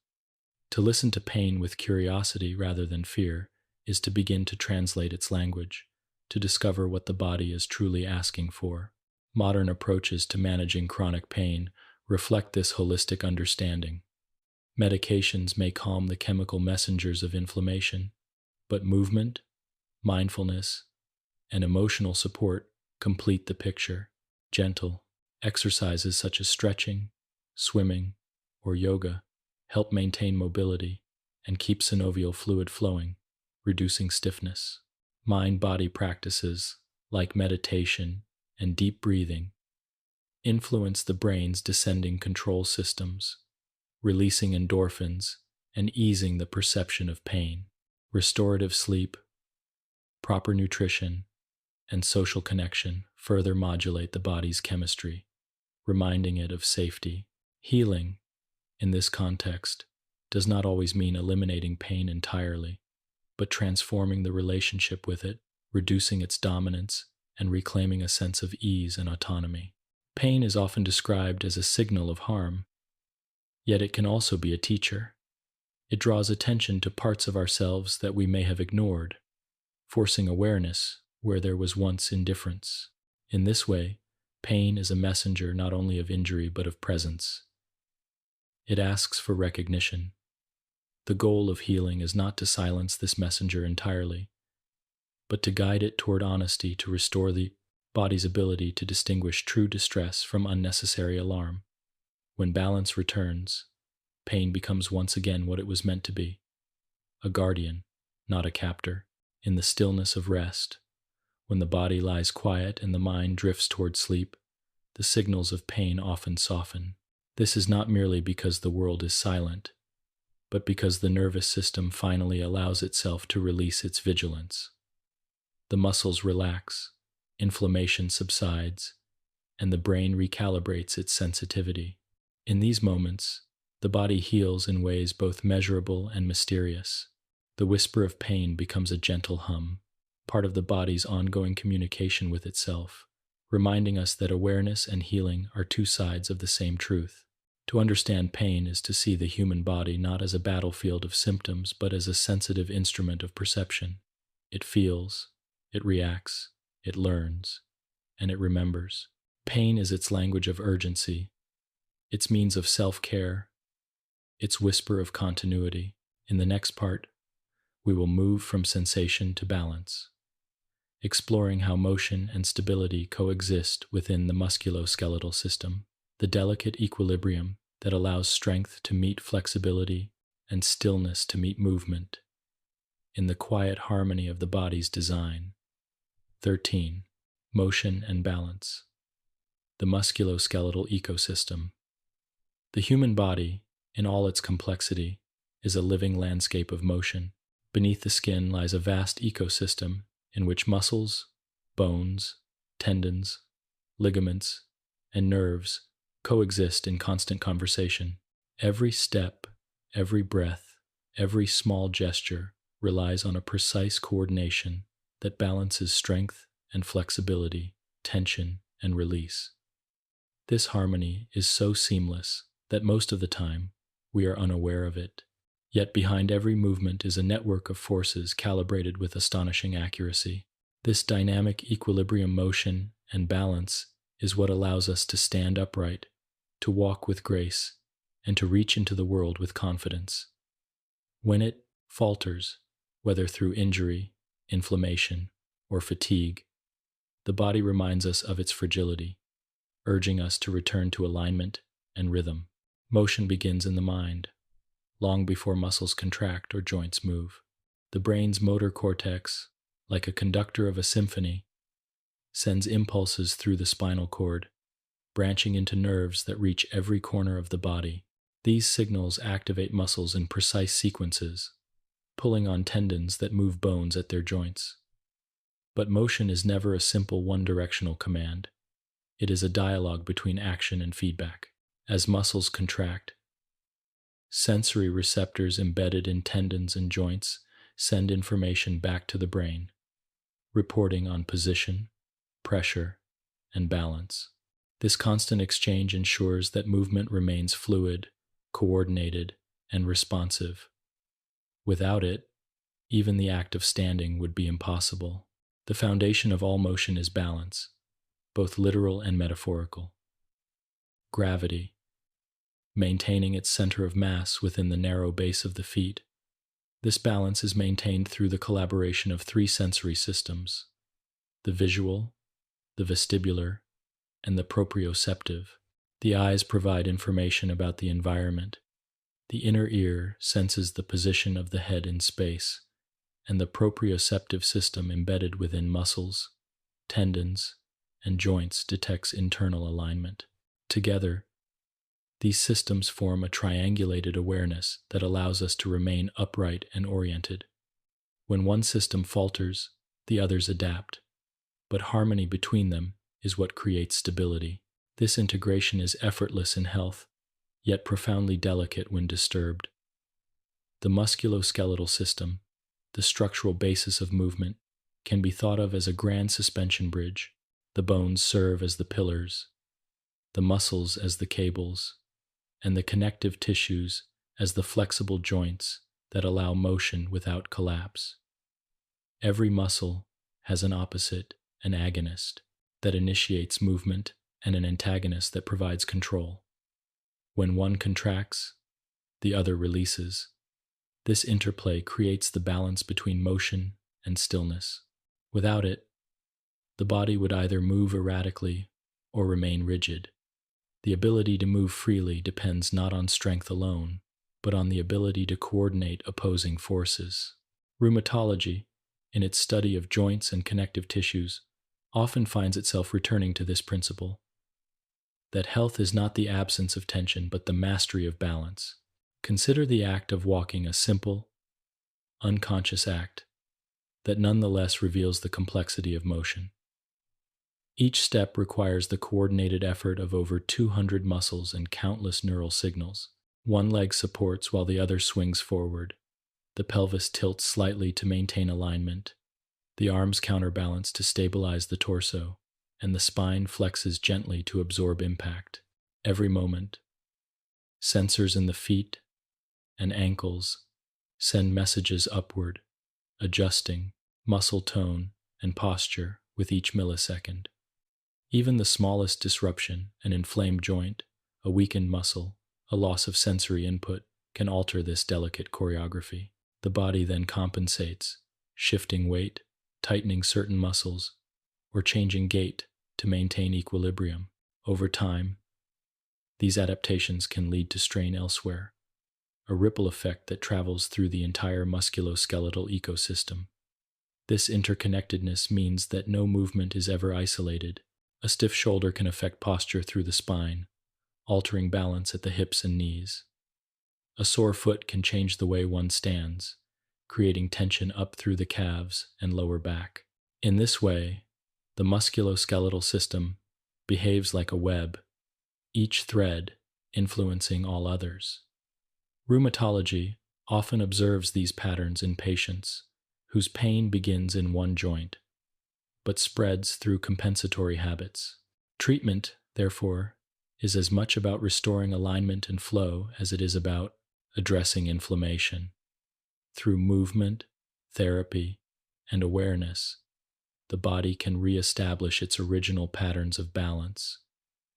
To listen to pain with curiosity rather than fear is to begin to translate its language, to discover what the body is truly asking for. Modern approaches to managing chronic pain reflect this holistic understanding. Medications may calm the chemical messengers of inflammation, but movement, mindfulness, and emotional support complete the picture. Gentle exercises such as stretching, swimming, or yoga help maintain mobility and keep synovial fluid flowing, reducing stiffness. Mind-body practices, like meditation and deep breathing, influence the brain's descending control systems, releasing endorphins and easing the perception of pain. Restorative sleep, proper nutrition, and social connection further modulate the body's chemistry, reminding it of safety. Healing, in this context, does not always mean eliminating pain entirely, but transforming the relationship with it, reducing its dominance, and reclaiming a sense of ease and autonomy. Pain is often described as a signal of harm, yet it can also be a teacher. It draws attention to parts of ourselves that we may have ignored, forcing awareness where there was once indifference. In this way, pain is a messenger not only of injury but of presence. It asks for recognition. The goal of healing is not to silence this messenger entirely, but to guide it toward honesty, to restore the body's ability to distinguish true distress from unnecessary alarm. When balance returns, pain becomes once again what it was meant to be: a guardian, not a captor. In the stillness of rest, when the body lies quiet and the mind drifts toward sleep, the signals of pain often soften. This is not merely because the world is silent, but because the nervous system finally allows itself to release its vigilance. The muscles relax, inflammation subsides, and the brain recalibrates its sensitivity. In these moments, the body heals in ways both measurable and mysterious. The whisper of pain becomes a gentle hum, part of the body's ongoing communication with itself, reminding us that awareness and healing are two sides of the same truth. To understand pain is to see the human body not as a battlefield of symptoms, but as a sensitive instrument of perception. It feels, it reacts, it learns, and it remembers. Pain is its language of urgency, its means of self-care, its whisper of continuity. In the next part, we will move from sensation to balance, exploring how motion and stability coexist within the musculoskeletal system, the delicate equilibrium that allows strength to meet flexibility and stillness to meet movement, in the quiet harmony of the body's design. 13. Motion and balance. the musculoskeletal ecosystem. The human body, in all its complexity, is a living landscape of motion. Beneath the skin lies a vast ecosystem in which muscles, bones, tendons, ligaments, and nerves coexist in constant conversation. Every step, every breath, every small gesture relies on a precise coordination that balances strength and flexibility, tension and release. This harmony is so seamless that most of the time we are unaware of it. Yet behind every movement is a network of forces calibrated with astonishing accuracy. This dynamic equilibrium, motion, and balance is what allows us to stand upright, to walk with grace, and to reach into the world with confidence. When it falters, whether through injury, inflammation, or fatigue, the body reminds us of its fragility, urging us to return to alignment and rhythm. Motion begins in the mind, long before muscles contract or joints move. The brain's motor cortex, like a conductor of a symphony, sends impulses through the spinal cord, branching into nerves that reach every corner of the body. These signals activate muscles in precise sequences, pulling on tendons that move bones at their joints. But motion is never a simple one-directional command. It is a dialogue between action and feedback. As muscles contract, sensory receptors embedded in tendons and joints send information back to the brain, reporting on position, pressure, and balance. This constant exchange ensures that movement remains fluid, coordinated, and responsive. Without it, even the act of standing would be impossible. The foundation of all motion is balance, both literal and metaphorical. Gravity, maintaining its center of mass within the narrow base of the feet. This balance is maintained through the collaboration of three sensory systems: the visual, the vestibular, and the proprioceptive. The eyes provide information about the environment. The inner ear senses the position of the head in space, and the proprioceptive system embedded within muscles, tendons, and joints detects internal alignment. Together, these systems form a triangulated awareness that allows us to remain upright and oriented. When one system falters, the others adapt, but harmony between them is what creates stability. This integration is effortless in health, yet profoundly delicate when disturbed. The musculoskeletal system, the structural basis of movement, can be thought of as a grand suspension bridge. The bones serve as the pillars, the muscles as the cables, and the connective tissues as the flexible joints that allow motion without collapse. Every muscle has an opposite, an agonist, that initiates movement, and an antagonist that provides control. When one contracts, the other releases. This interplay creates the balance between motion and stillness. Without it, the body would either move erratically or remain rigid. The ability to move freely depends not on strength alone, but on the ability to coordinate opposing forces. Rheumatology, in its study of joints and connective tissues, often finds itself returning to this principle: that health is not the absence of tension, but the mastery of balance. Consider the act of walking, a simple, unconscious act that nonetheless reveals the complexity of motion. Each step requires the coordinated effort of over 200 muscles and countless neural signals. One leg supports while the other swings forward. The pelvis tilts slightly to maintain alignment. The arms counterbalance to stabilize the torso, and the spine flexes gently to absorb impact. Every moment, sensors in the feet and ankles send messages upward, adjusting muscle tone and posture with each millisecond. Even the smallest disruption, an inflamed joint, a weakened muscle, a loss of sensory input, can alter this delicate choreography. The body then compensates, shifting weight, tightening certain muscles, or changing gait to maintain equilibrium. Over time, these adaptations can lead to strain elsewhere, a ripple effect that travels through the entire musculoskeletal ecosystem. This interconnectedness means that no movement is ever isolated. A stiff shoulder can affect posture through the spine, altering balance at the hips and knees. A sore foot can change the way one stands, creating tension up through the calves and lower back. In this way, the musculoskeletal system behaves like a web, each thread influencing all others. Rheumatology often observes these patterns in patients whose pain begins in one joint, but spreads through compensatory habits. Treatment, therefore, is as much about restoring alignment and flow as it is about addressing inflammation. Through movement, therapy, and awareness, the body can reestablish its original patterns of balance,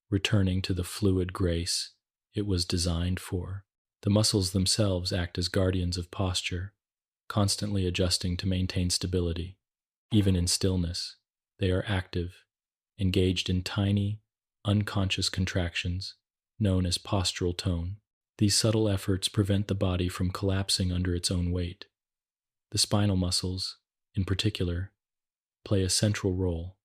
returning to the fluid grace it was designed for. The muscles themselves act as guardians of posture, constantly adjusting to maintain stability. Even in stillness, they are active, engaged in tiny, unconscious contractions known as postural tone. These subtle efforts prevent the body from collapsing under its own weight. The spinal muscles, in particular, play a central role,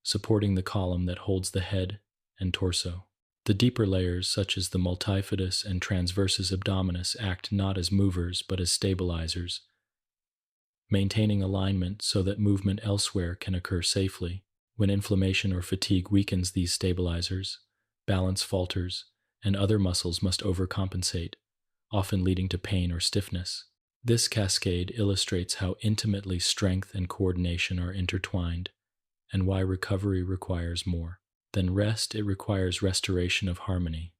supporting the column that holds the head and torso. The deeper layers, such as the multifidus and transversus abdominis, act not as movers but as stabilizers, maintaining alignment so that movement elsewhere can occur safely. When inflammation or fatigue weakens these stabilizers, balance falters, and other muscles must overcompensate, often leading to pain or stiffness. This cascade illustrates how intimately strength and coordination are intertwined, and why recovery requires more than rest. It requires restoration of harmony.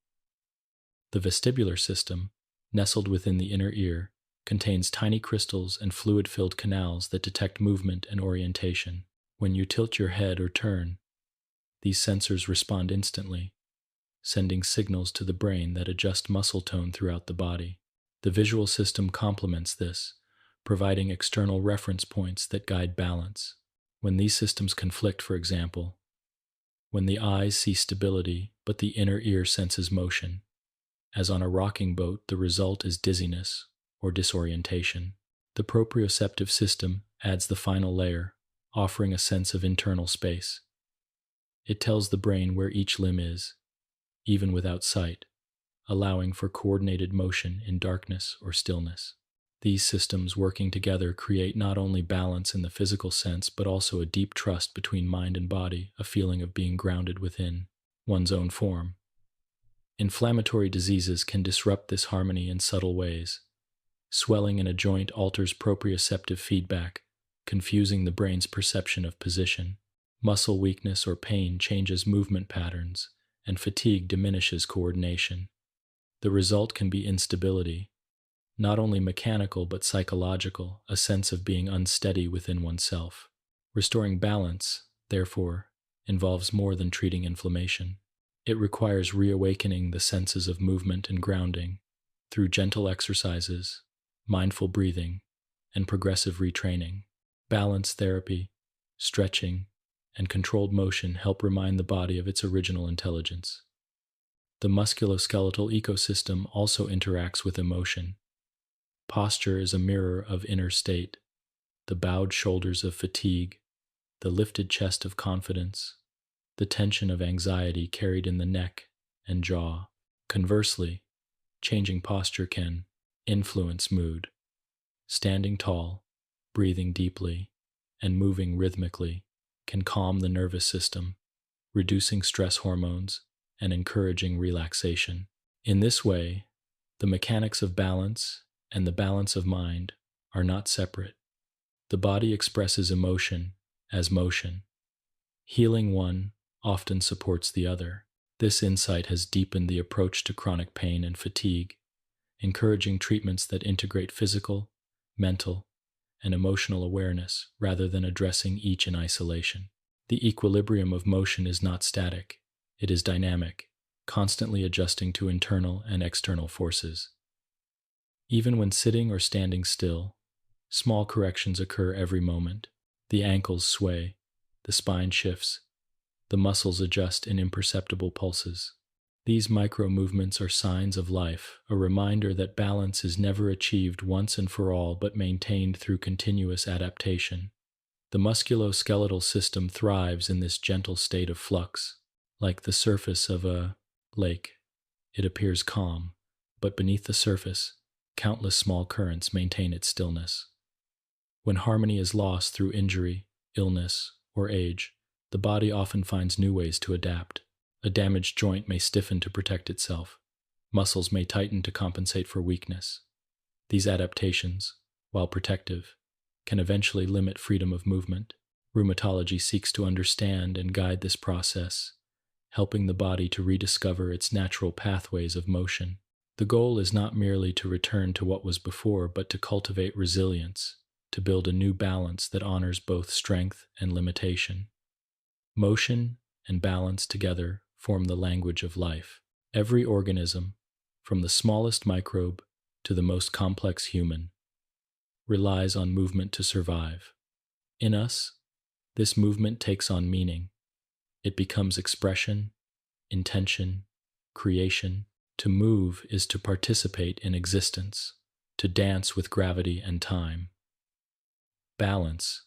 The vestibular system, nestled within the inner ear, contains tiny crystals and fluid-filled canals that detect movement and orientation. When you tilt your head or turn, these sensors respond instantly, sending signals to the brain that adjust muscle tone throughout the body. The visual system complements this, providing external reference points that guide balance. When these systems conflict, for example, when the eyes see stability but the inner ear senses motion, as on a rocking boat, the result is dizziness or disorientation. The proprioceptive system adds the final layer, offering a sense of internal space. It tells the brain where each limb is, even without sight, allowing for coordinated motion in darkness or stillness. These systems working together create not only balance in the physical sense, but also a deep trust between mind and body, a feeling of being grounded within one's own form. Inflammatory diseases can disrupt this harmony in subtle ways. Swelling in a joint alters proprioceptive feedback, confusing the brain's perception of position. Muscle weakness or pain changes movement patterns, and fatigue diminishes coordination. The result can be instability, not only mechanical but psychological, a sense of being unsteady within oneself. Restoring balance, therefore, involves more than treating inflammation. It requires reawakening the senses of movement and grounding through gentle exercises, mindful breathing, and progressive retraining. Balance therapy, stretching, and controlled motion help remind the body of its original intelligence. The musculoskeletal ecosystem also interacts with emotion. Posture is a mirror of inner state, the bowed shoulders of fatigue, the lifted chest of confidence, the tension of anxiety carried in the neck and jaw. Conversely, changing posture can influence mood. Standing tall, breathing deeply, and moving rhythmically can calm the nervous system, reducing stress hormones and encouraging relaxation. In this way, the mechanics of balance and the balance of mind are not separate. The body expresses emotion as motion. Healing one often supports the other. This insight has deepened the approach to chronic pain and fatigue, encouraging treatments that integrate physical, mental, and emotional awareness rather than addressing each in isolation. The equilibrium of motion is not static, it is dynamic, constantly adjusting to internal and external forces. Even when sitting or standing still, small corrections occur every moment. The ankles sway, the spine shifts, the muscles adjust in imperceptible pulses. These micro-movements are signs of life, a reminder that balance is never achieved once and for all but maintained through continuous adaptation. The musculoskeletal system thrives in this gentle state of flux. Like the surface of a lake, it appears calm, but beneath the surface, countless small currents maintain its stillness. When harmony is lost through injury, illness, or age, the body often finds new ways to adapt. A damaged joint may stiffen to protect itself. Muscles may tighten to compensate for weakness. These adaptations, while protective, can eventually limit freedom of movement. Rheumatology seeks to understand and guide this process, helping the body to rediscover its natural pathways of motion. The goal is not merely to return to what was before, but to cultivate resilience, to build a new balance that honors both strength and limitation. Motion and balance together form the language of life. Every organism, from the smallest microbe to the most complex human, relies on movement to survive. In us, this movement takes on meaning. It becomes expression, intention, creation. To move is to participate in existence, to dance with gravity and time. Balance,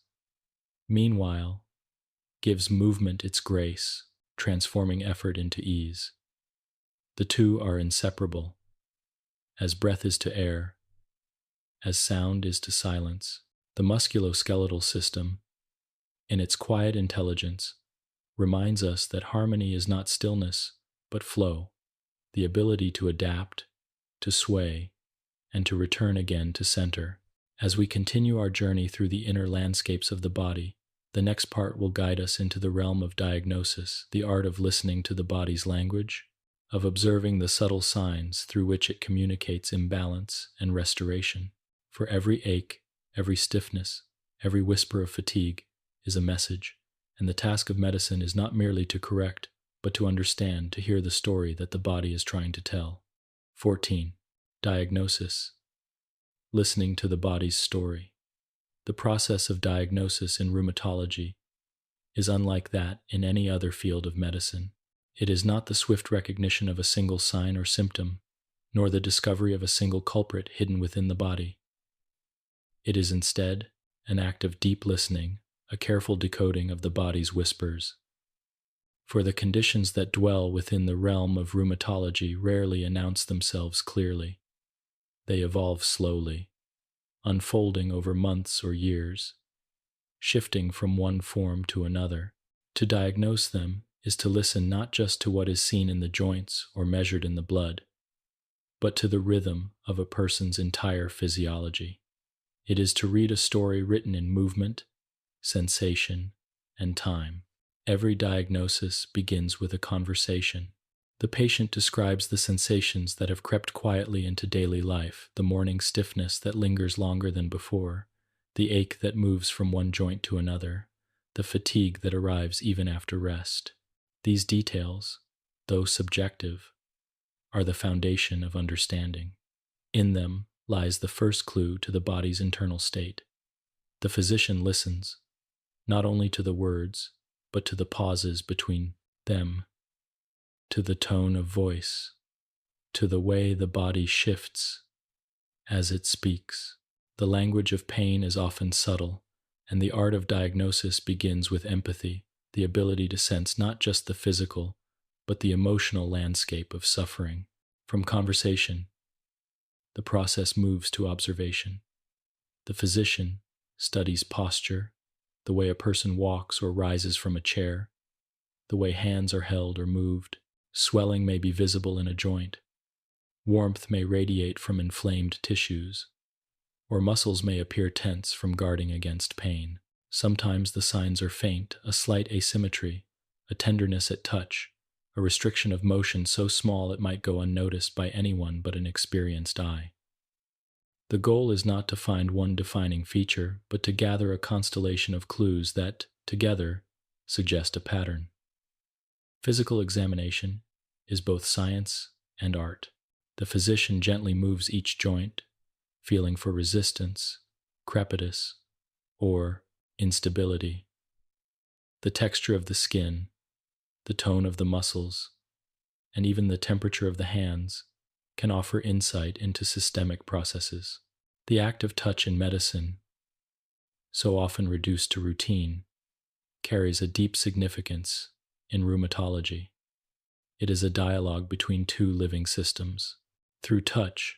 meanwhile, gives movement its grace, transforming effort into ease. The two are inseparable, as breath is to air, as sound is to silence. The musculoskeletal system, in its quiet intelligence, reminds us that harmony is not stillness, but flow, the ability to adapt, to sway, and to return again to center. As we continue our journey through the inner landscapes of the body, the next part will guide us into the realm of diagnosis, the art of listening to the body's language, of observing the subtle signs through which it communicates imbalance and restoration. For every ache, every stiffness, every whisper of fatigue is a message, and the task of medicine is not merely to correct, but to understand, to hear the story that the body is trying to tell. 14. Diagnosis. Listening to the body's story. The process of diagnosis in rheumatology is unlike that in any other field of medicine. It is not the swift recognition of a single sign or symptom, nor the discovery of a single culprit hidden within the body. It is instead an act of deep listening, a careful decoding of the body's whispers. For the conditions that dwell within the realm of rheumatology rarely announce themselves clearly. They evolve slowly, unfolding over months or years, shifting from one form to another. To diagnose them is to listen not just to what is seen in the joints or measured in the blood, but to the rhythm of a person's entire physiology. It is to read a story written in movement, sensation, and time. Every diagnosis begins with a conversation. The patient describes the sensations that have crept quietly into daily life, the morning stiffness that lingers longer than before, the ache that moves from one joint to another, the fatigue that arrives even after rest. These details, though subjective, are the foundation of understanding. In them lies the first clue to the body's internal state. The physician listens, not only to the words, but to the pauses between them, to the tone of voice, to the way the body shifts as it speaks. The language of pain is often subtle, and the art of diagnosis begins with empathy, the ability to sense not just the physical, but the emotional landscape of suffering. From conversation, the process moves to observation. The physician studies posture, the way a person walks or rises from a chair, the way hands are held or moved. Swelling may be visible in a joint. Warmth may radiate from inflamed tissues, or muscles may appear tense from guarding against pain. Sometimes the signs are faint, a slight asymmetry, a tenderness at touch, a restriction of motion so small it might go unnoticed by anyone but an experienced eye. The goal is not to find one defining feature, but to gather a constellation of clues that, together, suggest a pattern. Physical examination is both science and art. The physician gently moves each joint, feeling for resistance, crepitus, or instability. The texture of the skin, the tone of the muscles, and even the temperature of the hands can offer insight into systemic processes. The act of touch in medicine so often reduced to routine, carries a deep significance in rheumatology. It is a dialogue between two living systems. Through touch,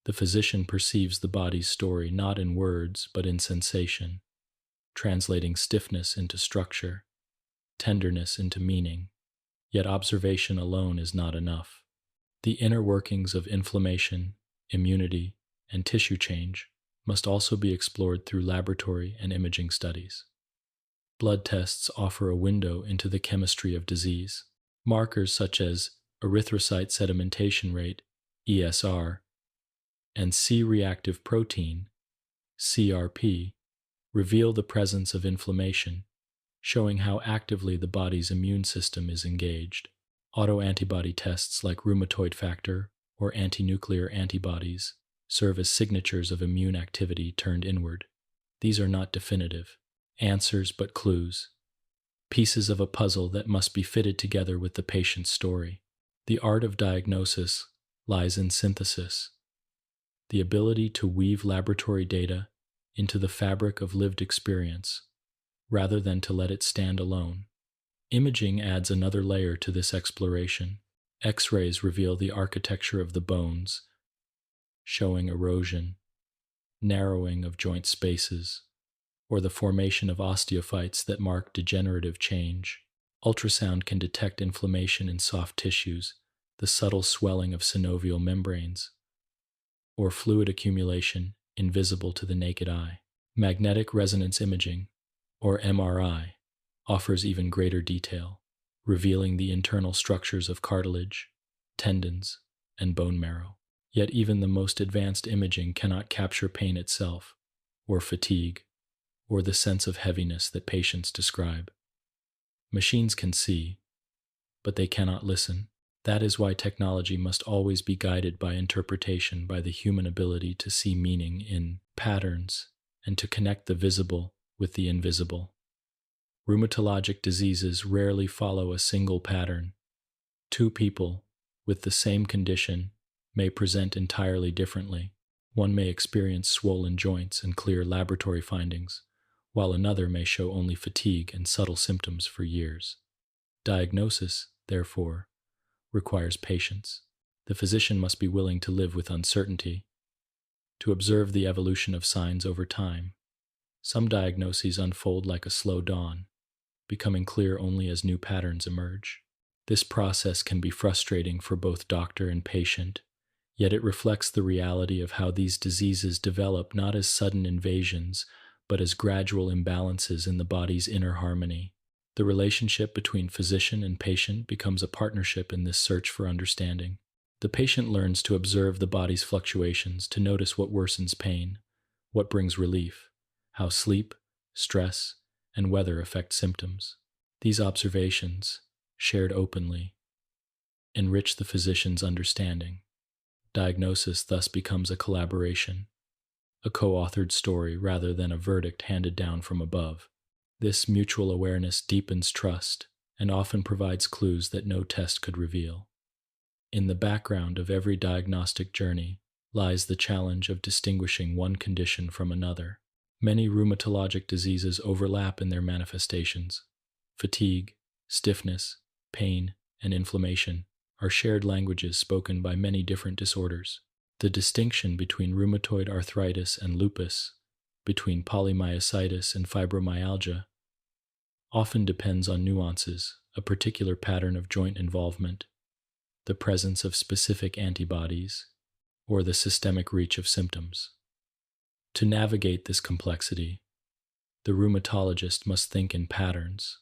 the physician perceives the body's story not in words but in sensation, translating stiffness into structure, tenderness into meaning. Yet observation alone is not enough. The inner workings of inflammation, immunity, and tissue change must also be explored through laboratory and imaging studies. Blood tests offer a window into the chemistry of disease. Markers such as erythrocyte sedimentation rate, ESR, and C-reactive protein, CRP, reveal the presence of inflammation, showing how actively the body's immune system is engaged. Autoantibody tests like rheumatoid factor or anti-nuclear antibodies serve as signatures of immune activity turned inward. These are not definitive answers but clues, pieces of a puzzle that must be fitted together with the patient's story. The art of diagnosis lies in synthesis, the ability to weave laboratory data into the fabric of lived experience, rather than to let it stand alone. Imaging adds another layer to this exploration. X-rays reveal the architecture of the bones, showing erosion, narrowing of joint spaces, or the formation of osteophytes that mark degenerative change. Ultrasound can detect inflammation in soft tissues, the subtle swelling of synovial membranes, or fluid accumulation invisible to the naked eye. Magnetic resonance imaging, or MRI, offers even greater detail, revealing the internal structures of cartilage, tendons, and bone marrow. Yet even the most advanced imaging cannot capture pain itself, or fatigue, or the sense of heaviness that patients describe. Machines can see, but they cannot listen. That is why technology must always be guided by interpretation, by the human ability to see meaning in patterns and to connect the visible with the invisible. Rheumatologic diseases rarely follow a single pattern. Two people with the same condition may present entirely differently. One may experience swollen joints and clear laboratory findings, while another may show only fatigue and subtle symptoms for years. Diagnosis, therefore, requires patience. The physician must be willing to live with uncertainty, to observe the evolution of signs over time. Some diagnoses unfold like a slow dawn, becoming clear only as new patterns emerge. This process can be frustrating for both doctor and patient, yet it reflects the reality of how these diseases develop not as sudden invasions, but as gradual imbalances in the body's inner harmony. The relationship between physician and patient becomes a partnership in this search for understanding. The patient learns to observe the body's fluctuations, to notice what worsens pain, what brings relief, how sleep, stress, and weather affect symptoms. These observations, shared openly, enrich the physician's understanding. Diagnosis thus becomes a collaboration, a co-authored story rather than a verdict handed down from above. This mutual awareness deepens trust and often provides clues that no test could reveal. In the background of every diagnostic journey lies the challenge of distinguishing one condition from another. Many rheumatologic diseases overlap in their manifestations. Fatigue, stiffness, pain, and inflammation are shared languages spoken by many different disorders. The distinction between rheumatoid arthritis and lupus, between polymyositis and fibromyalgia, often depends on nuances, a particular pattern of joint involvement, the presence of specific antibodies, or the systemic reach of symptoms. To navigate this complexity, the rheumatologist must think in patterns,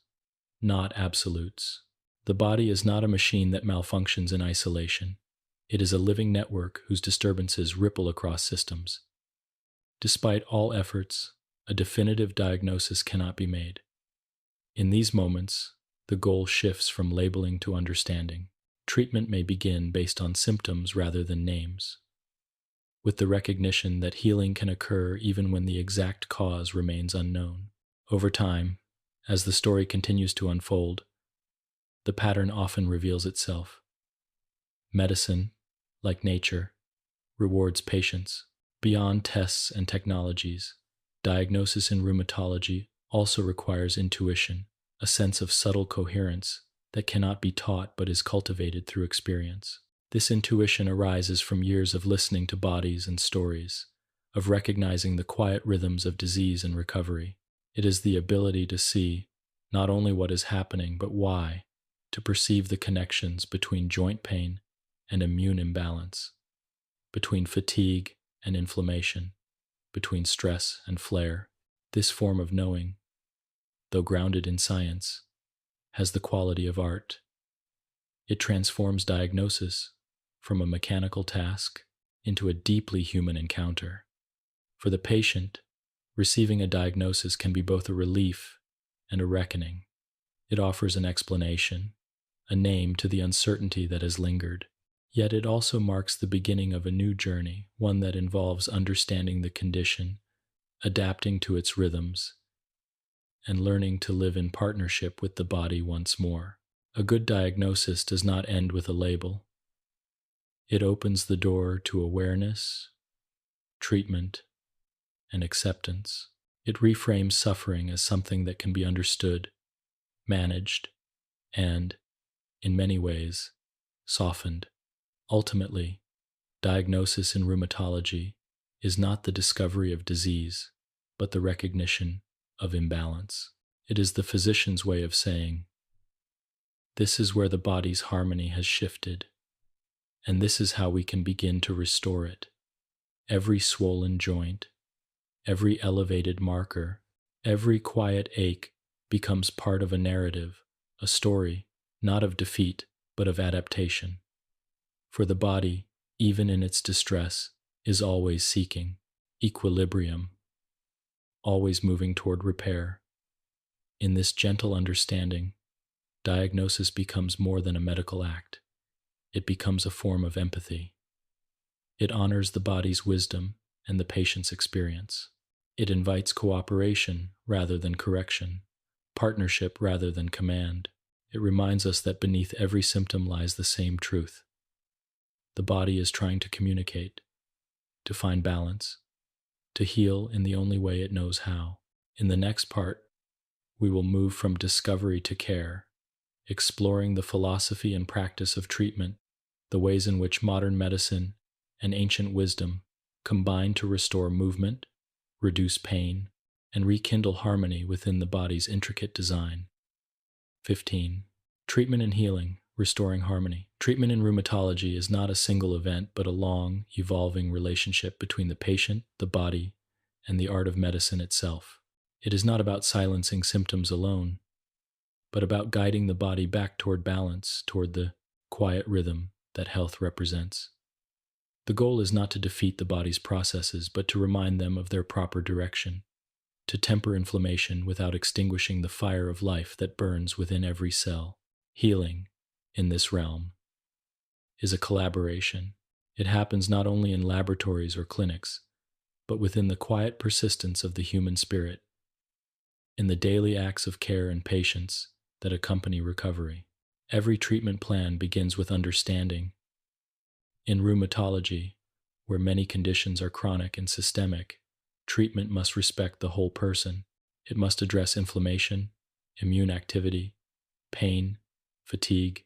not absolutes. The body is not a machine that malfunctions in isolation. It is a living network whose disturbances ripple across systems. Despite all efforts, a definitive diagnosis cannot be made. In these moments, the goal shifts from labeling to understanding. Treatment may begin based on symptoms rather than names, with the recognition that healing can occur even when the exact cause remains unknown. Over time, as the story continues to unfold, the pattern often reveals itself. Medicine, like nature, rewards patience. Beyond tests and technologies, Diagnosis in rheumatology also requires intuition, a sense of subtle coherence that cannot be taught but is cultivated through experience. This intuition arises from years of listening to bodies and stories, of recognizing the quiet rhythms of disease and recovery. It is the ability to see not only what is happening but why, to perceive the connections between joint pain and immune imbalance, between fatigue and inflammation, between stress and flare. This form of knowing, though grounded in science, has the quality of art. It transforms diagnosis from a mechanical task into a deeply human encounter. For the patient, receiving a diagnosis can be both a relief and a reckoning. It offers an explanation, a name to the uncertainty that has lingered. Yet it also marks the beginning of a new journey, one that involves understanding the condition, adapting to its rhythms, and learning to live in partnership with the body once more. A good diagnosis does not end with a label. It opens the door to awareness, treatment, and acceptance. It reframes suffering as something that can be understood, managed, and, in many ways, softened. Ultimately, diagnosis in rheumatology is not the discovery of disease, but the recognition of imbalance. It is the physician's way of saying, this is where the body's harmony has shifted, and this is how we can begin to restore it. Every swollen joint, every elevated marker, every quiet ache becomes part of a narrative, a story, not of defeat, but of adaptation. For the body, even in its distress, is always seeking equilibrium, always moving toward repair. In this gentle understanding, diagnosis becomes more than a medical act. It becomes a form of empathy. It honors the body's wisdom and the patient's experience. It invites cooperation rather than correction, partnership rather than command. It reminds us that beneath every symptom lies the same truth. The body is trying to communicate, to find balance, to heal in the only way it knows how. In the next part, we will move from discovery to care, exploring the philosophy and practice of treatment, the ways in which modern medicine and ancient wisdom combine to restore movement, reduce pain, and rekindle harmony within the body's intricate design. 15. Treatment and healing, restoring harmony. Treatment in rheumatology is not a single event, but a long, evolving relationship between the patient, the body, and the art of medicine itself. It is not about silencing symptoms alone, but about guiding the body back toward balance, toward the quiet rhythm that health represents. The goal is not to defeat the body's processes, but to remind them of their proper direction, to temper inflammation without extinguishing the fire of life that burns within every cell. Healing, in this realm, is a collaboration. It happens not only in laboratories or clinics, but within the quiet persistence of the human spirit, in the daily acts of care and patience that accompany recovery. Every treatment plan begins with understanding. In rheumatology, where many conditions are chronic and systemic, treatment must respect the whole person. It must address inflammation, immune activity, pain, fatigue,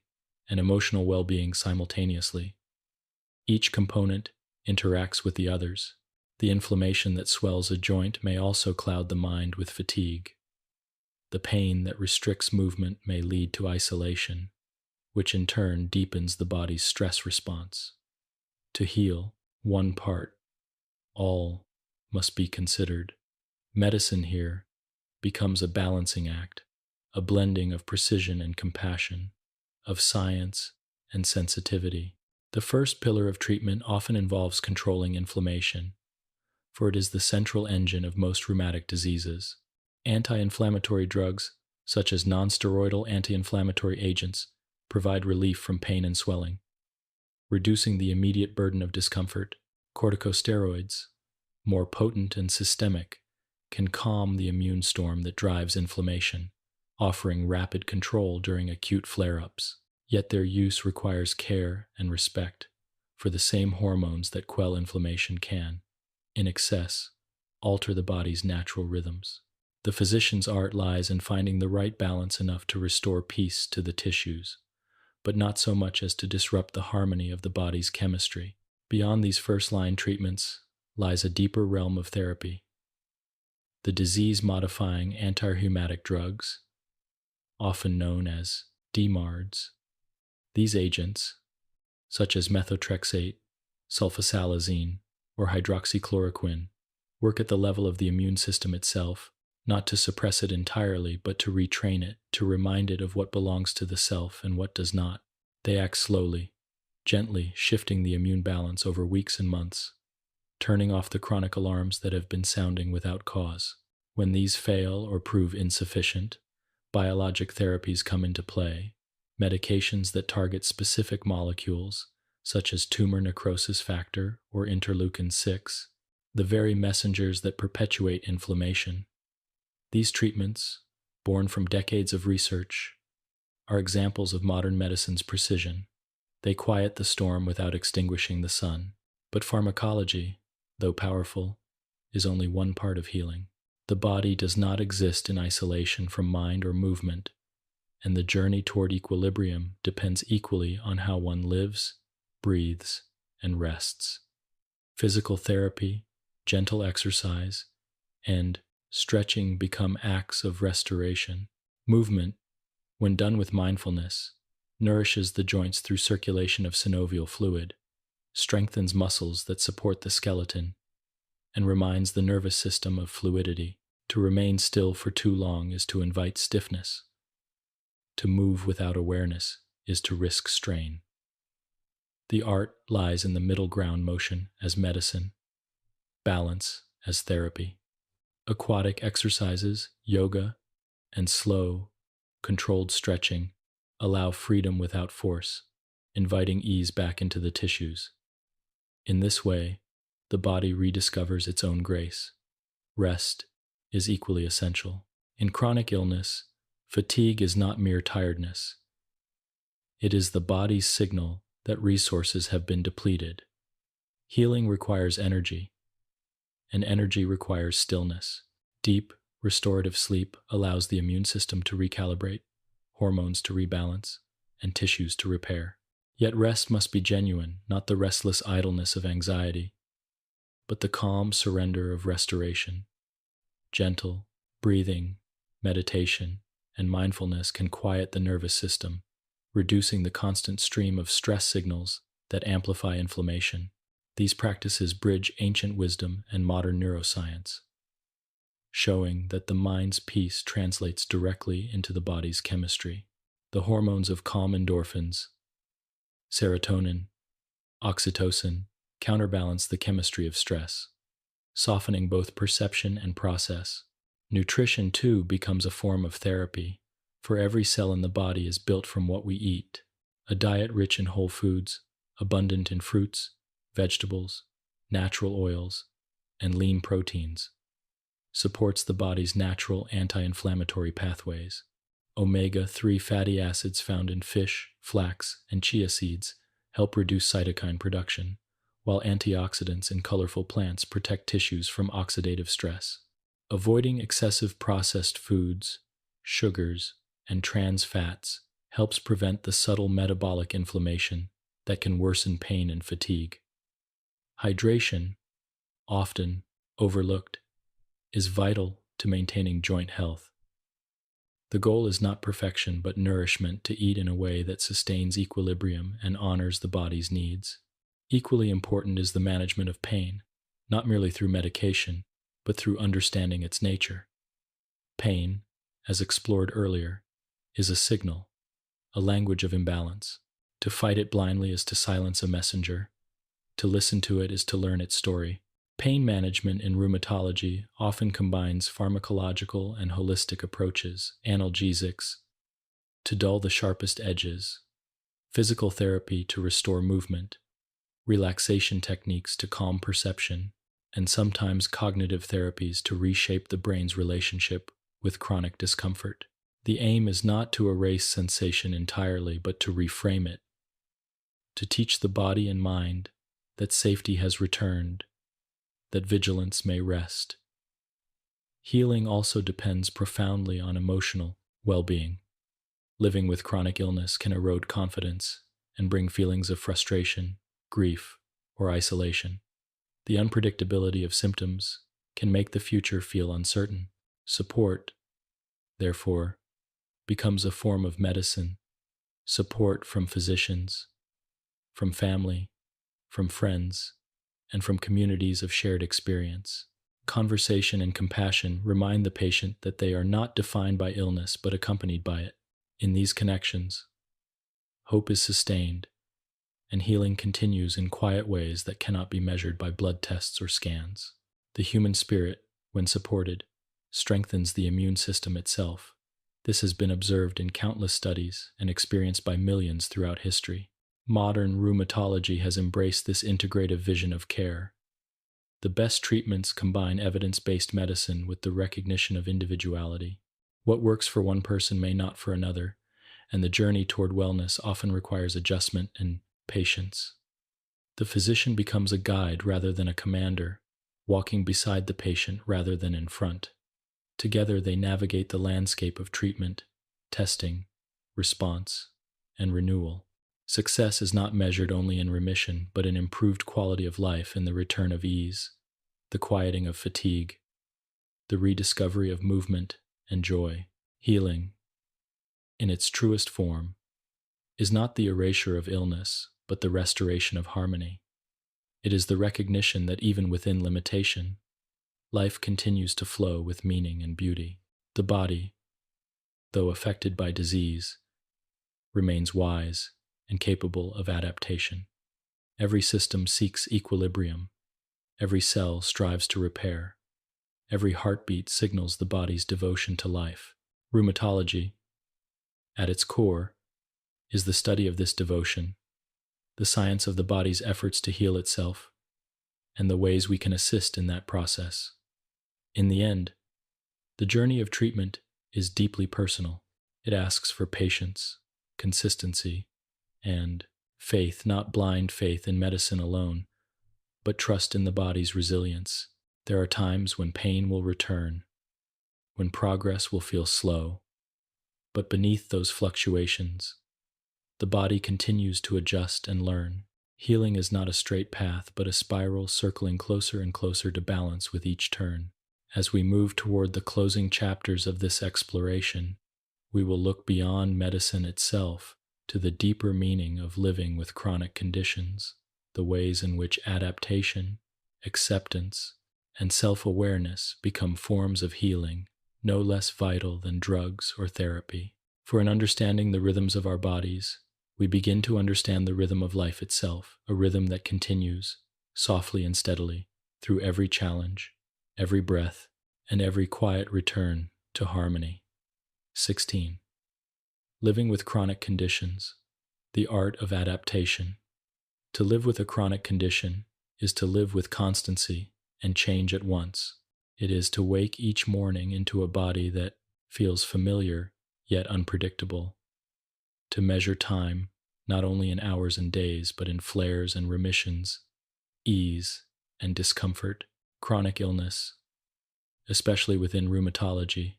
and emotional well-being simultaneously. Each component interacts with the others. The inflammation that swells a joint may also cloud the mind with fatigue. The pain that restricts movement may lead to isolation, which in turn deepens the body's stress response. To heal one part, all must be considered. Medicine here becomes a balancing act, a blending of precision and compassion, of science and sensitivity. The first pillar of treatment often involves controlling inflammation, for it is the central engine of most rheumatic diseases. Anti-inflammatory drugs, such as non-steroidal anti-inflammatory agents, provide relief from pain and swelling, reducing the immediate burden of discomfort. Corticosteroids, more potent and systemic, can calm the immune storm that drives inflammation, offering rapid control during acute flare-ups. Yet their use requires care and respect for the same hormones that quell inflammation can. In excess, alter the body's natural rhythms. The physician's art lies in finding the right balance enough to restore peace to the tissues, but not so much as to disrupt the harmony of the body's chemistry. Beyond these first-line treatments lies a deeper realm of therapy: the disease-modifying antirheumatic drugs, often known as DMARDs. These agents, such as methotrexate, sulfasalazine, or hydroxychloroquine, work at the level of the immune system itself, not to suppress it entirely, but to retrain it, to remind it of what belongs to the self and what does not. They act slowly, gently shifting the immune balance over weeks and months, turning off the chronic alarms that have been sounding without cause. When these fail or prove insufficient, biologic therapies come into play, medications that target specific molecules, such as tumor necrosis factor or interleukin-6, the very messengers that perpetuate inflammation. These treatments, born from decades of research, are examples of modern medicine's precision. They quiet the storm without extinguishing the sun. But pharmacology, though powerful, is only one part of healing. The body does not exist in isolation from mind or movement, and the journey toward equilibrium depends equally on how one lives, breathes, and rests. Physical therapy, gentle exercise, and stretching become acts of restoration. Movement, when done with mindfulness, nourishes the joints through circulation of synovial fluid, strengthens muscles that support the skeleton, and reminds the nervous system of fluidity. To remain still for too long is to invite stiffness. To move without awareness is to risk strain. The art lies in the middle ground: motion as medicine, balance as therapy. Aquatic exercises, yoga, and slow, controlled stretching allow freedom without force, inviting ease back into the tissues. In this way, the body rediscovers its own grace. Rest is equally essential. In chronic illness, fatigue is not mere tiredness. It is the body's signal that resources have been depleted. Healing requires energy, and energy requires stillness. Deep, restorative sleep allows the immune system to recalibrate, hormones to rebalance, and tissues to repair. Yet rest must be genuine, not the restless idleness of anxiety, but the calm surrender of restoration. Gentle, breathing, meditation, and mindfulness can quiet the nervous system, reducing the constant stream of stress signals that amplify inflammation. These practices bridge ancient wisdom and modern neuroscience, showing that the mind's peace translates directly into the body's chemistry. The hormones of calm, endorphins, serotonin, oxytocin, counterbalance the chemistry of stress, softening both perception and process. Nutrition, too, becomes a form of therapy, for every cell in the body is built from what we eat. A diet rich in whole foods, abundant in fruits, vegetables, natural oils, and lean proteins, supports the body's natural anti-inflammatory pathways. Omega-3 fatty acids found in fish, flax, and chia seeds help reduce cytokine production, while antioxidants in colorful plants protect tissues from oxidative stress. Avoiding excessive processed foods, sugars, and trans fats helps prevent the subtle metabolic inflammation that can worsen pain and fatigue. Hydration, often overlooked, is vital to maintaining joint health. The goal is not perfection but nourishment, to eat in a way that sustains equilibrium and honors the body's needs. Equally important is the management of pain, not merely through medication, but through understanding its nature. Pain, as explored earlier, is a signal, a language of imbalance. To fight it blindly is to silence a messenger. To listen to it is to learn its story. Pain management in rheumatology often combines pharmacological and holistic approaches: analgesics to dull the sharpest edges, physical therapy to restore movement, relaxation techniques to calm perception, and sometimes cognitive therapies to reshape the brain's relationship with chronic discomfort. The aim is not to erase sensation entirely, but to reframe it, to teach the body and mind that safety has returned, that vigilance may rest, Healing also depends profoundly on emotional well-being. Living with chronic illness can erode confidence and bring feelings of frustration, grief, or isolation. The unpredictability of symptoms can make the future feel uncertain. Support, therefore, becomes a form of medicine. Support from physicians, from family, from friends, and from communities of shared experience. Conversation and compassion remind the patient that they are not defined by illness but accompanied by it. In these connections, hope is sustained, and healing continues in quiet ways that cannot be measured by blood tests or scans. The human spirit, when supported, strengthens the immune system itself. This has been observed in countless studies and experienced by millions throughout history. Modern rheumatology has embraced this integrative vision of care. The best treatments combine evidence-based medicine with the recognition of individuality. What works for one person may not for another, and the journey toward wellness often requires adjustment and patience. The physician becomes a guide rather than a commander, walking beside the patient rather than in front. Together they navigate the landscape of treatment, testing, response, and renewal. Success is not measured only in remission, but in improved quality of life and the return of ease, the quieting of fatigue, the rediscovery of movement and joy. Healing, in its truest form, is not the erasure of illness, but the restoration of harmony. It is the recognition that even within limitation, life continues to flow with meaning and beauty. The body, though affected by disease, remains wise and capable of adaptation. Every system seeks equilibrium. Every cell strives to repair. Every heartbeat signals the body's devotion to life. Rheumatology, at its core, is the study of this devotion, the science of the body's efforts to heal itself, and the ways we can assist in that process. In the end, the journey of treatment is deeply personal. It asks for patience, consistency, and faith, not blind faith in medicine alone, but trust in the body's resilience. There are times when pain will return, when progress will feel slow, but beneath those fluctuations, the body continues to adjust and learn. Healing is not a straight path, but a spiral circling closer and closer to balance with each turn. As we move toward the closing chapters of this exploration, we will look beyond medicine itself to the deeper meaning of living with chronic conditions, the ways in which adaptation, acceptance, and self-awareness become forms of healing, no less vital than drugs or therapy. For in understanding the rhythms of our bodies, we begin to understand the rhythm of life itself, a rhythm that continues, softly and steadily, through every challenge, every breath, and every quiet return to harmony. 16. Living with chronic conditions, the art of adaptation. To live with a chronic condition is to live with constancy and change at once. It is to wake each morning into a body that feels familiar yet unpredictable. To measure time, not only in hours and days, but in flares and remissions, ease and discomfort. Chronic illness, especially within rheumatology,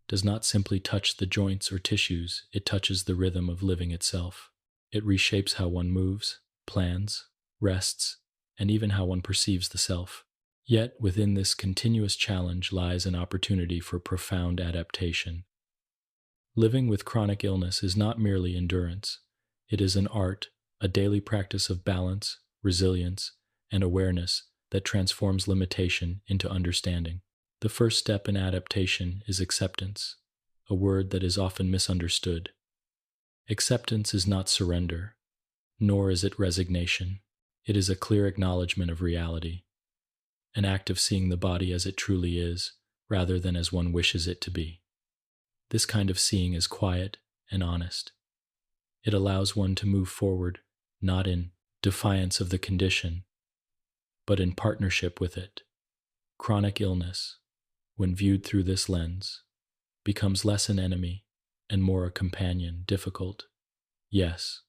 does not simply touch the joints or tissues, it touches the rhythm of living itself. It reshapes how one moves, plans, rests, and even how one perceives the self. Yet within this continuous challenge lies an opportunity for profound adaptation. Living with chronic illness is not merely endurance. It is an art, a daily practice of balance, resilience, and awareness that transforms limitation into understanding. The first step in adaptation is acceptance, a word that is often misunderstood. Acceptance is not surrender, nor is it resignation. It is a clear acknowledgement of reality, an act of seeing the body as it truly is, rather than as one wishes it to be. This kind of seeing is quiet and honest. It allows one to move forward, not in defiance of the condition, but in partnership with it. Chronic illness, when viewed through this lens, becomes less an enemy and more a companion, difficult, yes,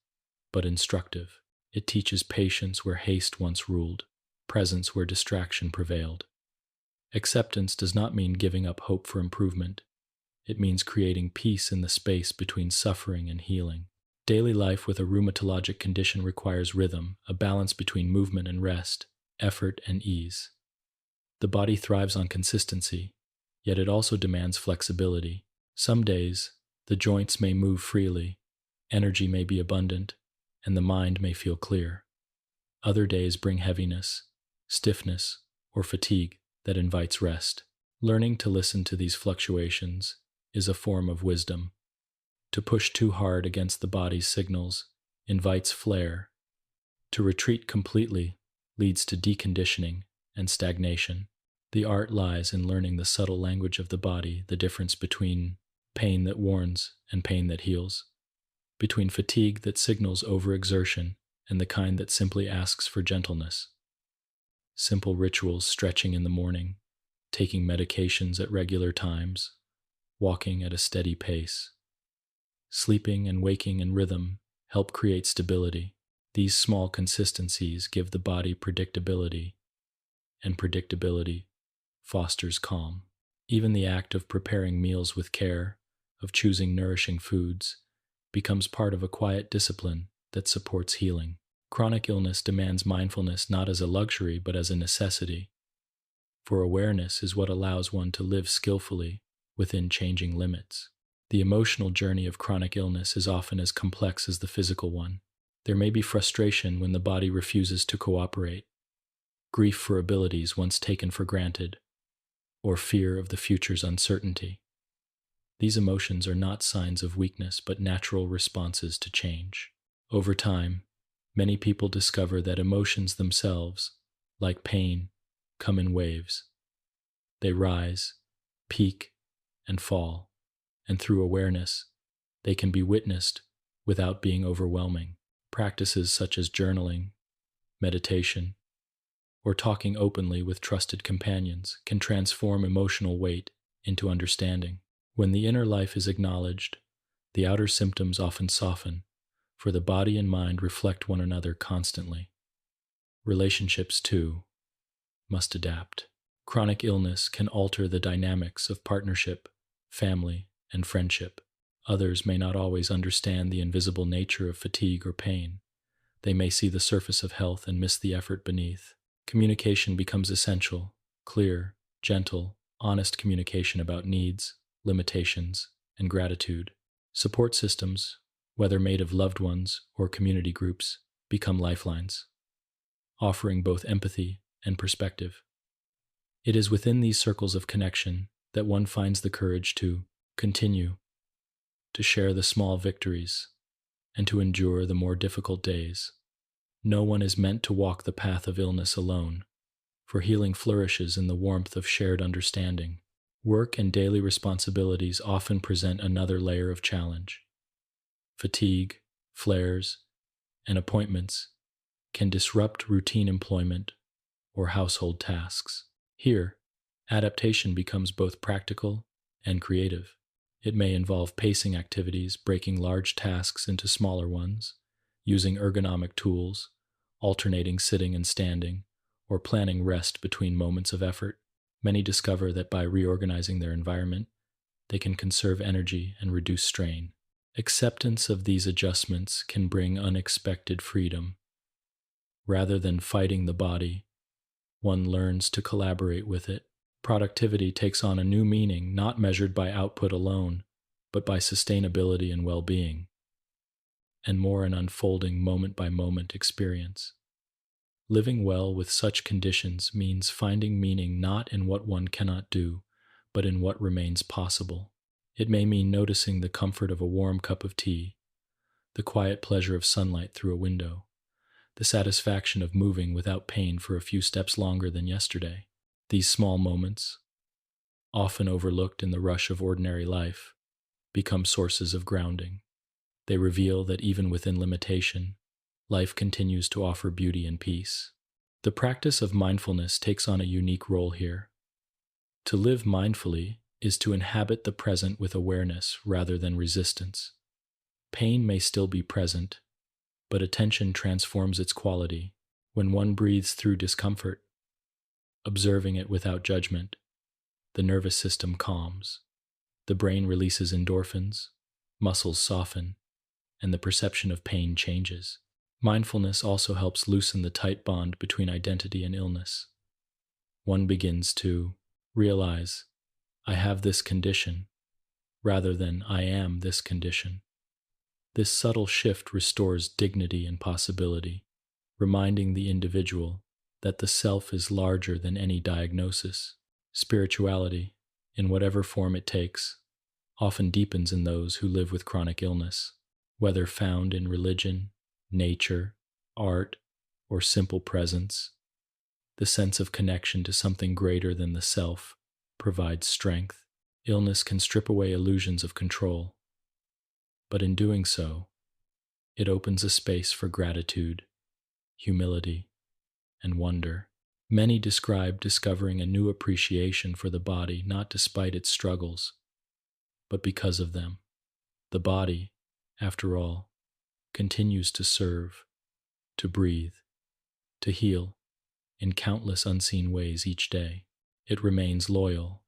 but instructive. It teaches patience where haste once ruled, presence where distraction prevailed, Acceptance does not mean giving up hope for improvement. It means creating peace in the space between suffering and healing. Daily life with a rheumatologic condition requires rhythm, a balance between movement and rest, effort and ease. The body thrives on consistency, yet it also demands flexibility. Some days, the joints may move freely, energy may be abundant, and the mind may feel clear. Other days bring heaviness, stiffness, or fatigue that invites rest. Learning to listen to these fluctuations is a form of wisdom. To push too hard against the body's signals invites flare. To retreat completely leads to deconditioning and stagnation. The art lies in learning the subtle language of the body, the difference between pain that warns and pain that heals, between fatigue that signals overexertion and the kind that simply asks for gentleness. Simple rituals, stretching in the morning, taking medications at regular times, walking at a steady pace, sleeping and waking in rhythm help create stability. These small consistencies give the body predictability, and predictability fosters calm. Even the act of preparing meals with care, of choosing nourishing foods, becomes part of a quiet discipline that supports healing. Chronic illness demands mindfulness not as a luxury but as a necessity, for awareness is what allows one to live skillfully within changing limits. The emotional journey of chronic illness is often as complex as the physical one. There may be frustration when the body refuses to cooperate, grief for abilities once taken for granted, or fear of the future's uncertainty. These emotions are not signs of weakness but natural responses to change. Over time, many people discover that emotions themselves, like pain, come in waves. They rise, peak, and fall, and through awareness, they can be witnessed without being overwhelming. Practices such as journaling, meditation, or talking openly with trusted companions can transform emotional weight into understanding. When the inner life is acknowledged, the outer symptoms often soften, for the body and mind reflect one another constantly. Relationships, too, must adapt. Chronic illness can alter the dynamics of partnership, family, and friendship. Others may not always understand the invisible nature of fatigue or pain. They may see the surface of health and miss the effort beneath. Communication becomes essential, clear, gentle, honest communication about needs, limitations, and gratitude. Support systems, whether made of loved ones or community groups, become lifelines, offering both empathy and perspective. It is within these circles of connection that one finds the courage to continue, to share the small victories, and to endure the more difficult days. No one is meant to walk the path of illness alone, for healing flourishes in the warmth of shared understanding. Work and daily responsibilities often present another layer of challenge. Fatigue, flares, and appointments can disrupt routine employment or household tasks. Here, adaptation becomes both practical and creative. It may involve pacing activities, breaking large tasks into smaller ones, using ergonomic tools, alternating sitting and standing, or planning rest between moments of effort. Many discover that by reorganizing their environment, they can conserve energy and reduce strain. Acceptance of these adjustments can bring unexpected freedom. Rather than fighting the body, one learns to collaborate with it. Productivity takes on a new meaning, not measured by output alone, but by sustainability and well-being, and more an unfolding moment-by-moment experience. Living well with such conditions means finding meaning not in what one cannot do, but in what remains possible. It may mean noticing the comfort of a warm cup of tea, the quiet pleasure of sunlight through a window, the satisfaction of moving without pain for a few steps longer than yesterday. These small moments, often overlooked in the rush of ordinary life, become sources of grounding. They reveal that even within limitation, life continues to offer beauty and peace. The practice of mindfulness takes on a unique role here. To live mindfully is to inhabit the present with awareness rather than resistance. Pain may still be present, but attention transforms its quality when one breathes through discomfort, observing it without judgment. the nervous system calms, the brain releases endorphins, muscles soften, and the perception of pain changes. Mindfulness also helps loosen the tight bond between identity and illness. One begins to realize, I have this condition, rather than I am this condition. This subtle shift restores dignity and possibility, reminding the individual that the self is larger than any diagnosis. Spirituality, in whatever form it takes, often deepens in those who live with chronic illness, whether found in religion, nature, art, or simple presence. The sense of connection to something greater than the self provides strength. Illness can strip away illusions of control, but in doing so, it opens a space for gratitude, humility, and wonder. Many describe discovering a new appreciation for the body not despite its struggles, but because of them. The body, after all, continues to serve, to breathe, to heal in countless unseen ways each day. It remains loyal,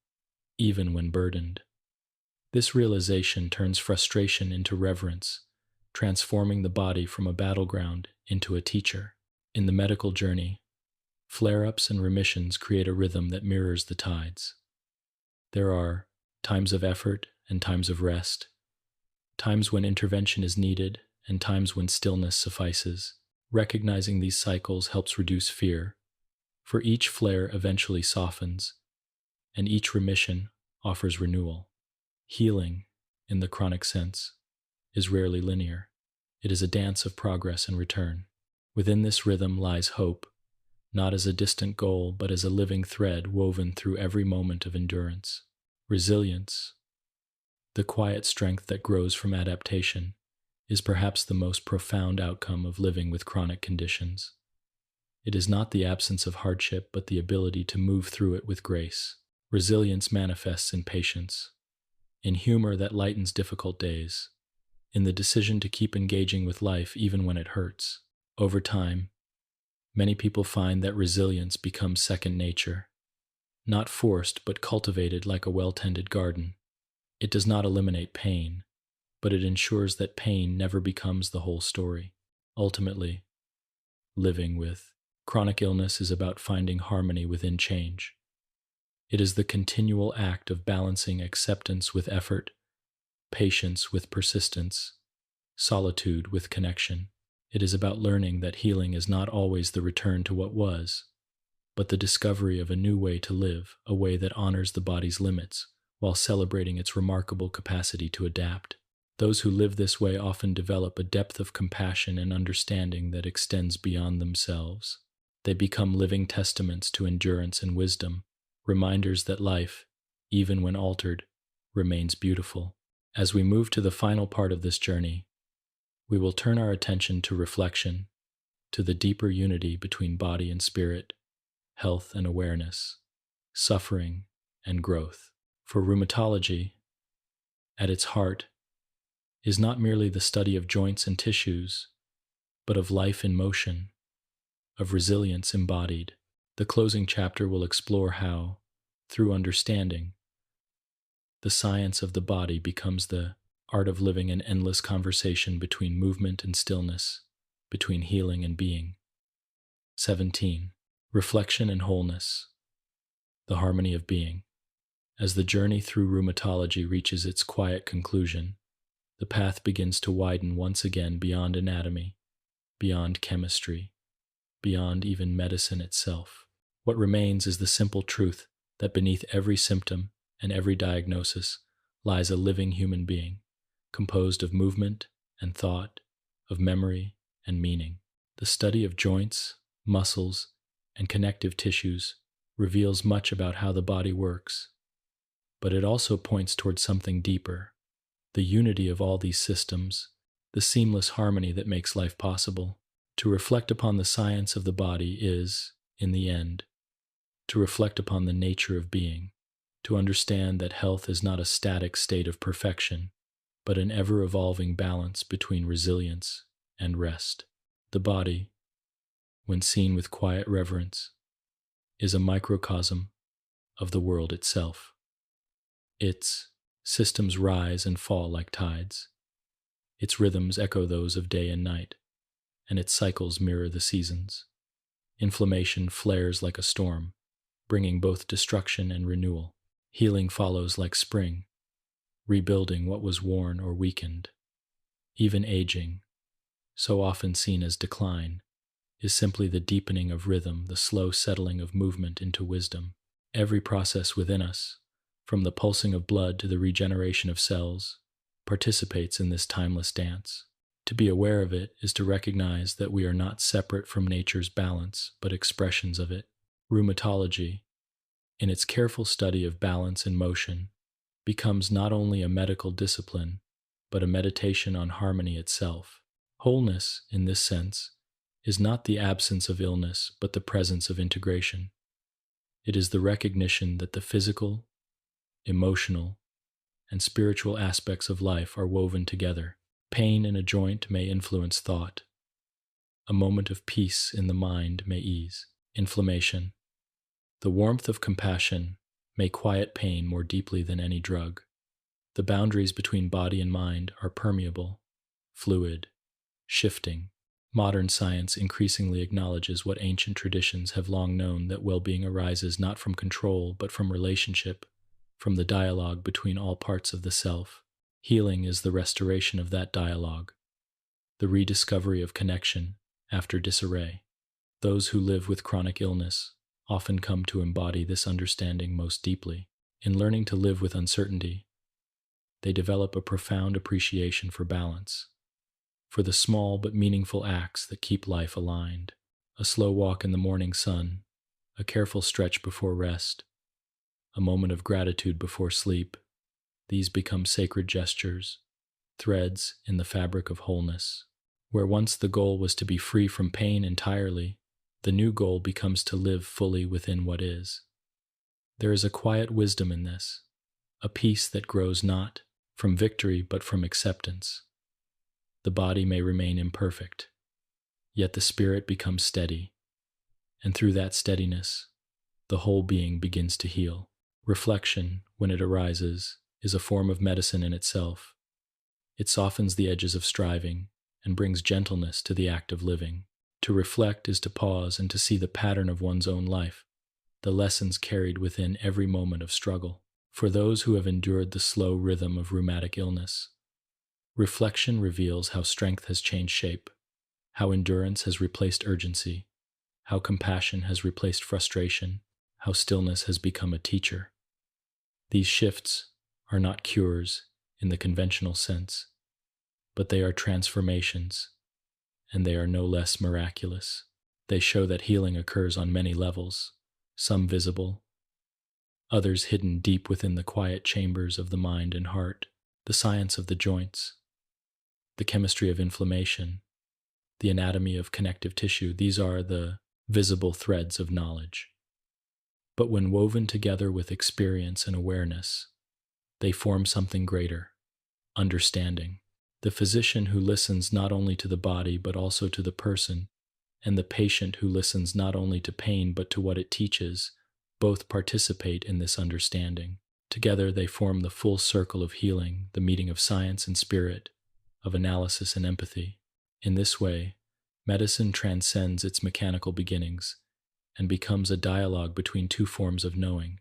even when burdened. This realization turns frustration into reverence, transforming the body from a battleground into a teacher. In the medical journey, flare-ups and remissions create a rhythm that mirrors the tides. There are times of effort and times of rest, times when intervention is needed and times when stillness suffices. Recognizing these cycles helps reduce fear, for each flare eventually softens, and each remission offers renewal. Healing, in the chronic sense, is rarely linear. It is a dance of progress and return. Within this rhythm lies hope, not as a distant goal, but as a living thread woven through every moment of endurance. Resilience, the quiet strength that grows from adaptation, is perhaps the most profound outcome of living with chronic conditions. It is not the absence of hardship, but the ability to move through it with grace. Resilience manifests in patience, in humor that lightens difficult days, in the decision to keep engaging with life even when it hurts. Over time, many people find that resilience becomes second nature, not forced but cultivated like a well-tended garden. It does not eliminate pain, but it ensures that pain never becomes the whole story. Ultimately, living with chronic illness is about finding harmony within change. It is the continual act of balancing acceptance with effort, patience with persistence, solitude with connection. It is about learning that healing is not always the return to what was, but the discovery of a new way to live, a way that honors the body's limits while celebrating its remarkable capacity to adapt. Those who live this way often develop a depth of compassion and understanding that extends beyond themselves. They become living testaments to endurance and wisdom, reminders that life, even when altered, remains beautiful. As we move to the final part of this journey, we will turn our attention to reflection, to the deeper unity between body and spirit, health and awareness, suffering and growth. For rheumatology, at its heart, is not merely the study of joints and tissues, but of life in motion, of resilience embodied. The closing chapter will explore how, through understanding, the science of the body becomes the art of living, an endless conversation between movement and stillness, between healing and being. 17. Reflection and wholeness, the harmony of being. As the journey through rheumatology reaches its quiet conclusion, the path begins to widen once again beyond anatomy, beyond chemistry, beyond even medicine itself. What remains is the simple truth that beneath every symptom and every diagnosis lies a living human being, composed of movement and thought, of memory and meaning. The study of joints, muscles, and connective tissues reveals much about how the body works, but it also points towards something deeper, the unity of all these systems, the seamless harmony that makes life possible. To reflect upon the science of the body is, in the end, to reflect upon the nature of being, to understand that health is not a static state of perfection, but an ever-evolving balance between resilience and rest. The body, when seen with quiet reverence, is a microcosm of the world itself. Its systems rise and fall like tides. Its rhythms echo those of day and night, and its cycles mirror the seasons. Inflammation flares like a storm, bringing both destruction and renewal. Healing follows like spring, rebuilding what was worn or weakened. Even aging, so often seen as decline, is simply the deepening of rhythm, the slow settling of movement into wisdom. Every process within us, from the pulsing of blood to the regeneration of cells, participates in this timeless dance. To be aware of it is to recognize that we are not separate from nature's balance, but expressions of it. Rheumatology, in its careful study of balance and motion, becomes not only a medical discipline, but a meditation on harmony itself. Wholeness, in this sense, is not the absence of illness, but the presence of integration. It is the recognition that the physical, emotional, and spiritual aspects of life are woven together. Pain in a joint may influence thought. A moment of peace in the mind may ease inflammation. The warmth of compassion may quiet pain more deeply than any drug. The boundaries between body and mind are permeable, fluid, shifting. Modern science increasingly acknowledges what ancient traditions have long known, that well-being arises not from control but from relationship, from the dialogue between all parts of the self. Healing is the restoration of that dialogue, the rediscovery of connection after disarray. Those who live with chronic illness often come to embody this understanding most deeply. In learning to live with uncertainty, they develop a profound appreciation for balance, for the small but meaningful acts that keep life aligned. A slow walk in the morning sun, a careful stretch before rest, a moment of gratitude before sleep. These become sacred gestures, threads in the fabric of wholeness. Where once the goal was to be free from pain entirely, the new goal becomes to live fully within what is. There is a quiet wisdom in this, a peace that grows not from victory but from acceptance. The body may remain imperfect, yet the spirit becomes steady, and through that steadiness, the whole being begins to heal. Reflection, when it arises, is a form of medicine in itself. It softens the edges of striving and brings gentleness to the act of living. To reflect is to pause and to see the pattern of one's own life, the lessons carried within every moment of struggle. For those who have endured the slow rhythm of rheumatic illness, reflection reveals how strength has changed shape, how endurance has replaced urgency, how compassion has replaced frustration, how stillness has become a teacher. These shifts are not cures in the conventional sense, but they are transformations, and they are no less miraculous. They show that healing occurs on many levels, some visible, others hidden deep within the quiet chambers of the mind and heart. The science of the joints, the chemistry of inflammation, the anatomy of connective tissue, these are the visible threads of knowledge. But when woven together with experience and awareness, they form something greater, understanding. The physician who listens not only to the body but also to the person, and the patient who listens not only to pain but to what it teaches, both participate in this understanding. Together they form the full circle of healing, the meeting of science and spirit, of analysis and empathy. In this way, medicine transcends its mechanical beginnings and becomes a dialogue between two forms of knowing,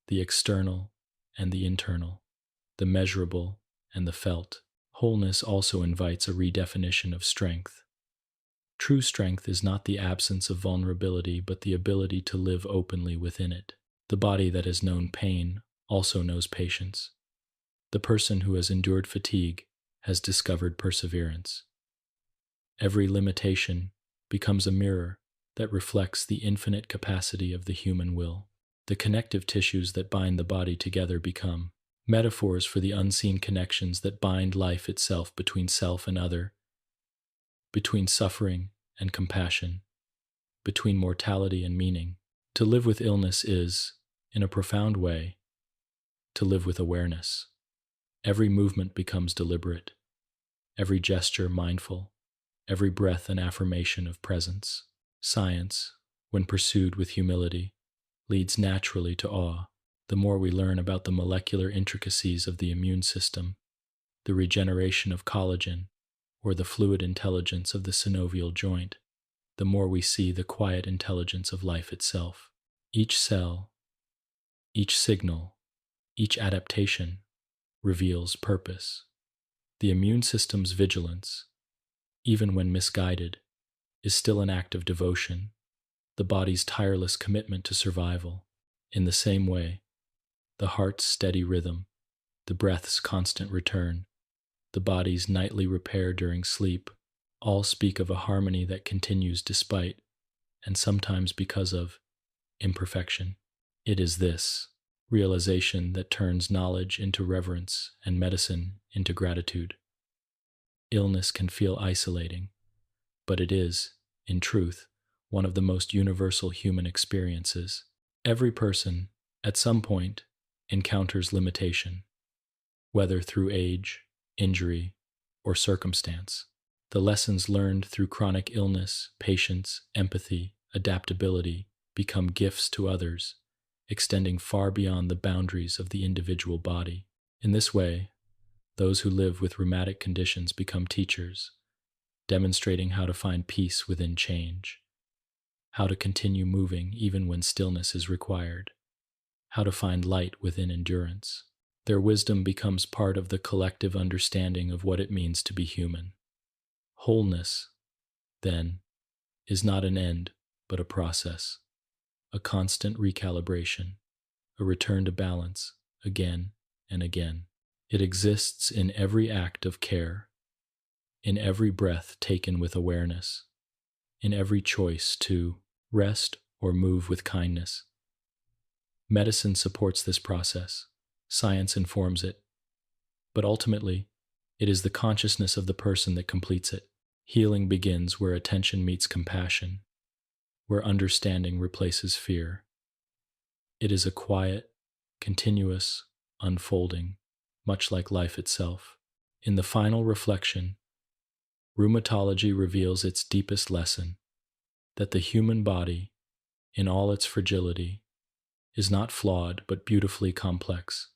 the external and the internal, the measurable and the felt. Wholeness also invites a redefinition of strength. True strength is not the absence of vulnerability, but the ability to live openly within it. The body that has known pain also knows patience. The person who has endured fatigue has discovered perseverance. Every limitation becomes a mirror that reflects the infinite capacity of the human will. The connective tissues that bind the body together become metaphors for the unseen connections that bind life itself between self and other, between suffering and compassion, between mortality and meaning. To live with illness is, in a profound way, to live with awareness. Every movement becomes deliberate, every gesture mindful, every breath an affirmation of presence. Science, when pursued with humility, leads naturally to awe. the more we learn about the molecular intricacies of the immune system, the regeneration of collagen, or the fluid intelligence of the synovial joint, the more we see the quiet intelligence of life itself. Each cell, each signal, each adaptation reveals purpose. The immune system's vigilance, even when misguided, is still an act of devotion, the body's tireless commitment to survival. In the same way, the heart's steady rhythm, the breath's constant return, the body's nightly repair during sleep, all speak of a harmony that continues despite, and sometimes because of, imperfection. It is this realization that turns knowledge into reverence and medicine into gratitude. Illness can feel isolating, but it is, in truth, one of the most universal human experiences. Every person, at some point, encounters limitation, whether through age, injury, or circumstance. The lessons learned through chronic illness, patience, empathy, adaptability become gifts to others, extending far beyond the boundaries of the individual body. In this way, those who live with rheumatic conditions become teachers, demonstrating how to find peace within change, how to continue moving even when stillness is required, how to find light within endurance. Their wisdom becomes part of the collective understanding of what it means to be human. Wholeness, then, is not an end, but a process, a constant recalibration, a return to balance, again and again. It exists in every act of care, in every breath taken with awareness, in every choice to rest or move with kindness. Medicine supports this process, science informs it, but ultimately, it is the consciousness of the person that completes it. Healing begins where attention meets compassion, where understanding replaces fear. It is a quiet, continuous unfolding, much like life itself. In the final reflection, rheumatology reveals its deepest lesson, that the human body, in all its fragility, is not flawed but beautifully complex,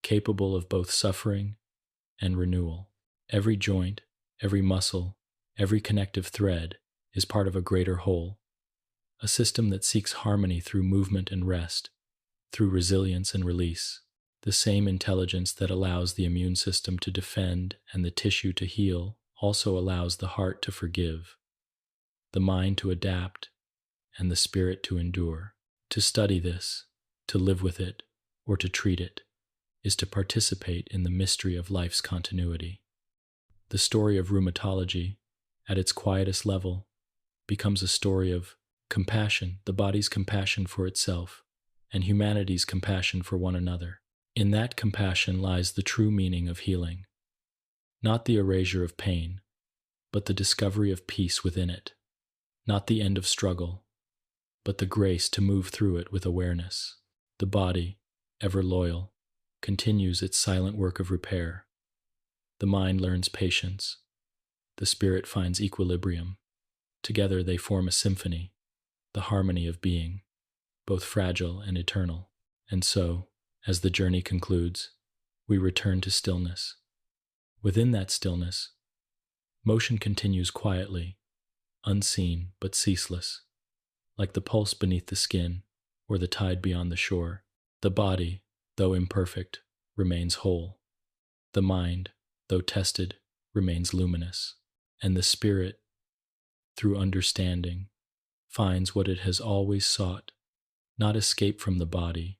capable of both suffering and renewal. Every joint, every muscle, every connective thread is part of a greater whole, a system that seeks harmony through movement and rest, through resilience and release. The same intelligence that allows the immune system to defend and the tissue to heal also allows the heart to forgive, the mind to adapt, and the spirit to endure. To study this, to live with it, or to treat it, is to participate in the mystery of life's continuity. The story of rheumatology, at its quietest level, becomes a story of compassion, the body's compassion for itself, and humanity's compassion for one another. In that compassion lies the true meaning of healing, not the erasure of pain, but the discovery of peace within it, not the end of struggle, but the grace to move through it with awareness. The body, ever loyal, continues its silent work of repair. The mind learns patience. The spirit finds equilibrium. Together they form a symphony, the harmony of being, both fragile and eternal. And so, as the journey concludes, we return to stillness. Within that stillness, motion continues quietly, unseen but ceaseless, like the pulse beneath the skin or the tide beyond the shore. The body, though imperfect, remains whole. The mind, though tested, remains luminous. And the spirit, through understanding, finds what it has always sought, not escape from the body,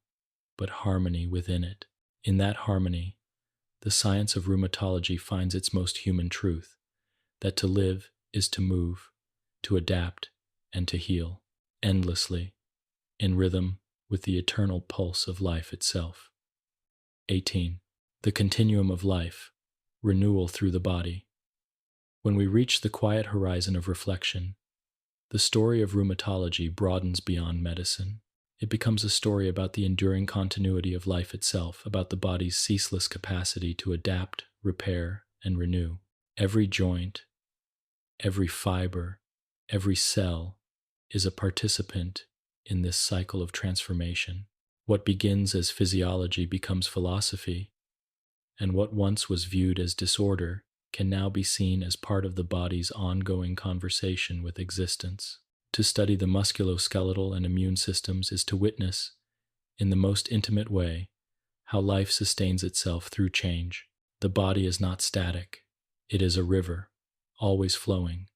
but harmony within it. In that harmony, the science of rheumatology finds its most human truth, that to live is to move, to adapt, and to heal, endlessly, in rhythm with the eternal pulse of life itself. 18. The continuum of life, renewal through the body. When we reach the quiet horizon of reflection, the story of rheumatology broadens beyond medicine. It becomes a story about the enduring continuity of life itself, about the body's ceaseless capacity to adapt, repair, and renew. Every joint, every fiber, every cell is a participant in this cycle of transformation. What begins as physiology becomes philosophy, and what once was viewed as disorder can now be seen as part of the body's ongoing conversation with existence. To study the musculoskeletal and immune systems is to witness, in the most intimate way, how life sustains itself through change. The body is not static, it is a river, always flowing,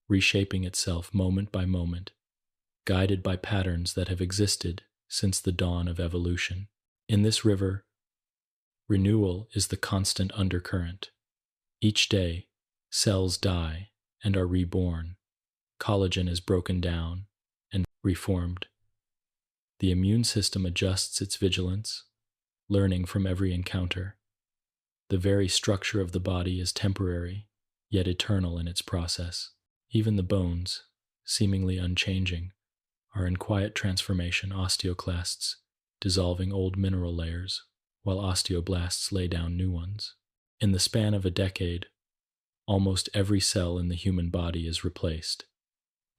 reshaping itself moment by moment, guided by patterns that have existed since the dawn of evolution. In this river, renewal is the constant undercurrent. Each day, cells die and are reborn. Collagen is broken down and reformed. The immune system adjusts its vigilance, learning from every encounter. The very structure of the body is temporary, yet eternal in its process. Even the bones, seemingly unchanging, are in quiet transformation, osteoclasts dissolving old mineral layers, while osteoblasts lay down new ones. In the span of a decade, almost every cell in the human body is replaced.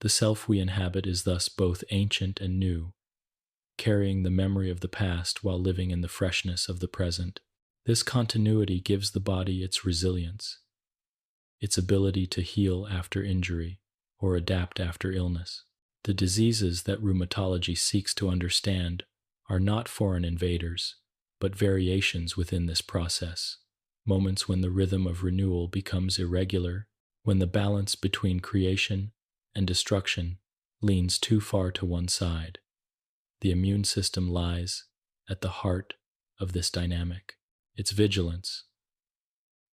The self we inhabit is thus both ancient and new, carrying the memory of the past while living in the freshness of the present. This continuity gives the body its resilience, its ability to heal after injury or adapt after illness. The diseases that rheumatology seeks to understand are not foreign invaders, but variations within this process, moments when the rhythm of renewal becomes irregular, when the balance between creation and destruction leans too far to one side. The immune system lies at the heart of this dynamic. Its vigilance,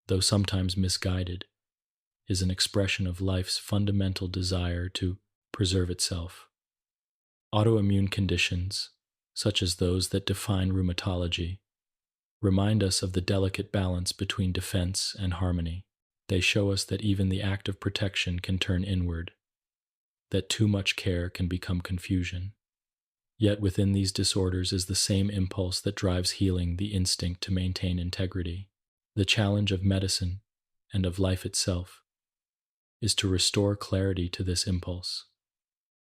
though sometimes misguided, is an expression of life's fundamental desire to preserve itself. Autoimmune conditions, such as those that define rheumatology, remind us of the delicate balance between defense and harmony. They show us that even the act of protection can turn inward, that too much care can become confusion. Yet within these disorders is the same impulse that drives healing, the instinct to maintain integrity. The challenge of medicine and of life itself is to restore clarity to this impulse,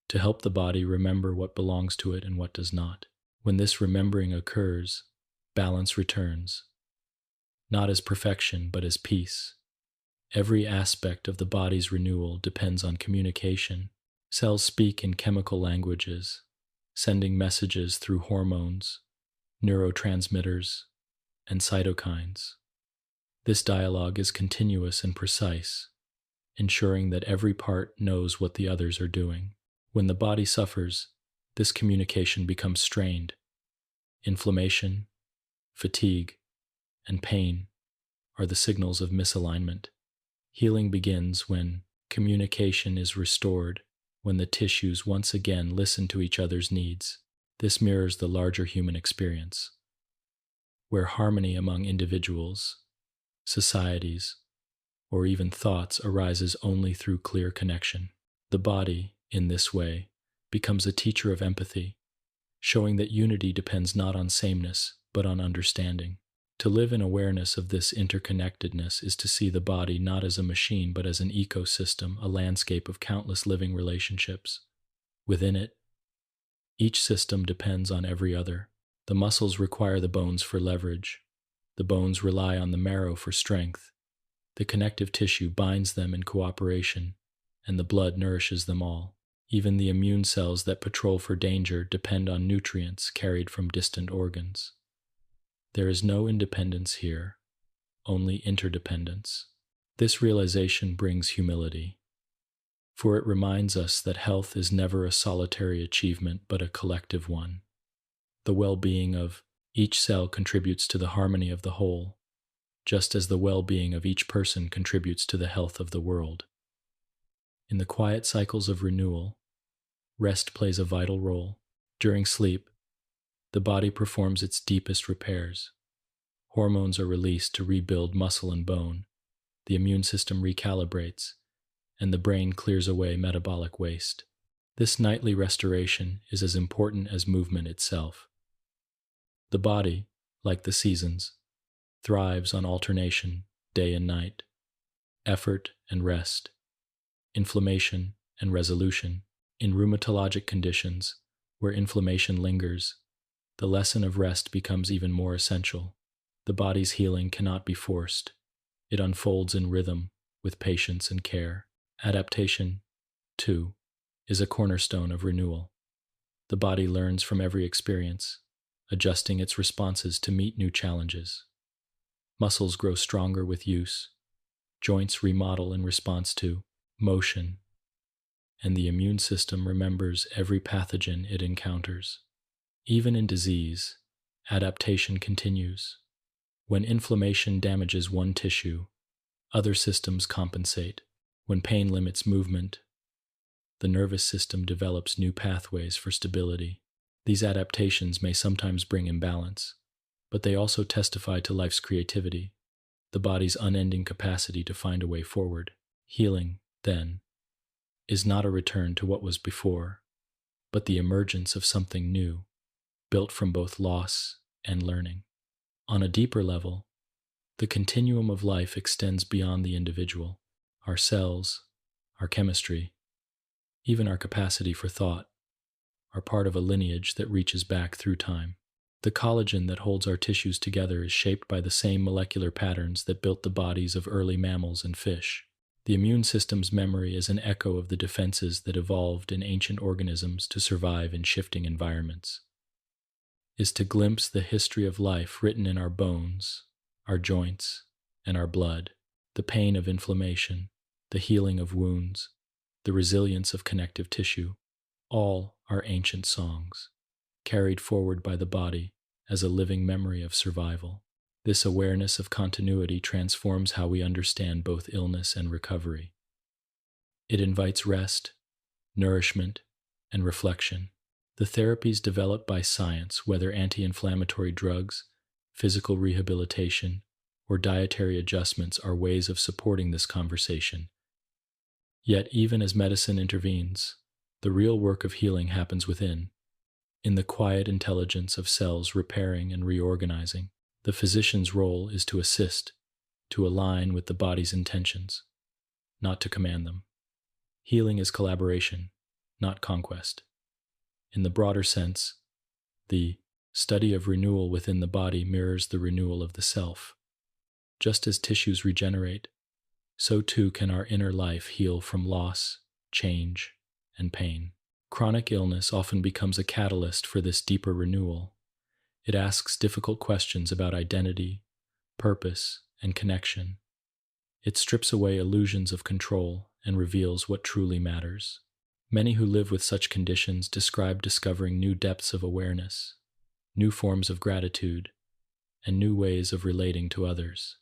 to help the body remember what belongs to it and what does not. When this remembering occurs, balance returns, not as perfection but as peace. Every aspect of the body's renewal depends on communication. Cells speak in chemical languages, sending messages through hormones, neurotransmitters, and cytokines. This dialogue is continuous and precise, ensuring that every part knows what the others are doing. When the body suffers, this communication becomes strained. Inflammation, fatigue, and pain are the signals of misalignment. Healing begins when communication is restored, when the tissues once again listen to each other's needs. This mirrors the larger human experience, where harmony among individuals, societies, or even thoughts arises only through clear connection. The body, in this way, becomes a teacher of empathy, showing that unity depends not on sameness, but on understanding. To live in awareness of this interconnectedness is to see the body not as a machine but as an ecosystem, a landscape of countless living relationships. Within it, each system depends on every other. The muscles require the bones for leverage. The bones rely on the marrow for strength. The connective tissue binds them in cooperation, and the blood nourishes them all. Even the immune cells that patrol for danger depend on nutrients carried from distant organs. There is no independence here, only interdependence. This realization brings humility, for it reminds us that health is never a solitary achievement but a collective one. The well-being of each cell contributes to the harmony of the whole, just as the well-being of each person contributes to the health of the world. In the quiet cycles of renewal, rest plays a vital role. During sleep, the body performs its deepest repairs. Hormones are released to rebuild muscle and bone, the immune system recalibrates, and the brain clears away metabolic waste. This nightly restoration is as important as movement itself. The body, like the seasons, thrives on alternation, day and night, effort and rest, inflammation and resolution. In rheumatologic conditions, where inflammation lingers, the lesson of rest becomes even more essential. The body's healing cannot be forced. It unfolds in rhythm, with patience and care. Adaptation, too, is a cornerstone of renewal. The body learns from every experience, adjusting its responses to meet new challenges. Muscles grow stronger with use, joints remodel in response to motion, and the immune system remembers every pathogen it encounters. Even in disease, adaptation continues. When inflammation damages one tissue, other systems compensate. When pain limits movement, the nervous system develops new pathways for stability. These adaptations may sometimes bring imbalance, but they also testify to life's creativity, the body's unending capacity to find a way forward. Healing, then, is not a return to what was before, but the emergence of something new, built from both loss and learning. On a deeper level, the continuum of life extends beyond the individual. Our cells, our chemistry, even our capacity for thought, are part of a lineage that reaches back through time. The collagen that holds our tissues together is shaped by the same molecular patterns that built the bodies of early mammals and fish. The immune system's memory is an echo of the defenses that evolved in ancient organisms to survive in shifting environments. Is to glimpse the history of life written in our bones, our joints, and our blood, the pain of inflammation, the healing of wounds, the resilience of connective tissue. All are ancient songs, carried forward by the body as a living memory of survival. This awareness of continuity transforms how we understand both illness and recovery. It invites rest, nourishment, and reflection. The therapies developed by science, whether anti-inflammatory drugs, physical rehabilitation, or dietary adjustments, are ways of supporting this conversation. Yet, even as medicine intervenes, the real work of healing happens within, in the quiet intelligence of cells repairing and reorganizing. The physician's role is to assist, to align with the body's intentions, not to command them. Healing is collaboration, not conquest. In the broader sense, the study of renewal within the body mirrors the renewal of the self. Just as tissues regenerate, so too can our inner life heal from loss, change, and pain. Chronic illness often becomes a catalyst for this deeper renewal. It asks difficult questions about identity, purpose, and connection. It strips away illusions of control and reveals what truly matters. Many who live with such conditions describe discovering new depths of awareness, new forms of gratitude, and new ways of relating to others.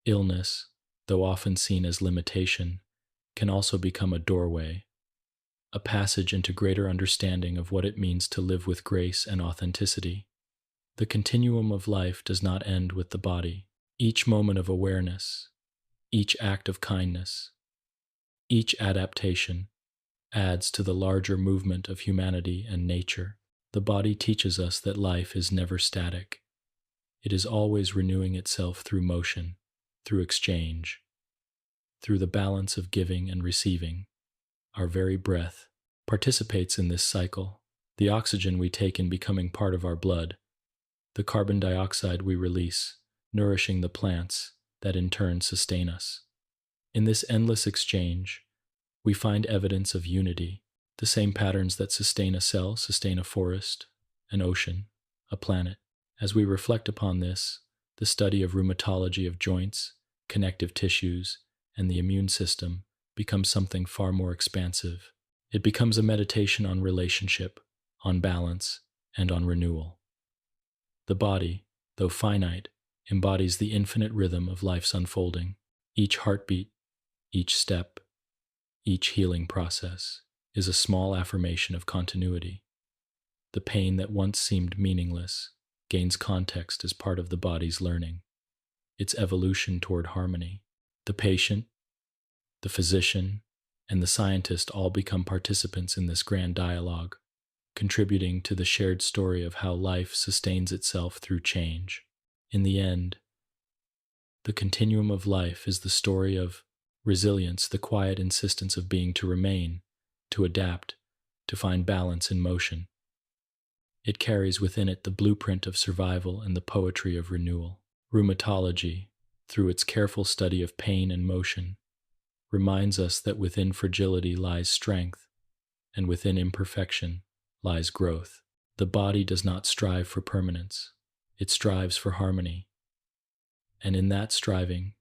Illness, though often seen as limitation, can also become a doorway, a passage into greater understanding of what it means to live with grace and authenticity. The continuum of life does not end with the body. Each moment of awareness, each act of kindness, each adaptation adds to the larger movement of humanity and nature. The body teaches us that life is never static. It is always renewing itself through motion, through exchange, through the balance of giving and receiving. Our very breath participates in this cycle, the oxygen we take in becoming part of our blood, the carbon dioxide we release, nourishing the plants that in turn sustain us. In this endless exchange, we find evidence of unity. The same patterns that sustain a cell sustain a forest, an ocean, a planet. As we reflect upon this, the study of rheumatology of joints, connective tissues, and the immune system becomes something far more expansive. It becomes a meditation on relationship, on balance, and on renewal. The body, though finite, embodies the infinite rhythm of life's unfolding. Each heartbeat, each step, each healing process is a small affirmation of continuity. The pain that once seemed meaningless gains context as part of the body's learning, its evolution toward harmony. The patient, the physician, and the scientist all become participants in this grand dialogue, contributing to the shared story of how life sustains itself through change. In the end, the continuum of life is the story of resilience, the quiet insistence of being to remain, to adapt, to find balance in motion. It carries within it the blueprint of survival and the poetry of renewal. Rheumatology, through its careful study of pain and motion, reminds us that within fragility lies strength, and within imperfection lies growth. The body does not strive for permanence, it strives for harmony, and in that striving,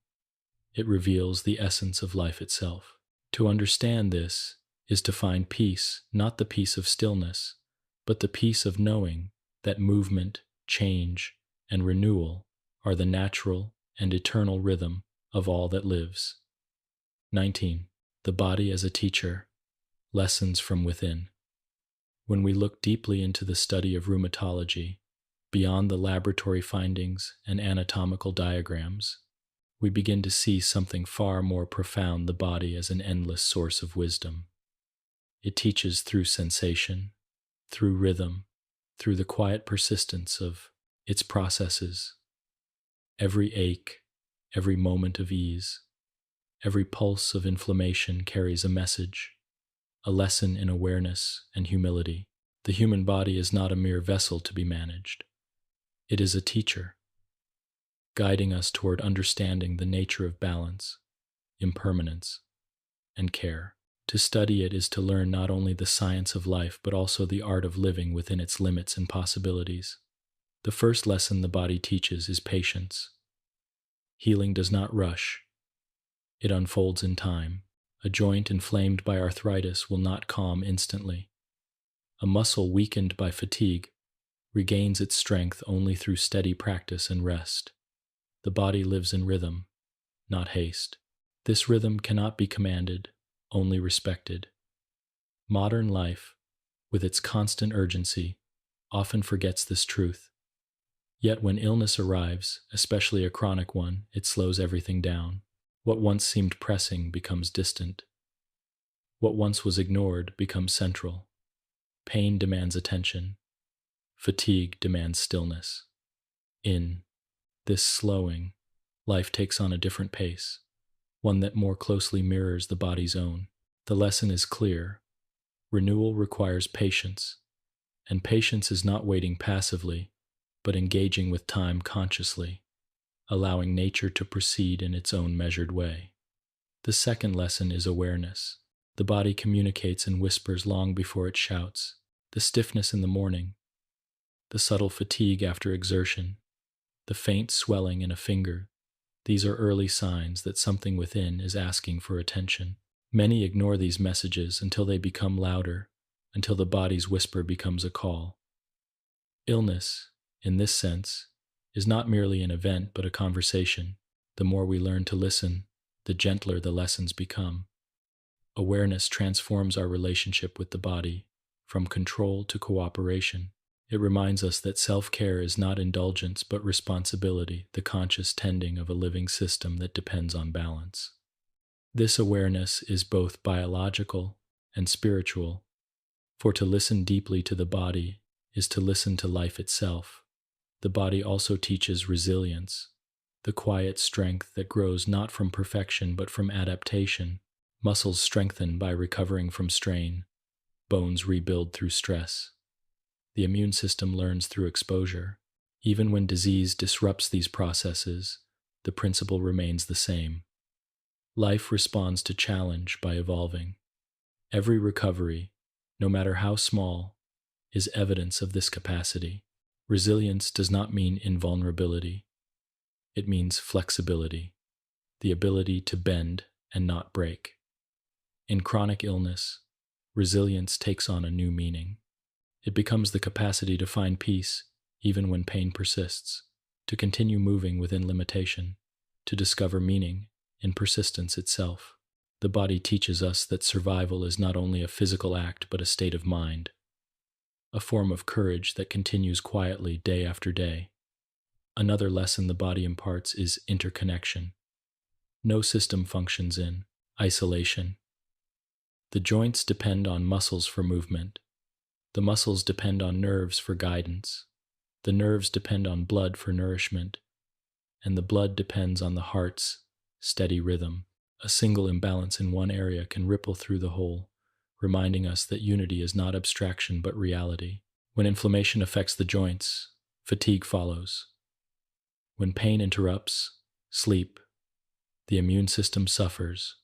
it reveals the essence of life itself. To understand this is to find peace, not the peace of stillness, but the peace of knowing that movement, change, and renewal are the natural and eternal rhythm of all that lives. 19. The body as a teacher. Lessons from within. When we look deeply into the study of rheumatology, beyond the laboratory findings and anatomical diagrams, we begin to see something far more profound: the body as an endless source of wisdom. It teaches through sensation, through rhythm, through the quiet persistence of its processes. Every ache, every moment of ease, every pulse of inflammation carries a message, a lesson in awareness and humility. The human body is not a mere vessel to be managed. It is a teacher, guiding us toward understanding the nature of balance, impermanence, and care. To study it is to learn not only the science of life, but also the art of living within its limits and possibilities. The first lesson the body teaches is patience. Healing does not rush. It unfolds in time. A joint inflamed by arthritis will not calm instantly. A muscle weakened by fatigue regains its strength only through steady practice and rest. The body lives in rhythm, not haste. This rhythm cannot be commanded, only respected. Modern life, with its constant urgency, often forgets this truth. Yet when illness arrives, especially a chronic one, it slows everything down. What once seemed pressing becomes distant. What once was ignored becomes central. Pain demands attention. Fatigue demands stillness. In this slowing, life takes on a different pace, one that more closely mirrors the body's own. The lesson is clear. Renewal requires patience, and patience is not waiting passively, but engaging with time consciously, allowing nature to proceed in its own measured way. The second lesson is awareness. The body communicates in whispers long before it shouts. The stiffness in the morning, the subtle fatigue after exertion, the faint swelling in a finger, these are early signs that something within is asking for attention. Many ignore these messages until they become louder, until the body's whisper becomes a call. Illness, in this sense, is not merely an event but a conversation. The more we learn to listen, the gentler the lessons become. Awareness transforms our relationship with the body, from control to cooperation. It reminds us that self-care is not indulgence but responsibility, the conscious tending of a living system that depends on balance. This awareness is both biological and spiritual, for to listen deeply to the body is to listen to life itself. The body also teaches resilience, the quiet strength that grows not from perfection but from adaptation. Muscles strengthen by recovering from strain, bones rebuild through stress. The immune system learns through exposure. Even when disease disrupts these processes, the principle remains the same. Life responds to challenge by evolving. Every recovery, no matter how small, is evidence of this capacity. Resilience does not mean invulnerability. It means flexibility, the ability to bend and not break. In chronic illness, resilience takes on a new meaning. It becomes the capacity to find peace even when pain persists, to continue moving within limitation, to discover meaning in persistence itself. The body teaches us that survival is not only a physical act but a state of mind, a form of courage that continues quietly day after day. Another lesson the body imparts is interconnection. No system functions in isolation. The joints depend on muscles for movement. The muscles depend on nerves for guidance. The nerves depend on blood for nourishment. And the blood depends on the heart's steady rhythm. A single imbalance in one area can ripple through the whole, reminding us that unity is not abstraction but reality. When inflammation affects the joints, fatigue follows. When pain interrupts sleep, the immune system suffers.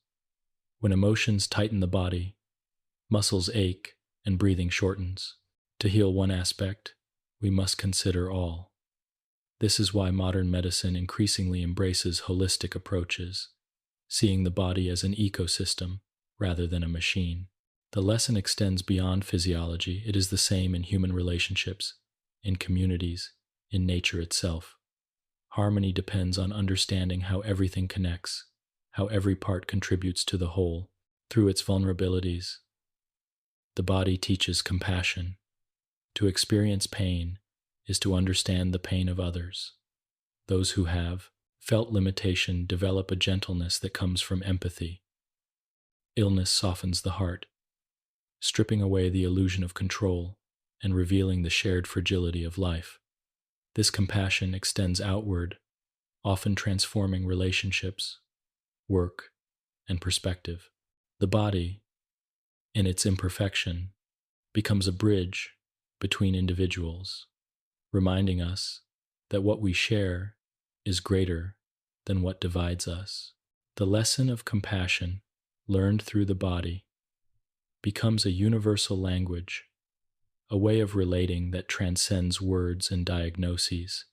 When emotions tighten the body, muscles ache and breathing shortens. To heal one aspect, we must consider all. This is why modern medicine increasingly embraces holistic approaches, seeing the body as an ecosystem rather than a machine. The lesson extends beyond physiology. It is the same in human relationships, in communities, in nature itself. Harmony depends on understanding how everything connects, how every part contributes to the whole. Through its vulnerabilities, the body teaches compassion. To experience pain is to understand the pain of others. Those who have felt limitation develop a gentleness that comes from empathy. Illness softens the heart, stripping away the illusion of control and revealing the shared fragility of life. This compassion extends outward, often transforming relationships, work, and perspective. The body, in its imperfection, becomes a bridge between individuals, reminding us that what we share is greater than what divides us. The lesson of compassion, learned through the body, becomes a universal language, a way of relating that transcends words and diagnoses.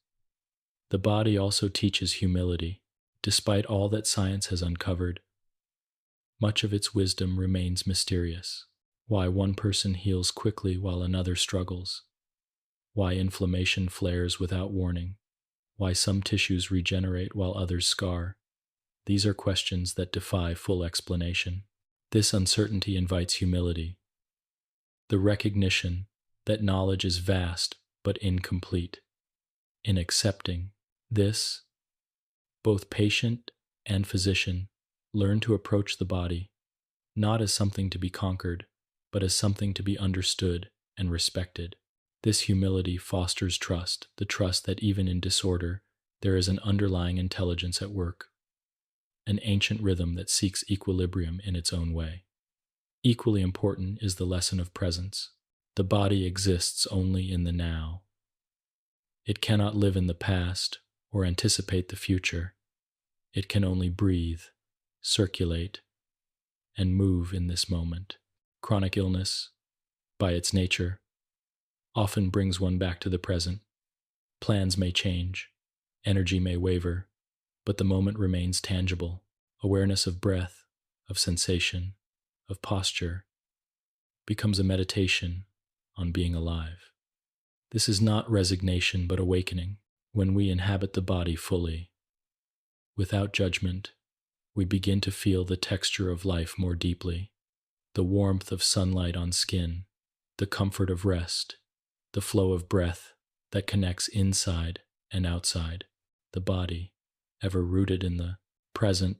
The body also teaches humility. Despite all that science has uncovered, much of its wisdom remains mysterious. Why one person heals quickly while another struggles. Why inflammation flares without warning. Why some tissues regenerate while others scar. These are questions that defy full explanation. This uncertainty invites humility, the recognition that knowledge is vast but incomplete. In accepting this, both patient and physician learn to approach the body not as something to be conquered, but as something to be understood and respected. This humility fosters trust, the trust that even in disorder, there is an underlying intelligence at work, an ancient rhythm that seeks equilibrium in its own way. Equally important is the lesson of presence. The body exists only in the now. It cannot live in the past or anticipate the future. It can only breathe, circulate, and move in this moment. Chronic illness, by its nature, often brings one back to the present. Plans may change, energy may waver, but the moment remains tangible. Awareness of breath, of sensation, of posture becomes a meditation on being alive. This is not resignation but awakening. When we inhabit the body fully, without judgment, we begin to feel the texture of life more deeply, the warmth of sunlight on skin, the comfort of rest, the flow of breath that connects inside and outside. The body, ever rooted in the present,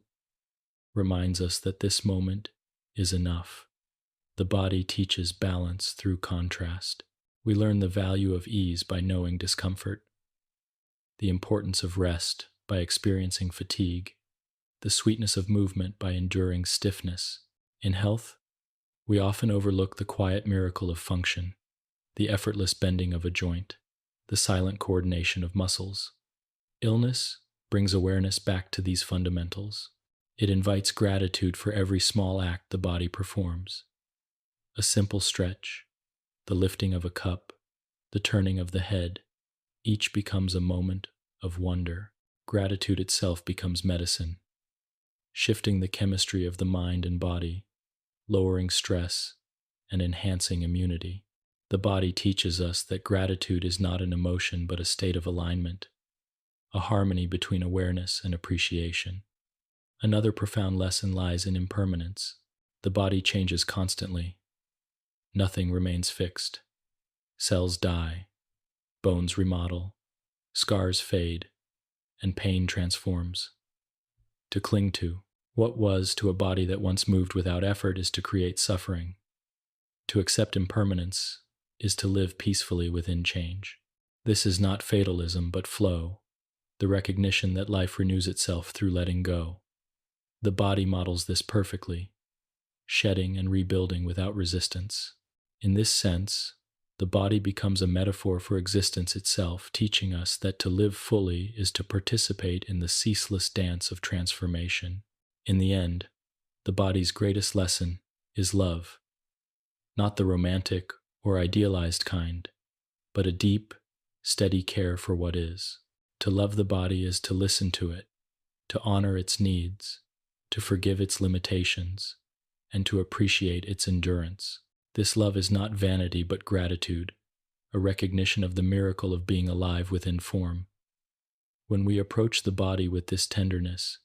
reminds us that this moment is enough. The body teaches balance through contrast. We learn the value of ease by knowing discomfort, the importance of rest by experiencing fatigue, the sweetness of movement by enduring stiffness. In health, we often overlook the quiet miracle of function, the effortless bending of a joint, the silent coordination of muscles. Illness brings awareness back to these fundamentals. It invites gratitude for every small act the body performs. A simple stretch, the lifting of a cup, the turning of the head, each becomes a moment of wonder. Gratitude itself becomes medicine, shifting the chemistry of the mind and body, lowering stress, and enhancing immunity. The body teaches us that gratitude is not an emotion but a state of alignment, a harmony between awareness and appreciation. Another profound lesson lies in impermanence. The body changes constantly. Nothing remains fixed. Cells die, bones remodel, scars fade, and pain transforms. To cling to what was to a body that once moved without effort is to create suffering. To accept impermanence is to live peacefully within change. This is not fatalism but flow, the recognition that life renews itself through letting go. The body models this perfectly, shedding and rebuilding without resistance. In this sense, The body becomes a metaphor for existence itself, teaching us that to live fully is to participate in the ceaseless dance of transformation. In the end, the body's greatest lesson is love, not the romantic or idealized kind, but a deep, steady care for what is. To love the body is to listen to it, to honor its needs, to forgive its limitations, and to appreciate its endurance. This love is not vanity but gratitude, a recognition of the miracle of being alive within form. When we approach the body with this tenderness,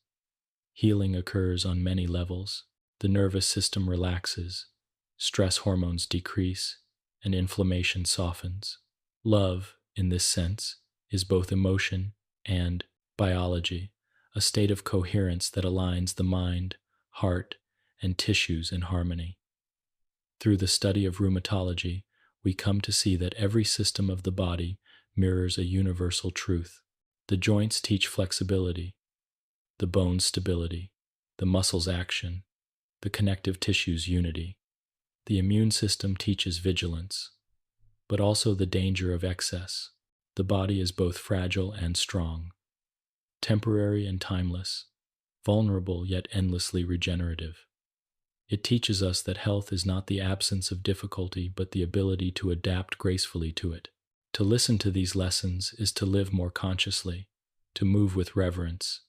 healing occurs on many levels. The nervous system relaxes, stress hormones decrease, and inflammation softens. Love, in this sense, is both emotion and biology, a state of coherence that aligns the mind, heart, and tissues in harmony. Through the study of rheumatology, we come to see that every system of the body mirrors a universal truth. The joints teach flexibility, the bones stability, the muscles action, the connective tissues unity. The immune system teaches vigilance, but also the danger of excess. The body is both fragile and strong, temporary and timeless, vulnerable yet endlessly regenerative. It teaches us that health is not the absence of difficulty, but the ability to adapt gracefully to it. To listen to these lessons is to live more consciously, to move with reverence,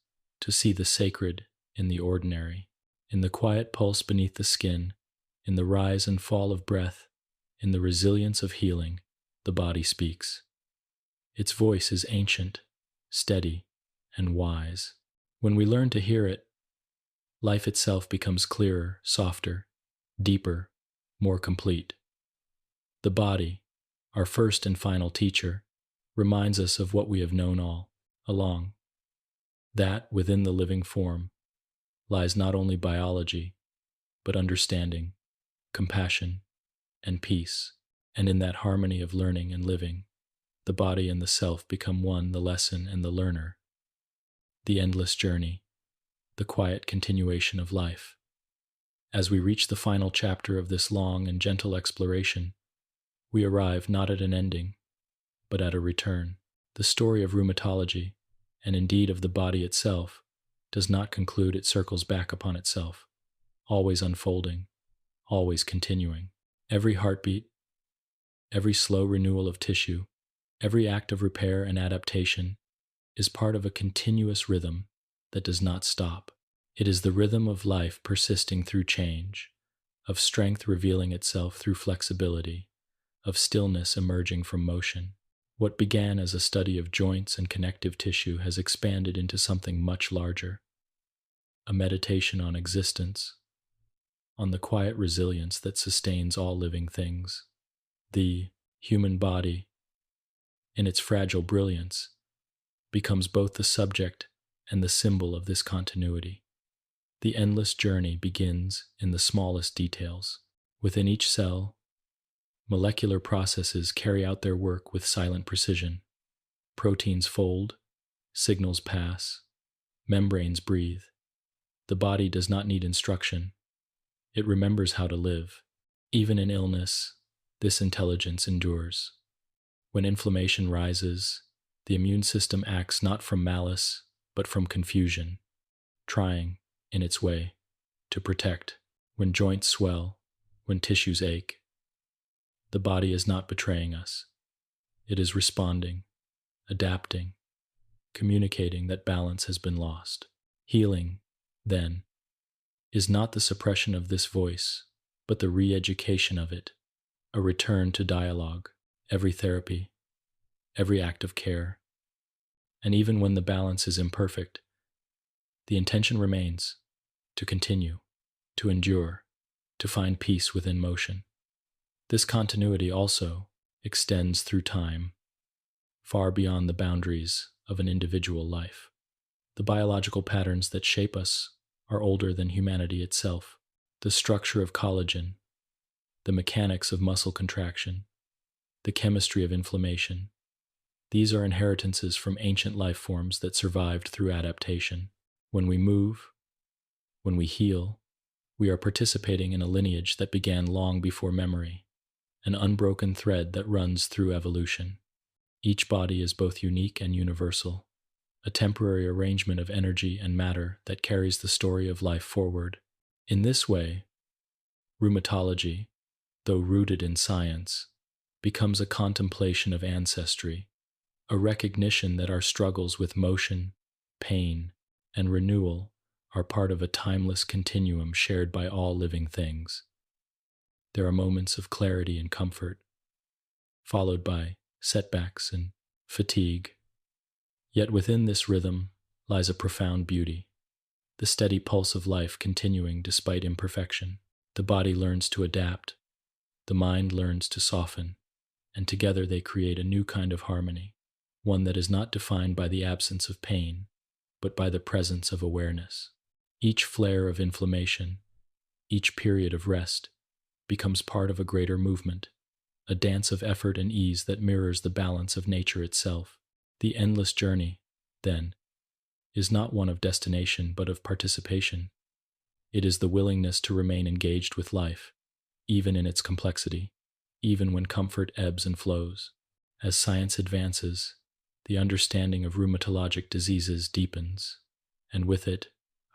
to see the sacred in the ordinary, in the quiet pulse beneath the skin, in the rise and fall of breath, in the resilience of healing. The body speaks. Its voice is ancient, steady, and wise. When we learn to hear it, life itself becomes clearer, softer, deeper, more complete. The body, our first and final teacher, reminds us of what we have known all along, that within the living form lies not only biology, but understanding, compassion, and peace. And in that harmony of learning and living, the body and the self become one, the lesson and the learner, the endless journey, the quiet continuation of life. As we reach the final chapter of this long and gentle exploration, we arrive not at an ending, but at a return. The story of rheumatology, and indeed of the body itself, does not conclude. It circles back upon itself, always unfolding, always continuing. Every heartbeat, every slow renewal of tissue, every act of repair and adaptation is part of a continuous rhythm that does not stop. It is the rhythm of life persisting through change, of strength revealing itself through flexibility, of stillness emerging from motion. What began as a study of joints and connective tissue has expanded into something much larger, a meditation on existence, on the quiet resilience that sustains all living things. The human body, in its fragile brilliance, becomes both the subject and the symbol of this continuity. The endless journey begins in the smallest details. Within each cell, molecular processes carry out their work with silent precision. Proteins fold, signals pass, membranes breathe. The body does not need instruction. It remembers how to live. Even in illness, this intelligence endures. When inflammation rises, the immune system acts not from malice, but from confusion, trying, in its way, to protect. When joints swell, when tissues ache, the body is not betraying us. It is responding, adapting, communicating that balance has been lost. Healing, then, is not the suppression of this voice, but the re-education of it, a return to dialogue. Every therapy, every act of care, and even when the balance is imperfect, the intention remains to continue, to endure, to find peace within motion. This continuity also extends through time, far beyond the boundaries of an individual life. The biological patterns that shape us are older than humanity itself. The structure of collagen, the mechanics of muscle contraction, the chemistry of inflammation. These are inheritances from ancient life forms that survived through adaptation. When we move, when we heal, we are participating in a lineage that began long before memory. an unbroken thread that runs through evolution. Each body is both unique and universal, a temporary arrangement of energy and matter that carries the story of life forward. In this way, rheumatology, though rooted in science, becomes a contemplation of ancestry, a recognition that our struggles with motion, pain, and renewal are part of a timeless continuum shared by all living things. There are moments of clarity and comfort, followed by setbacks and fatigue. Yet within this rhythm lies a profound beauty, the steady pulse of life continuing despite imperfection. The body learns to adapt, the mind learns to soften, and together they create a new kind of harmony, one that is not defined by the absence of pain, but by the presence of awareness. Each flare of inflammation, each period of rest, becomes part of a greater movement, a dance of effort and ease that mirrors the balance of nature itself. The endless journey, then, is not one of destination but of participation. It is the willingness to remain engaged with life, even in its complexity, even when comfort ebbs and flows. As science advances, the understanding of rheumatologic diseases deepens, and with it,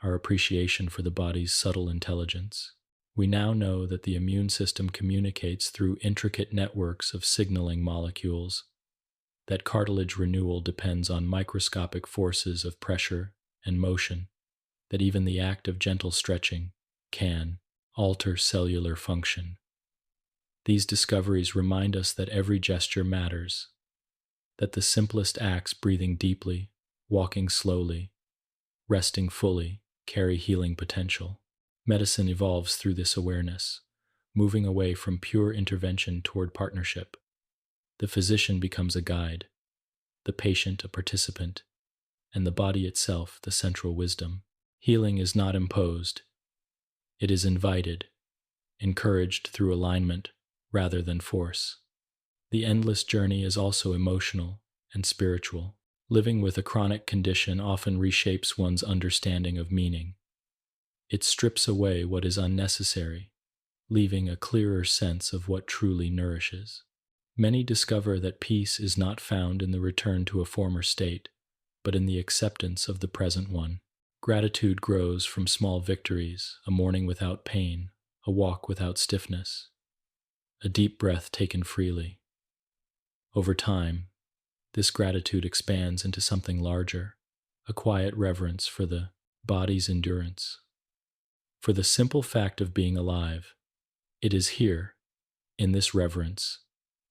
our appreciation for the body's subtle intelligence. We now know that the immune system communicates through intricate networks of signaling molecules, that cartilage renewal depends on microscopic forces of pressure and motion, that even the act of gentle stretching can alter cellular function. These discoveries remind us that every gesture matters, that the simplest acts, breathing deeply, walking slowly, resting fully, carry healing potential. Medicine evolves through this awareness, moving away from pure intervention toward partnership. The physician becomes a guide, the patient a participant, and the body itself the central wisdom. Healing is not imposed. It is invited, encouraged through alignment rather than force. The endless journey is also emotional and spiritual. Living with a chronic condition often reshapes one's understanding of meaning. It strips away what is unnecessary, leaving a clearer sense of what truly nourishes. Many discover that peace is not found in the return to a former state, but in the acceptance of the present one. Gratitude grows from small victories, a morning without pain, a walk without stiffness, a deep breath taken freely. Over time, this gratitude expands into something larger, a quiet reverence for the body's endurance. For the simple fact of being alive, it is here, in this reverence,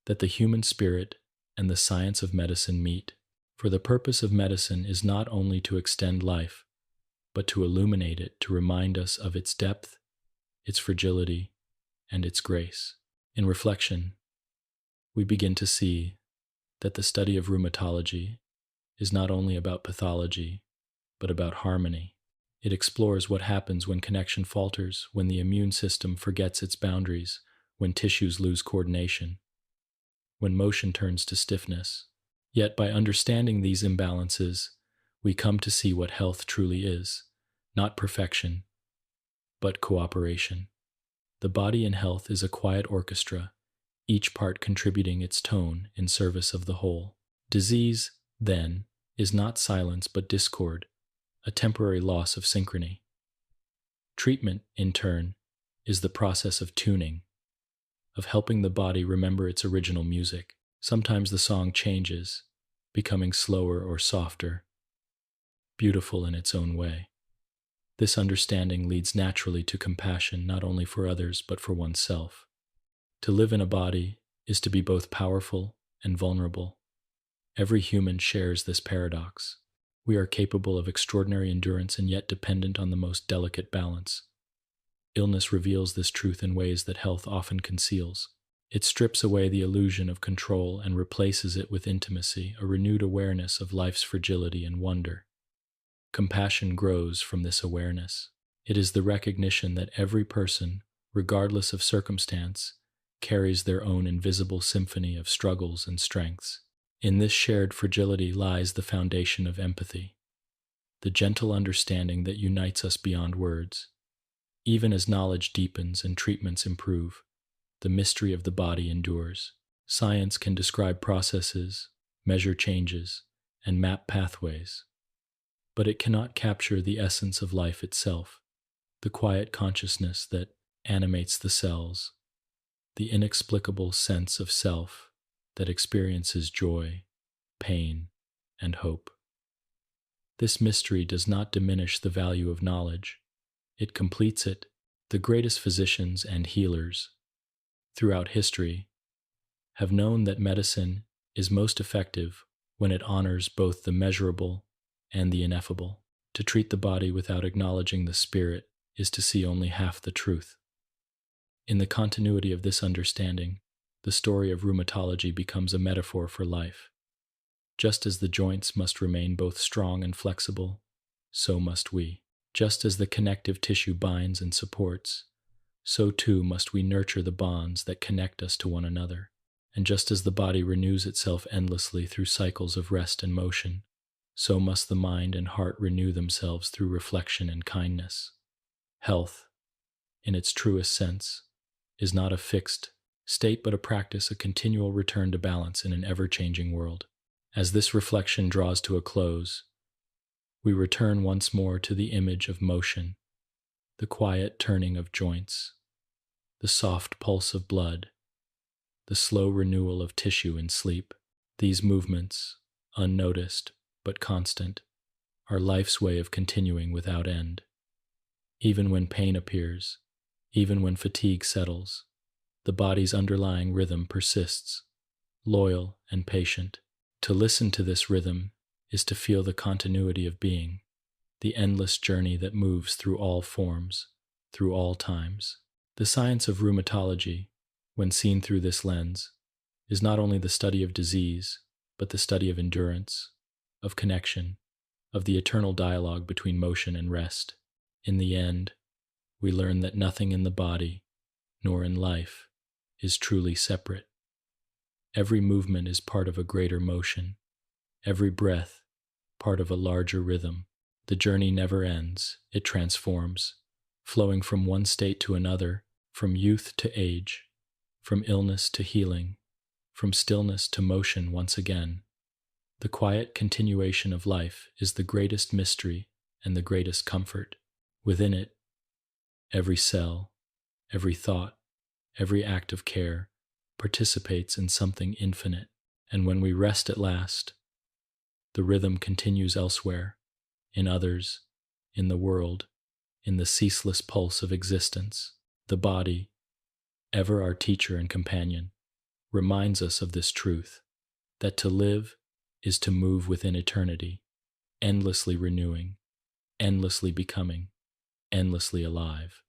that the human spirit and the science of medicine meet. For the purpose of medicine is not only to extend life, but to illuminate it, to remind us of its depth, its fragility, and its grace. In reflection, we begin to see that the study of rheumatology is not only about pathology, but about harmony. It explores what happens when connection falters, when the immune system forgets its boundaries, when tissues lose coordination, when motion turns to stiffness. Yet by understanding these imbalances, we come to see what health truly is, not perfection, but cooperation. The body in health is a quiet orchestra, each part contributing its tone in service of the whole. Disease, then, is not silence but discord, a temporary loss of synchrony. Treatment, in turn, is the process of tuning, of helping the body remember its original music. Sometimes the song changes, becoming slower or softer, beautiful in its own way. This understanding leads naturally to compassion not only for others but for oneself. To live in a body is to be both powerful and vulnerable. Every human shares this paradox. We are capable of extraordinary endurance and yet dependent on the most delicate balance. Illness reveals this truth in ways that health often conceals. It strips away the illusion of control and replaces it with intimacy, a renewed awareness of life's fragility and wonder. Compassion grows from this awareness. It is the recognition that every person, regardless of circumstance, carries their own invisible symphony of struggles and strengths. In this shared fragility lies the foundation of empathy, the gentle understanding that unites us beyond words. Even as knowledge deepens and treatments improve, the mystery of the body endures. Science can describe processes, measure changes, and map pathways, but it cannot capture the essence of life itself, the quiet consciousness that animates the cells, the inexplicable sense of self that experiences joy, pain, and hope. This mystery does not diminish the value of knowledge, it completes it. The greatest physicians and healers throughout history have known that medicine is most effective when it honors both the measurable and the ineffable. To treat the body without acknowledging the spirit is to see only half the truth. In the continuity of this understanding, the story of rheumatology becomes a metaphor for life. Just as the joints must remain both strong and flexible, so must we. Just as the connective tissue binds and supports, so too must we nurture the bonds that connect us to one another. And just as the body renews itself endlessly through cycles of rest and motion, so must the mind and heart renew themselves through reflection and kindness. Health, in its truest sense, is not a fixed state but a practice, a continual return to balance in an ever-changing world. As this reflection draws to a close, we return once more to the image of motion, the quiet turning of joints, the soft pulse of blood, the slow renewal of tissue in sleep. These movements, unnoticed but constant, are life's way of continuing without end. Even when pain appears, even when fatigue settles, the body's underlying rhythm persists, loyal and patient. To listen to this rhythm is to feel the continuity of being, the endless journey that moves through all forms, through all times. The science of rheumatology, when seen through this lens, is not only the study of disease, but the study of endurance, of connection, of the eternal dialogue between motion and rest. In the end, we learn that nothing in the body, nor in life, is truly separate. Every movement is part of a greater motion, every breath part of a larger rhythm. The journey never ends, it transforms, flowing from one state to another, from youth to age, from illness to healing, from stillness to motion once again. The quiet continuation of life is the greatest mystery and the greatest comfort. Within it, every cell, every thought, every act of care participates in something infinite, and when we rest at last, the rhythm continues elsewhere, in others, in the world, in the ceaseless pulse of existence. The body, ever our teacher and companion, reminds us of this truth, that to live is to move within eternity, endlessly renewing, endlessly becoming, endlessly alive.